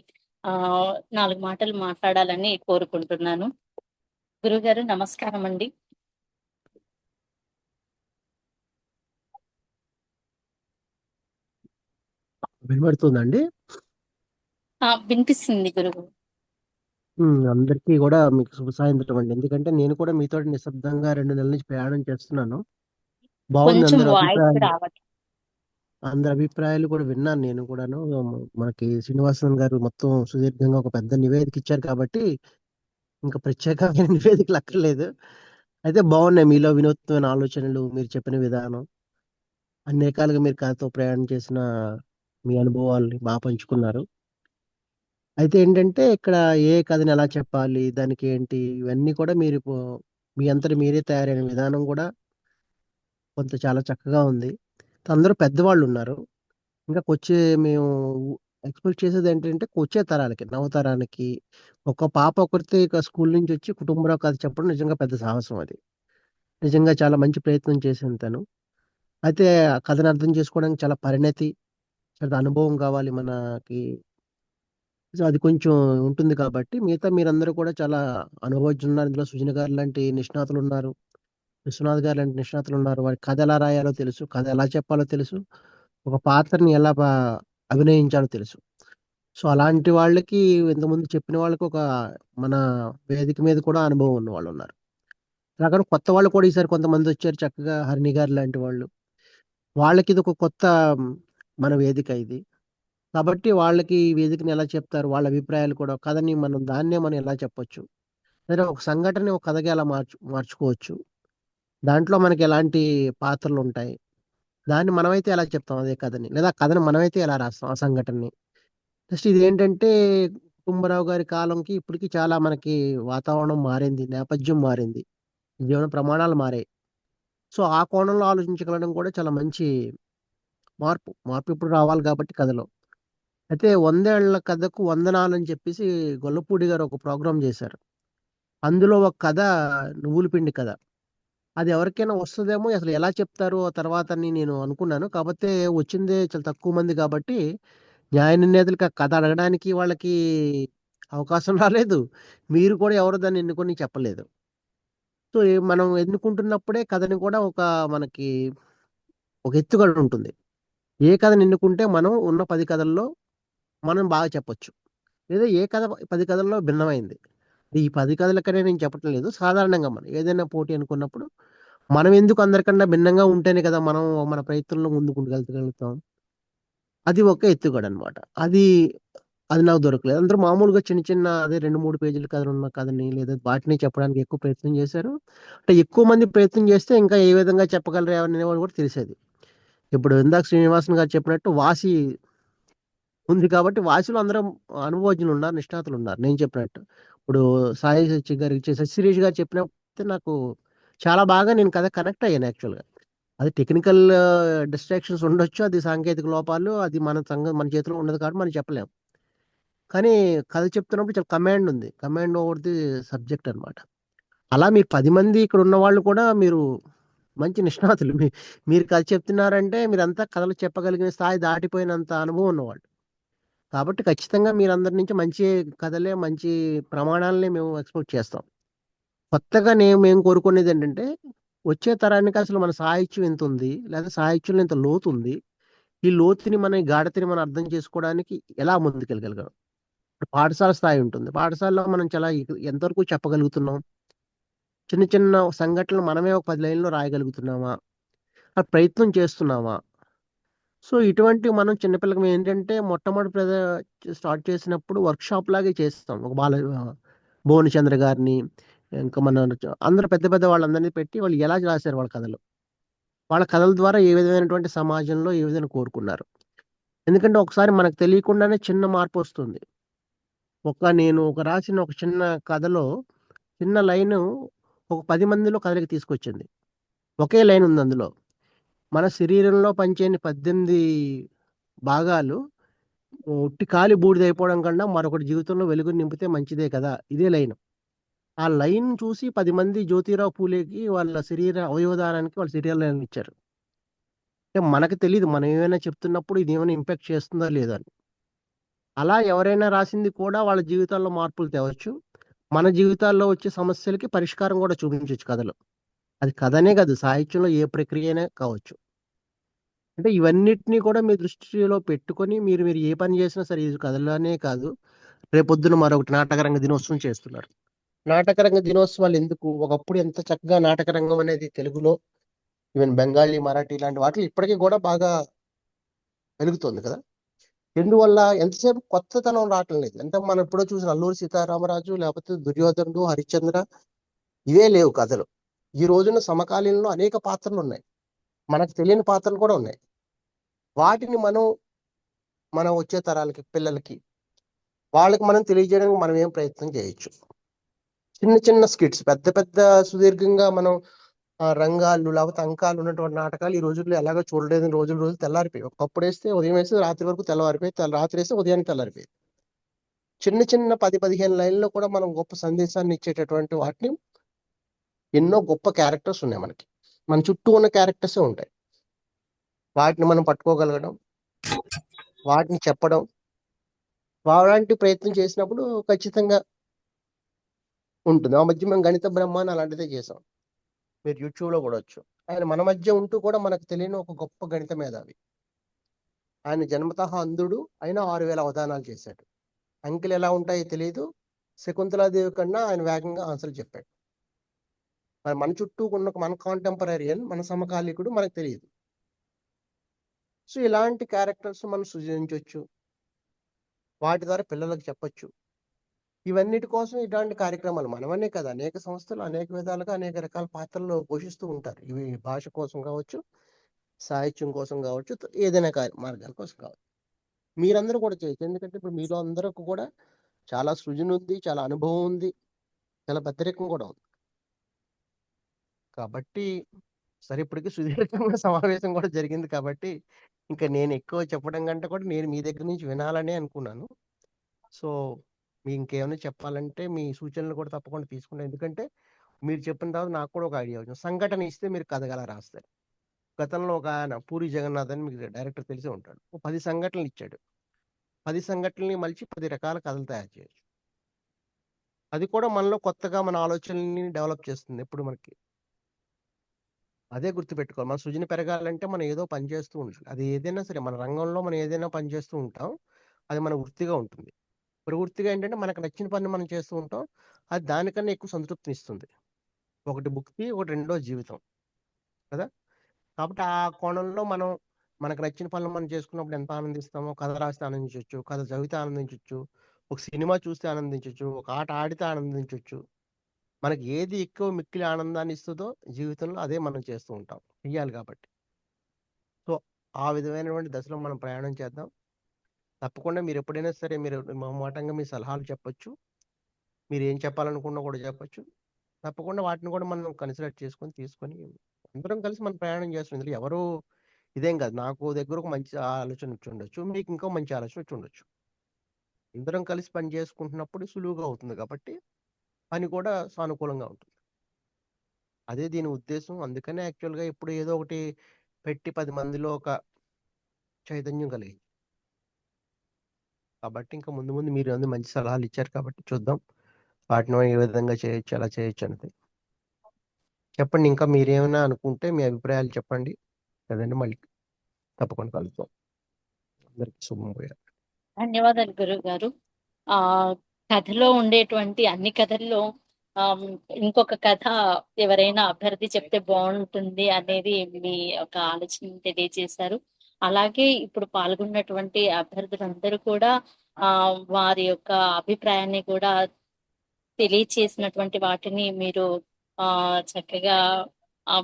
4 మాటలు మాట్లాడాలని కోరుకుంటున్నాను. గురుగారు నమస్కారం అండి. వినబడుతుందండి? వినిపిస్తుంది గురువు. అందరికీ కూడా మీకు శుభ సాయంత్రం అండి. ఎందుకంటే నేను కూడా మీతో నిశ్శబ్దంగా 2 నెలల నుంచి ప్రయాణం చేస్తున్నాను. బాగుంది. అందరి అభిప్రాయాలు కూడా విన్నాను నేను కూడాను. మనకి శ్రీనివాసన్ గారు మొత్తం సుదీర్ఘంగా ఒక పెద్ద నివేదిక ఇచ్చారు కాబట్టి ఇంకా ప్రత్యేకమైన నివేదికలు అక్కర్లేదు. అయితే బాగున్నాయి మీలో వినూత్నమైన ఆలోచనలు, మీరు చెప్పిన విధానం, అనేకాలుగా మీరు కథతో ప్రయాణం చేసిన మీ అనుభవాల్ని బాగా పంచుకున్నారు. అయితే ఏంటంటే ఇక్కడ ఏ కథని ఎలా చెప్పాలి, దానికి ఏంటి, ఇవన్నీ కూడా మీరు మీ అంతటి మీరే తయారైన విధానం కూడా కొంత చాలా చక్కగా ఉంది. అందరూ పెద్దవాళ్ళు ఉన్నారు. ఇంకా మేము ఎక్స్పెక్ట్ చేసేది ఏంటంటే వచ్చే తరాలకి, నవతరానికి ఒక పాప ఒకరితే స్కూల్ నుంచి వచ్చి కుటుంబంలో కథ చెప్పడం నిజంగా పెద్ద సాహసం. అది నిజంగా చాలా మంచి ప్రయత్నం చేసింది తను. అయితే ఆ కథను అర్థం చేసుకోవడానికి చాలా పరిణతి, చాలా అనుభవం కావాలి మనకి. అది కొంచెం ఉంటుంది కాబట్టి మిగతా మీరందరూ కూడా చాలా అనుభవజ్ఞులు ఉన్నారు. ఇందులో సుజన గారు లాంటి నిష్ణాతులు ఉన్నారు, విశ్వనాథ్ గారు లాంటి నిష్ణాతులు ఉన్నారు. వారి కథ ఎలా రాయాలో తెలుసు, కథ ఎలా చెప్పాలో తెలుసు, ఒక పాత్రని ఎలా అభినయించాలో తెలుసు. సో అలాంటి వాళ్ళకి ఇంతకుముందు చెప్పిన వాళ్ళకి ఒక మన వేదిక మీద కూడా అనుభవం ఉన్న వాళ్ళు ఉన్నారు. అలాగే కొత్త వాళ్ళు కూడా ఈసారి కొంతమంది వచ్చారు చక్కగా, హరిణి గారు లాంటి వాళ్ళు. వాళ్ళకి ఇది ఒక కొత్త మన వేదిక ఇది కాబట్టి వాళ్ళకి ఈ వేదికని ఎలా చెప్తారు, వాళ్ళ అభిప్రాయాలు కూడా, కథని దాన్నే మనం ఎలా చెప్పొచ్చు, లేదా ఒక సంఘటన ఒక కథగా ఎలా మార్చుకోవచ్చు, దాంట్లో మనకి ఎలాంటి పాత్రలు ఉంటాయి, దాన్ని మనమైతే ఎలా చెప్తాం అదే కథని, లేదా కథని మనమైతే ఎలా రాస్తాం ఆ సంఘటనని. నెక్స్ట్ ఇది ఏంటంటే కుటుంబరావు గారి కాలంకి ఇప్పటికి చాలా మనకి వాతావరణం మారింది, నేపథ్యం మారింది, జీవన ప్రమాణాలు మారాయి. సో ఆ కోణంలో ఆలోచించగలడం కూడా చాలా మంచి మార్పు ఇప్పుడు రావాలి కాబట్టి కథలో. అయితే 100 ఏళ్ల కథకు వందనాలని చెప్పేసి గొల్లపూడి గారు ఒక ప్రోగ్రాం చేశారు. అందులో ఒక కథ నువ్వుల పిండి కథ. అది ఎవరికైనా వస్తుందేమో, అసలు ఎలా చెప్తారు ఆ తర్వాత అని నేను అనుకున్నాను. కాకపోతే వచ్చిందే చాలా తక్కువ మంది కాబట్టి న్యాయ నిర్ణేతలకి ఆ కథ అడగడానికి వాళ్ళకి అవకాశం రాలేదు. మీరు కూడా ఎవరు దాన్ని ఎన్నుకొని చెప్పలేదు. సో మనం ఎన్నుకుంటున్నప్పుడే కథని కూడా మనకి ఒక ఎత్తుగడ ఉంటుంది. ఏ కథను ఎన్నుకుంటే మనం ఉన్న 10 కథల్లో మనం బాగా చెప్పొచ్చు. లేదా ఏ కథ 10 కథల్లో భిన్నమైంది. ఈ 10 కథలకనే నేను చెప్పటం లేదు. సాధారణంగా మనం ఏదైనా పోటీ అనుకున్నప్పుడు మనం ఎందుకు అందరికన్నా భిన్నంగా ఉంటేనే కదా మనం మన ప్రయత్నంలో ముందుకు వెళ్ళగలుగుతాం. అది ఒక ఎత్తుగడనమాట. అది అది నాకు దొరకలేదు. అందరూ మామూలుగా చిన్న చిన్న అదే 2, 3 పేజీల కథలున్న కథని లేదా వాటిని చెప్పడానికి ఎక్కువ ప్రయత్నం చేశారు. అంటే ఎక్కువ మంది ప్రయత్నం చేస్తే ఇంకా ఏ విధంగా చెప్పగలరు అనేవాళ్ళు కూడా తెలిసేది. ఇప్పుడు ఇందాక శ్రీనివాసన్ గారు చెప్పినట్టు వాసి ఉంది కాబట్టి వాసిలో అందరం అనుభవజ్ఞులు ఉన్నారు, నిష్ణాతులు ఉన్నారు. నేను చెప్పినట్టు ఇప్పుడు సాయి సచ్చి గారికి శశిరేష్ గారు చెప్పినప్పుడు నాకు చాలా బాగా నేను కథ కనెక్ట్ అయ్యాను యాక్చువల్గా. అది టెక్నికల్ డిస్ట్రాక్షన్స్ ఉండొచ్చు, అది సాంకేతిక లోపాలు, అది మన చేతిలో ఉండదు కాబట్టి మనం చెప్పలేం. కానీ కథ చెప్తున్నప్పుడు చాలా కమాండ్ ఉంది, కమాండ్ ఓవర్ ది సబ్జెక్ట్ అన్నమాట. అలా మీరు 10 మంది ఇక్కడ ఉన్న వాళ్ళు కూడా మీరు మంచి నిష్ణాతులు. మీరు కథ చెప్తున్నారంటే మీరంతా కథలు చెప్పగలిగిన స్థాయి దాటిపోయినంత అనుభవం ఉన్నవాళ్ళు. కాబట్టి ఖచ్చితంగా మీరందరి నుంచి మంచి కథలే, మంచి ప్రమాణాలనే మేము ఎక్స్పెక్ట్ చేస్తాం. కొత్తగా మేము కోరుకునేది ఏంటంటే వచ్చే తరానికి అసలు మన సాహిత్యం ఎంత ఉంది, లేదా సాహిత్యంలో ఎంత లోతు ఉంది, ఈ లోతుని మన గాఢతని మనం అర్థం చేసుకోవడానికి ఎలా ముందుకెళ్ళగలం. ఇప్పుడు పాఠశాల స్థాయి ఉంటుంది. పాఠశాలలో మనం చాలా ఎంతవరకు చెప్పగలుగుతున్నాం, చిన్న చిన్న సంఘటనలు మనమే ఒక 10 లైన్లో రాయగలుగుతున్నామా, ఆ ప్రయత్నం చేస్తున్నామా. సో ఇటువంటి మనం చిన్నపిల్లకి మేము ఏంటంటే మొట్టమొదటి స్టార్ట్ చేసినప్పుడు వర్క్షాప్ లాగే చేస్తాం. ఒక భువనచంద్ర గారిని, ఇంకా మన అందరూ పెద్ద పెద్ద వాళ్ళందరినీ పెట్టి వాళ్ళు ఎలా రాశారు వాళ్ళ కథలు, వాళ్ళ కథల ద్వారా ఏ విధమైనటువంటి సమాజంలో ఏ విధంగా కోరుకున్నారు. ఎందుకంటే ఒకసారి మనకు తెలియకుండానే చిన్న మార్పు వస్తుంది. నేను రాసిన ఒక చిన్న కథలో చిన్న లైను ఒక 10 మందిలో కథలకి తీసుకొచ్చింది. ఒకే లైన్ ఉంది అందులో. మన శరీరంలో పనిచేయని 18 భాగాలు ఉట్టి కాలి బూడిదైపోవడం కన్నా మరొకటి జీవితంలో వెలుగుని నింపితే మంచిదే కదా, ఇదే లైన్. ఆ లైన్ చూసి 10 మంది జ్యోతిరావు పూలేకి వాళ్ళ శరీర అవయవదానానికి వాళ్ళ శరీరాలను ఇచ్చారు. అంటే మనకు తెలియదు మనం ఏమైనా చెప్తున్నప్పుడు ఇది ఏమైనా ఇంపాక్ట్ చేస్తుందా లేదా అని. అలా ఎవరైనా రాసింది కూడా వాళ్ళ జీవితాల్లో మార్పులు తేవచ్చు. మన జీవితాల్లో వచ్చే సమస్యలకి పరిష్కారం కూడా చూపించవచ్చు కథలో. అది కథనే కాదు, సాహిత్యంలో ఏ ప్రక్రియ అయినా కావచ్చు. అంటే ఇవన్నిటిని కూడా మీ దృష్టిలో పెట్టుకొని మీరు ఏ పని చేసినా సరే, ఇది కథలోనే కాదు, రేపొద్దున మరొకటి నాటకరంగ దినోత్సవం చేస్తున్నారు. నాటకరంగ దినోత్సవాలు ఎందుకు? ఒకప్పుడు ఎంత చక్కగా నాటకరంగం అనేది తెలుగులో, ఈవెన్ బెంగాలీ, మరాఠీ ఇలాంటి వాటిలో ఇప్పటికీ కూడా బాగా వెలుగుతుంది కదా. ఎందువల్ల? ఎంతసేపు కొత్తతనం రావటం లేదు. అంటే మనం ఎప్పుడో చూసిన అల్లూరి సీతారామరాజు, లేకపోతే దుర్యోధనుడు, హరిశ్చంద్ర, ఇవే లేవు కథలు. ఈ రోజున సమకాలీనంలో అనేక పాత్రలు ఉన్నాయి, మనకు తెలియని పాత్రలు కూడా ఉన్నాయి. వాటిని మనం వచ్చే తరాలకి, పిల్లలకి, వాళ్ళకి మనం తెలియజేయడానికి మనం ఏం ప్రయత్నం చేయొచ్చు. చిన్న చిన్న స్కిట్స్, పెద్ద పెద్ద సుదీర్ఘంగా మనం రంగాలు లేకపోతే అంకాలు ఉన్నటువంటి నాటకాలు ఈ రోజుల్లో ఎలాగో చూడలేదు. రోజులు తెల్లారిపోయి, ఒకప్పుడు వేస్తే ఉదయం వేస్తే రాత్రి వరకు తెల్లవారిపోయి, రాత్రి వేస్తే ఉదయానికి తెల్లారిపోయి. చిన్న చిన్న 10-15 లైన్లో కూడా మనం గొప్ప సందేశాన్ని ఇచ్చేటటువంటి వాటిని, ఎన్నో గొప్ప క్యారెక్టర్స్ ఉన్నాయి మనకి, మన చుట్టూ ఉన్న క్యారెక్టర్సే ఉంటాయి. వాటిని మనం పట్టుకోగలగడం, వాటిని చెప్పడం, అలాంటి ప్రయత్నం చేసినప్పుడు ఖచ్చితంగా ఉంటుంది. ఆ మధ్య మేము గణిత బ్రహ్మాన్ని అలాంటిదే చేసాం. మీరు యూట్యూబ్లో కూడా వచ్చు. ఆయన మన మధ్య ఉంటూ కూడా మనకు తెలియని ఒక గొప్ప గణిత మేధావి. ఆయన జన్మతః అంధుడు అయినా 6000 అవధానాలు చేశాడు. అంకెలు ఎలా ఉంటాయో తెలియదు, శకుంతలాదేవి కన్నా ఆయన వేగంగా ఆన్సర్లు చెప్పాడు. మన చుట్టూ ఉన్న మన కాంటెంపరీయన్, మన సమకాలీకుడు మనకు తెలియదు. సో ఇలాంటి క్యారెక్టర్స్ మనం సృజించవచ్చు, వాటి ద్వారా పిల్లలకు చెప్పొచ్చు. ఇవన్నిటి కోసం ఇలాంటి కార్యక్రమాలు మనమనే కదా, అనేక సంస్థలు అనేక విధాలుగా అనేక రకాల పాత్రలు పోషిస్తూ ఉంటారు. ఇవి భాష కోసం కావచ్చు, సాహిత్యం కోసం కావచ్చు, ఏదైనా మార్గాల కోసం కావచ్చు. మీరందరూ కూడా చేయొచ్చు. ఎందుకంటే ఇప్పుడు మీలో అందరికి కూడా చాలా సృజన ఉంది, చాలా అనుభవం ఉంది, చాలా పెద్దరికం కూడా ఉంది. కాబట్టి సరే ఇప్పటికి సుదీర్ఘంగా సమావేశం కూడా జరిగింది కాబట్టి ఇంకా నేను ఎక్కువ చెప్పడం కంటే కూడా నేను మీ దగ్గర నుంచి వినాలనే అనుకున్నాను. సో మీ ఇంకేమైనా చెప్పాలంటే మీ సూచనలు కూడా తప్పకుండా తీసుకుంటాను. ఎందుకంటే మీరు చెప్పిన తర్వాత నాకు కూడా ఒక ఐడియా వచ్చింది. సంఘటన ఇస్తే మీరు కథగల రాస్తారు. గతంలో ఒక ఆయన పూరి జగన్నాథ్ అని మీకు డైరెక్టర్ తెలిసే ఉంటాడు. ఓ 10 సంఘటనలు ఇచ్చాడు. 10 సంఘటనల్ని మలిచి 10 రకాల కథలు తయారు చేయొచ్చు. అది కూడా మనలో కొత్తగా మన ఆలోచనల్ని డెవలప్ చేస్తుంది ఎప్పుడు మనకి. అదే గుర్తుపెట్టుకోవాలి. మన సృజన పెరగాలంటే మనం ఏదో పని చేస్తూ ఉండాలి. అది ఏదైనా సరే మన రంగంలో మనం ఏదైనా పని చేస్తూ ఉంటాం. అది మన వృత్తిగా ఉంటుంది. ప్రవృత్తిగా ఏంటంటే మనకు నచ్చిన పని మనం చేస్తూ ఉంటాం. అది దానికన్నా ఎక్కువ సంతృప్తినిస్తుంది. ఒకటి భుక్తి, ఒకటి రెండో జీవితం కదా! కాబట్టి ఆ కోణంలో మనం మనకు నచ్చిన పనులు మనం చేసుకున్నప్పుడు ఎంత ఆనందిస్తామో, కథ రాస్తే ఆనందించొచ్చు, కథ చదివితే ఆనందించొచ్చు, ఒక సినిమా చూస్తే ఆనందించొచ్చు, ఒక ఆట ఆడితే ఆనందించొచ్చు. మనకి ఏది ఎక్కువ మిక్కిలి ఆనందాన్ని ఇస్తుందో జీవితంలో అదే మనం చేస్తూ ఉంటాం. చెయ్యాలి కాబట్టి. సో ఆ విధమైనటువంటి దశలో మనం ప్రయాణం చేద్దాం. తప్పకుండా మీరు ఎప్పుడైనా సరే మీరు మొహమాటంగా మీ సలహాలు చెప్పొచ్చు. మీరు ఏం చెప్పాలనుకున్నా కూడా చెప్పొచ్చు. తప్పకుండా వాటిని కూడా మనం కన్సిడర్ చేసుకొని తీసుకొని అందరం కలిసి మనం ప్రయాణం చేస్తున్నాం. ఇందులో ఎవరు ఇదేం కాదు. నాకు దగ్గర ఒక మంచి ఆలోచన వచ్చి ఉండొచ్చు. మీకు ఇంకో మంచి ఆలోచన వచ్చి ఉండొచ్చు. అందరం కలిసి పని చేసుకుంటున్నప్పుడు సులువుగా అవుతుంది కాబట్టి పని కూడా సానుకూలంగా ఉంటుంది. అదే దీని ఉద్దేశం. అందుకనే యాక్చువల్గా ఇప్పుడు ఏదో ఒకటి పెట్టి 10 మందిలో ఒక చైతన్యం కలిగి కాబట్టి ఇంకా ముందు ముందు మీరు అందరూ మంచి సలహాలు ఇచ్చారు కాబట్టి చూద్దాం వాటిని ఏ విధంగా చేయొచ్చు ఎలా చేయొచ్చు అనేది. చెప్పండి ఇంకా మీరేమైనా అనుకుంటే మీ అభిప్రాయాలు చెప్పండి. కదండి మళ్ళీ తప్పకుండా కలుద్దాం. అందరికి శుభం పోయారు. ధన్యవాదాలు గురువు గారు. ఆ కథలో ఉండేటువంటి అన్ని కథల్లో ఇంకొక కథ ఎవరైనా అభ్యర్థి చెప్తే బాగుంటుంది అనేది మీ ఒక ఆలోచన తెలియజేశారు. అలాగే ఇప్పుడు పాల్గొన్నటువంటి అభ్యర్థులందరూ కూడా వారి యొక్క అభిప్రాయాన్ని కూడా తెలియచేసినటువంటి వాటిని మీరు చక్కగా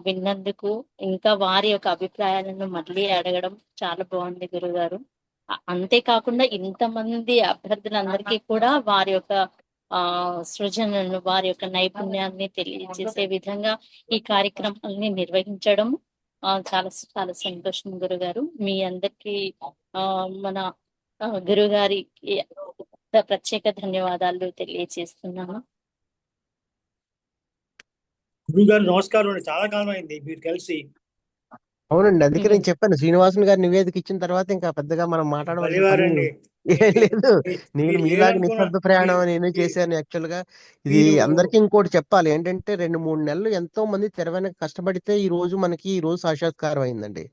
విన్నందుకు, ఇంకా వారి యొక్క అభిప్రాయాలను మళ్ళీ అడగడం చాలా బాగుంది గురుగారు. అంతేకాకుండా ఇంతమంది అభ్యర్థులందరికీ కూడా వారి యొక్క సృజనను, వారి యొక్క నైపుణ్యాన్ని తెలియజేసే విధంగా ఈ కార్యక్రమాన్ని నిర్వహించడం చాలా చాలా సంతోషం గురుగారు. మీ అందరికీ మన గురుగారికి ప్రత్యేక ధన్యవాదాలు తెలియజేస్తున్నాను. గురుగారు నమస్కారం అండి. చాలా కాలం అయింది మీరు కలిసి. అవునండి, అందుకే నేను చెప్పాను శ్రీనివాసన్ గారి నివేదిక ఇచ్చిన తర్వాత ఇంకా పెద్దగా మనం మాట్లాడవలసిన పని ధన్యవాదండి. ఏం లేదు. నేను మీరు మీలాగా ఏమనుకున్నా నిశ్శబ్ద ప్రయాణం మీ- నేను మీ- చేశాను. యాక్చువల్ గా ఇది మీరు అందరికీ ఇంకోటి చెప్పాలి ఏంటంటే 2-3 నెలలు ఎంతో మంది తెర వెనక కష్టపడితే ఈ రోజు మనకి ఈ రోజు సాక్షాత్కారం అయిందండి.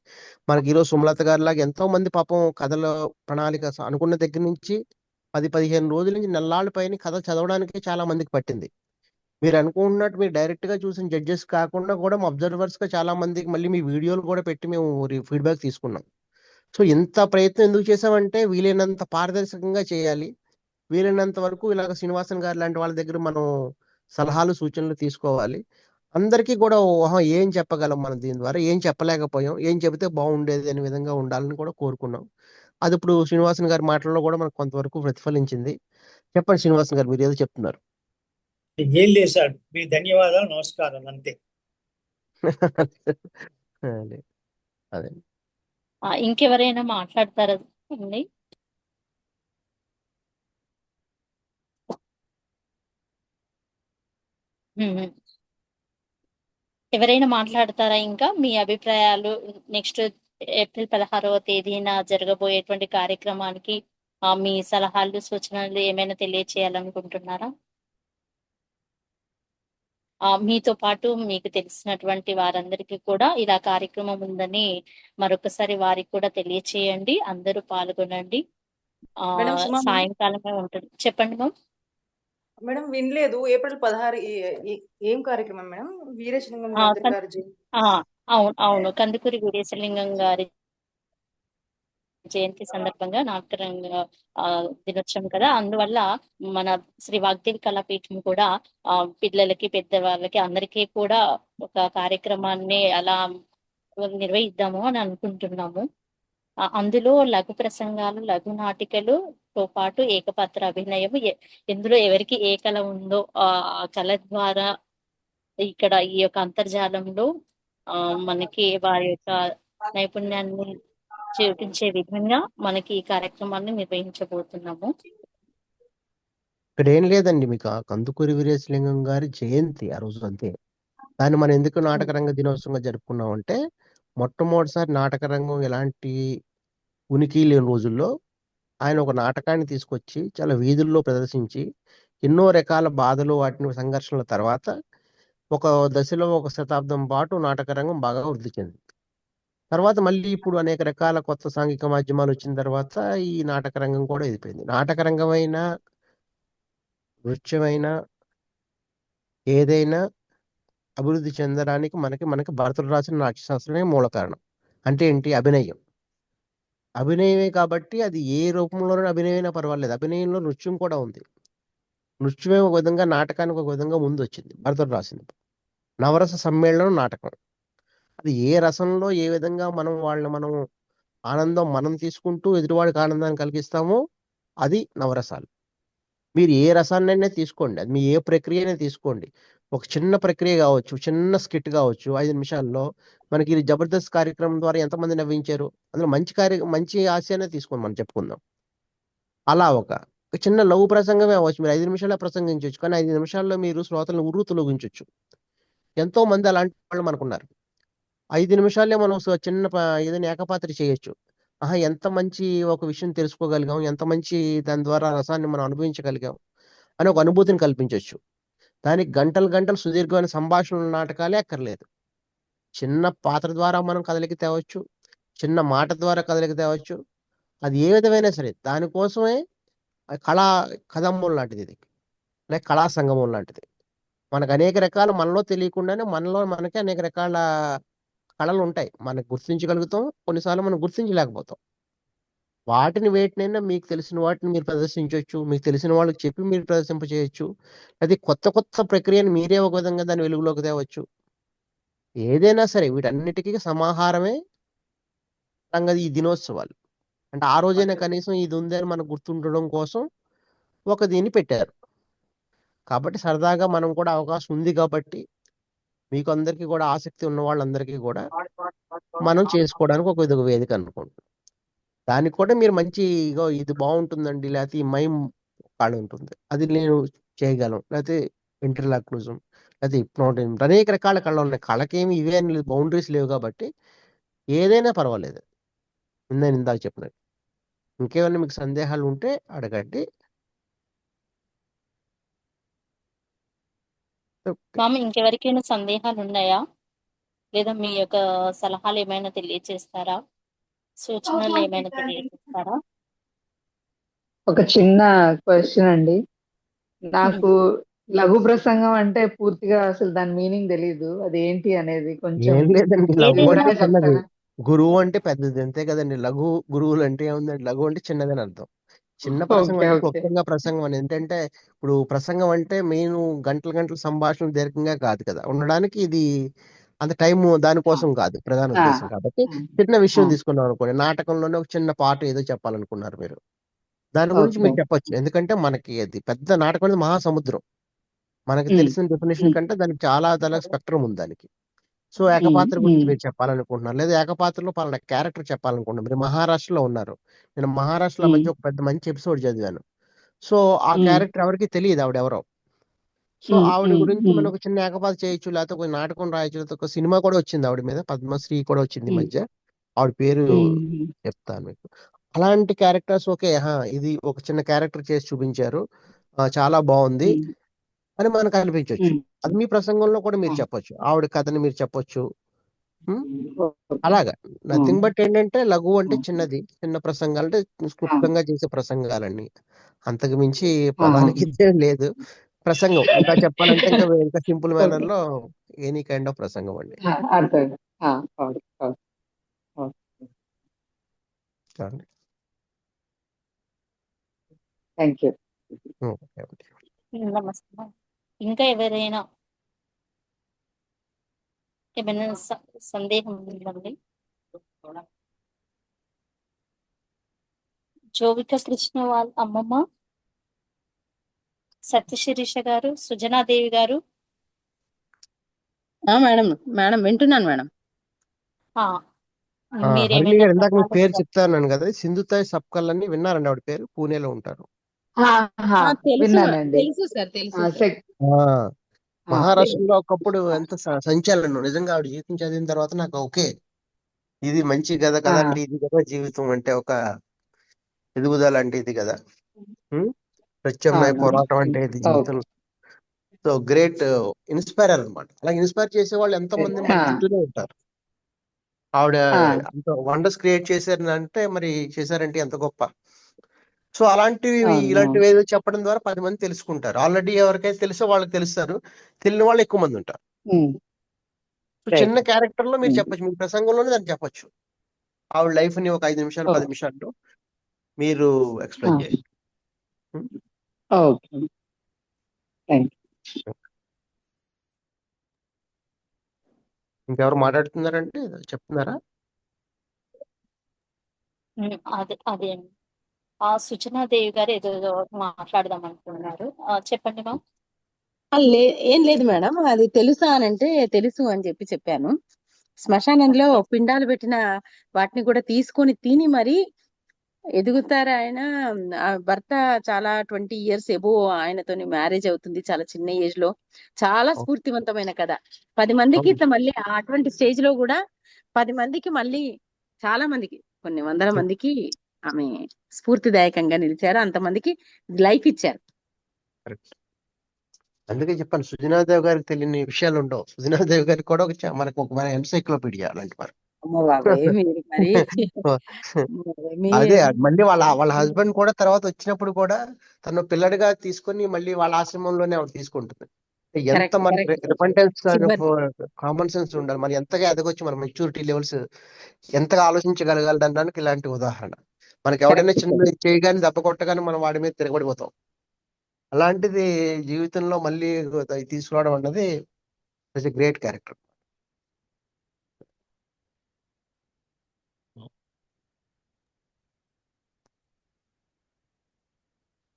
మనకి ఈ రోజు సుమలత గారి లాగా ఎంతో మంది పాపం కథల ప్రణాళిక అనుకున్న దగ్గర నుంచి 10-15 రోజుల నుంచి నెల్లాళ్ళ పైన కథ చదవడానికి చాలా మందికి పట్టింది. మీరు అనుకుంటున్నట్టు మీరు డైరెక్ట్ గా చూసిన జడ్జెస్ కాకుండా కూడా అబ్జర్వర్స్ గా చాలా మందికి మళ్ళీ మీ వీడియోలు కూడా పెట్టి మేము ఫీడ్బ్యాక్ తీసుకున్నాం. సో ఇంత ప్రయత్నం ఎందుకు చేసామంటే వీలైనంత పారదర్శకంగా చేయాలి. వీలైనంత వరకు ఇలాగ శ్రీనివాసన్ గారు లాంటి వాళ్ళ దగ్గర మనం సలహాలు సూచనలు తీసుకోవాలి. అందరికీ కూడా ఏం చెప్పగలం మనం దీని ద్వారా, ఏం చెప్పలేకపోయాం, ఏం చెబితే బాగుండేది అనే విధంగా ఉండాలని కూడా కోరుకున్నాం. అది ఇప్పుడు శ్రీనివాసన్ గారి మాటల్లో కూడా మనకు కొంతవరకు ప్రతిఫలించింది. చెప్పండి శ్రీనివాసన్ గారు, మీరు ఏదో చెప్తున్నారు. ఏం లేదు సార్, మీ ధన్యవాదాలు, నమస్కారం అంతే. అదే అదే ఇంకెవరైనా మాట్లాడతారా అండి? ఎవరైనా మాట్లాడతారా? ఇంకా మీ అభిప్రాయాలు నెక్స్ట్ ఏప్రిల్ 16వ తేదీన జరగబోయేటువంటి కార్యక్రమానికి మీ సలహాలు సూచనలు ఏమైనా తెలియచేయాలనుకుంటున్నారా? మీతో పాటు మీకు తెలిసినటువంటి వారందరికీ కూడా ఇలా కార్యక్రమం ఉందని మరొకసారి వారికి కూడా తెలియచేయండి. అందరూ పాల్గొనండి. మేడం సుమా సాయంకాలమే ఉంటుంది. చెప్పండి మ్యామ్. మేడం వినలేదు. ఏప్రిల్ 16 ఏం కార్యక్రమం మేడం? వీరేశలింగం గద్దర్ గారి అవును, కందుకూరి వీరేశలింగం గారి జయంతి సందర్భంగా నాటకరంగ దినోత్సవం కదా, అందువల్ల మన శ్రీ వాగ్దేవి కళాపీఠం కూడా పిల్లలకి పెద్దవాళ్ళకి అందరికీ కూడా ఒక కార్యక్రమాన్ని అలా నిర్వహిద్దాము అని అనుకుంటున్నాము. అందులో లఘు ప్రసంగాలు, లఘు నాటికలుతో పాటు ఏకపాత్ర అభినయం, ఎందులో ఎవరికి ఏ కళ ఉందో ఆ కళ ద్వారా ఇక్కడ ఈ యొక్క అంతర్జాలంలో మనకి వారి యొక్క నైపుణ్యాన్ని చూపించే విధంగా మనకి ఈ కార్యక్రమాన్ని నిర్వహించబోతున్నాము. ఇక్కడ ఏం లేదండి, మీకు ఆ కందుకూరి వీరేశలింగం గారి జయంతి ఆ రోజు అంతే. దాన్ని మనం ఎందుకు నాటక రంగ దినోత్సవంగా జరుపుకున్నాం అంటే, మొట్టమొదటిసారి నాటక రంగం ఎలాంటి ఉనికి లేని రోజుల్లో ఆయన ఒక నాటకాన్ని తీసుకొచ్చి చాలా వీధుల్లో ప్రదర్శించి ఎన్నో రకాల బాధలు వాటిని సంఘర్షణల తర్వాత ఒక దశలో ఒక శతాబ్దం పాటు నాటక రంగం బాగా వృద్ధి చెందింది. తర్వాత మళ్ళీ ఇప్పుడు అనేక రకాల కొత్త సాంఘిక మాధ్యమాలు వచ్చిన తర్వాత ఈ నాటక రంగం కూడా ఎదిపోయింది. నాటక రంగమైన, నృత్యమైన, ఏదైనా అభివృద్ధి చెందడానికి మనకి భరతుడు రాసిన నాట్యశాస్త్రమే మూల కారణం. అంటే ఏంటి? అభినయం. అభినయమే కాబట్టి అది ఏ రూపంలోనూ అభినయమైనా పర్వాలేదు. అభినయంలో నృత్యం కూడా ఉంది. నృత్యమే ఒక విధంగా నాటకానికి ఒక విధంగా ముందు వచ్చింది. భరతుడు రాసింది నవరస సమ్మేళనం నాటకం. అది ఏ రసంలో ఏ విధంగా మనం ఆనందం మనం తీసుకుంటూ ఎదుటివాడికి ఆనందాన్ని కలిగిస్తామో అది నవరసాలు. మీరు ఏ రసాన్నైనా తీసుకోండి, అది మీ ఏ ప్రక్రియనే తీసుకోండి. ఒక చిన్న ప్రక్రియ కావచ్చు, చిన్న స్కిట్ కావచ్చు, 5 నిమిషాల్లో మనకి ఈ జబర్దస్త్ కార్యక్రమం ద్వారా ఎంతమంది నవ్వించారు. అందులో మంచి హాస్యాన్ని తీసుకొని మనం చెప్పుకుందాం. అలా ఒక చిన్న లఘు ప్రసంగమే అవ్వచ్చు, మీరు 5 నిమిషాల్లో ప్రసంగించవచ్చు, కానీ 5 నిమిషాల్లో మీరు శ్రోతలను తొలగించవచ్చు. ఎంతో మంది అలాంటి వాళ్ళు మనకున్నారు. 5 నిమిషాలే మనం ఏదైనా ఏకపాత్ర చేయొచ్చు. ఎంత మంచి ఒక విషయం తెలుసుకోగలిగాం, ఎంత మంచి దాని ద్వారా రసాన్ని మనం అనుభవించగలిగాం అని ఒక అనుభూతిని కల్పించవచ్చు. దానికి గంటలు సుదీర్ఘమైన సంభాషణ నాటకాలే అక్కర్లేదు. చిన్న పాత్ర ద్వారా మనం కదలికి తేవచ్చు, చిన్న మాట ద్వారా కదలికి తేవచ్చు. అది ఏ విధమైనా సరే దానికోసమే కథంబం లాంటిది ఇది, లేక కళా సంగమం లాంటిది. మనకు అనేక రకాల మనలో తెలియకుండానే మనకి అనేక రకాల కళలు ఉంటాయి. మనకు గుర్తించగలుగుతాం, కొన్నిసార్లు మనం గుర్తించలేకపోతాం. వేటినైనా మీకు తెలిసిన వాటిని మీరు ప్రదర్శించవచ్చు, మీకు తెలిసిన వాళ్ళకి చెప్పి మీరు ప్రదర్శింపచేయచ్చు. అది కొత్త ప్రక్రియను మీరే ఒక విధంగా దాని వెలుగులోకి తేవచ్చు. ఏదైనా సరే వీటన్నిటికీ సమాహారమే ఈ దినోత్సవాలు. అంటే ఆ రోజైనా కనీసం ఇది ఉందని మనకు గుర్తుండడం కోసం దీన్ని పెట్టారు. కాబట్టి సరదాగా మనం కూడా అవకాశం ఉంది కాబట్టి మీకు అందరికీ కూడా ఆసక్తి ఉన్న వాళ్ళందరికీ కూడా మనం చేసుకోవడానికి ఒక వేదిక అనుకుంటున్నాం. దానికి కూడా మీరు మంచి ఇది బాగుంటుందండి, లేకపోతే ఈ మైమ్ కాడ ఉంటుంది, అది నేను చేయగలం, లేకపోతే వెంట్రిలాక్విజం, లేకపోతే హిప్నోటిజం, అనేక రకాల కళలు ఉన్నాయి. కళకేమి ఇవే బౌండరీస్ లేవు కాబట్టి ఏదైనా పర్వాలేదు. నేను ఇందాక చెప్పినట్టు ఇంకేమైనా మీకు సందేహాలు ఉంటే అడగండి. మామ, ఇంకెవరికైనా సందేహాలు ఉన్నాయా? లేదా మీ యొక్క సలహాలు ఏమైనా తెలియజేస్తారా? సూచనలు ఏమైనా తెలియజేస్తారా? ఒక చిన్న క్వశ్చన్ అండి. నాకు లఘు ప్రసంగం అంటే పూర్తిగా అసలు దాని మీనింగ్ తెలీదు, అది ఏంటి అనేది కొంచెం ఏం లేదండి, లఘు అంటే వివరంగా చిన్నది, చెప్తారా? గురువు అంటే పెద్దది, అంతే కదండి. గురువులు అంటే ఏముందండి, లఘు అంటే చిన్నదని అర్థం. చిన్న ప్రసంగం ఓకే అంటే ఓకే క్లుప్తంగా ప్రసంగం అని. ఏంటంటే ఇప్పుడు ప్రసంగం అంటే మెయిన్ గంటల సంభాషణ దీర్ఘంగా కాదు కదా ఉండడానికి. ఇది అంత టైం దానికోసం కాదు ప్రధాన ఉద్దేశం. కాబట్టి చిన్న విషయం తీసుకున్నాం అనుకోండి, నాటకంలోనే ఒక చిన్న పాట ఏదో చెప్పాలనుకున్నారు మీరు, దాని గురించి ఓకే మీరు చెప్పొచ్చు. ఎందుకంటే మనకి అది పెద్ద నాటకం అనేది మహాసముద్రం. మనకి తెలిసిన డెఫినేషన్ కంటే దానికి చాలా స్పెక్ట్రమ్ ఉంది దానికి. సో ఏకపాత్ర గురించి మీరు చెప్పాలనుకుంటున్నారు, లేదా ఏకపాత్రలో పలానా క్యారెక్టర్ చెప్పాలనుకుంటున్నారు. మీరు మహారాష్ట్రలో ఉన్నారు, నేను మహారాష్ట్రలో మధ్య ఒక పెద్ద మంచి ఎపిసోడ్ చదివాను. సో ఆ క్యారెక్టర్ ఎవరికి తెలియదు ఆవిడెవరో. సో ఆవిడ గురించి మనం ఒక చిన్న ఏకపాత్ర చేయొచ్చు, లేకపోతే ఒక నాటకం రాయొచ్చు, లేకపోతే ఒక సినిమా కూడా వచ్చింది ఆవిడ మీద, పద్మశ్రీ కూడా వచ్చింది ఈ మధ్య. ఆవిడ పేరు చెప్తాను మీకు. అలాంటి క్యారెక్టర్స్ ఓకే, ఇది ఒక చిన్న క్యారెక్టర్ చేసి చూపించారు, చాలా బాగుంది అని మనకు అనిపించవచ్చు. అది మీ ప్రసంగంలో కూడా మీరు చెప్పొచ్చు, ఆవిడ కథని మీరు చెప్పొచ్చు. అలాగా నథింగ్ బట్ ఏంటంటే లఘు అంటే చిన్నది, చిన్న ప్రసంగాలు అంటే క్లుప్తంగా చేసే ప్రసంగాలన్నీ, అంతకు మించి పదానికి ఇదేం లేదు. ప్రసంగం ఇంకా చెప్పాలంటే ఇంకా సింపుల్ మేనర్ లో ఎనీ కైండ్ ఆఫ్ ప్రసంగం అండి. అర్థం. Thank you. నమస్తే. ఇంకా ఎవరైనా ఏమైనా సందేహం ఉందండి? జోవిక కృష్ణ వాళ్ళ అమ్మమ్మ, సత్యశిరీష గారు, సుజనాదేవి గారు. మేడం వింటున్నాను మేడం. ఆ, హరిణి మీరేమైనా గారు ఇందాక మీకు పేరు చెప్పాలంటే చెప్తాను కదా, సింధుతాయ్ సప్కల్ అని విన్నారండి ఆవిడ పేరు? పూణేలో ఉంటారు. తెలుసు విన్నానండి. తెలుసు సార్ తెలుసు సార్. సెక్ ఆ ఆ, మహారాష్ట్రలో ఒకప్పుడు ఎంత సంచలనం నిజంగా. ఆవిడ జీవితం చదివిన తర్వాత నాకు ఓకే, ఇది మంచి కథ ఆ, కదండి, ఇది కదా జీవితం అంటే, ఒక ఎదుగుదల అంటే ఇది కదా. ఉం? ప్రత్యామ్నాయ అవును. పోరాటం అంటే ఇది ఓకే. జీవితం. సో గ్రేట్ ఇన్స్పైర్ అనమాట. అలా ఇన్స్పైర్ చేసే వాళ్ళు ఎంతో మంది మన ఆ, చుట్టూనే ఉంటారు. ఆవిడ ఆ, అంత వండర్స్ క్రియేట్ చేశారంటే మరి చేశారంటే ఎంత గొప్ప. సో అలాంటివి అవును. ఇలాంటివి ఏదో చెప్పడం ద్వారా 10 మంది తెలుసుకుంటారు. ఆల్రెడీ ఎవరికైతే తెలుసో వాళ్ళకి తెలుస్తారు, తెలియని వాళ్ళు ఎక్కువ మంది ఉంటారు. ఉమ్, సో రైట్. చిన్న క్యారెక్టర్ లో మీరు ఉమ్, చెప్పచ్చు, మీ ప్రసంగంలోనే దాన్ని చెప్పొచ్చు. ఆవిడ లైఫ్ ని ఒక 5 నిమిషాలు 10 ఓ- నిమిషాల్లో మీరు ఆ, ఎక్స్ప్లెయిన్ చేయొచ్చు. ఓకే. థ్యాంక్ ఇంకెవరు మాట్లాడుతున్నారంటే చెప్తున్నారా? అదే సుజనాదేవి గారు ఏదో మాట్లాడదాం అనుకున్నారు. చెప్పండి మా. ఏం లేదు మేడం, అది తెలుసా అని అంటే తెలుసు అని చెప్పాను. శ్మశానంలో పిండాలు పెట్టిన వాటిని కూడా తీసుకొని తిని మరి ఎదుగుతారు ఆయన. ఆ భర్త చాలా 20 years ఎబో ఆయనతోని మ్యారేజ్ అవుతుంది చాలా చిన్న ఏజ్ లో. చాలా స్ఫూర్తివంతమైన కథ. 10 మందికి ఇట్లా మళ్ళీ అటువంటి స్టేజ్ లో కూడా 10 మందికి మళ్ళీ చాలా మందికి కొన్ని వందల మందికి ఆమె స్ఫూర్తిదాయకంగా నిలిచారు. అంతమందికి లైఫ్ ఇచ్చారు. కరెక్ట్. అందుకే చెప్పాను, సుజనాదేవి గారికి తెలియని విషయాలు ఉండవు. సుజనాదేవి గారికి కూడా మనకు ఒక ఎన్సైక్లోపీడియా అలాంటి వారు. అమ్మ బాబాయ్ మీరు మరి అదే మీరు మళ్ళీ వాళ్ళ హస్బెండ్ కూడా తర్వాత వచ్చినప్పుడు కూడా తను పిల్లడిగా తీసుకొని మళ్ళీ వాళ్ళ ఆశ్రమంలోనే ఆవిడ తీసుకుంటుంది. ఎంత కరెక్ట్ మన కరెక్ట్ రిపెంటెన్స్ చివరి కామన్ సెన్స్ ఉండాలి. మరి ఎంతగా ఎదగొచ్చి మన మెచ్యూరిటీ లెవెల్స్ ఎంతగా ఆలోచించగలగాలి అనడానికి ఇలాంటి ఉదాహరణ. మనకి ఎవడైనా కరెక్ట్ చిన్న చేయగానే దెబ్బ కొట్టగానే మనం వాడి మీద తిరగబడిపోతాం. అలాంటిది జీవితంలో మళ్ళీ తీసుకురావడం అన్నది గ్రేట్ క్యారెక్టర్.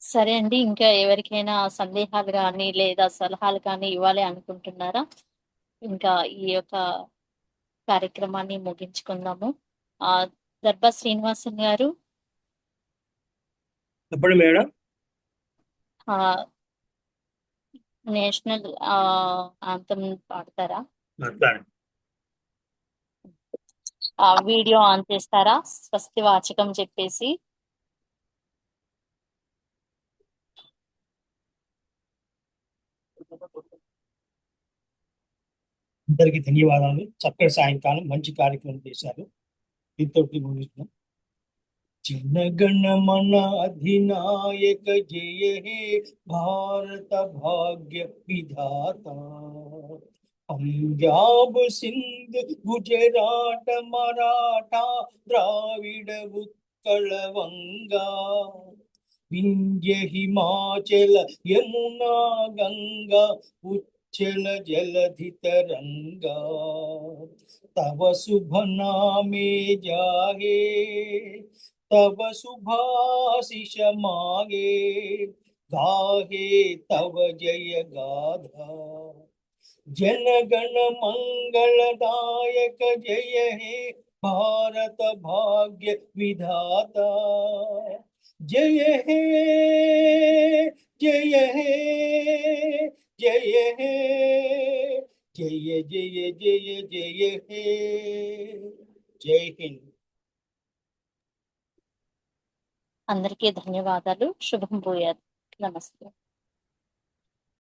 సరే అండి, ఇంకా ఎవరికైనా సందేహాలు కానీ లేదా సలహాలు కానీ ఇవ్వాలి అనుకుంటున్నారా? ఇంకా ఈ యొక్క కార్యక్రమాన్ని ముగించుకుందాము. దర్బా శ్రీనివాసన్ గారు చెప్పండి మేడం. నేషనల్ ఆంథమ్ పాడతారా? మాట్లాడండి. వీడియో ఆన్ చేస్తారా? స్వస్తి వాచకం చెప్పేసి. అందరికీ ధన్యవాదాలు. చక్కటి సాయంకాలం మంచి కార్యక్రమం చేశారు. దీంతో ముగిస్తున్నాం. జనగణమన అధినాయక జయ హే భారత భాగ్య విధాత. పంజాబ్ సింధ్ గుజరాట మరాఠా ద్రావిడ ఉత్కళ వంగా వింధ్య హిమాచల యమునా గంగా ఉచ్చల జలధి తరంగా. తవ శుభ నామే జాగే तब सुभाषिष मागे गाहे तव जय गाधा. जनगण मंगलदायक जय हे भारत भाग्य विधाता. जय हे जय हे जय हे जय जय जय जय हे. जय हिंद. అందరికీ ధన్యవాదాలు. శుభం భూయాత్. నమస్తే.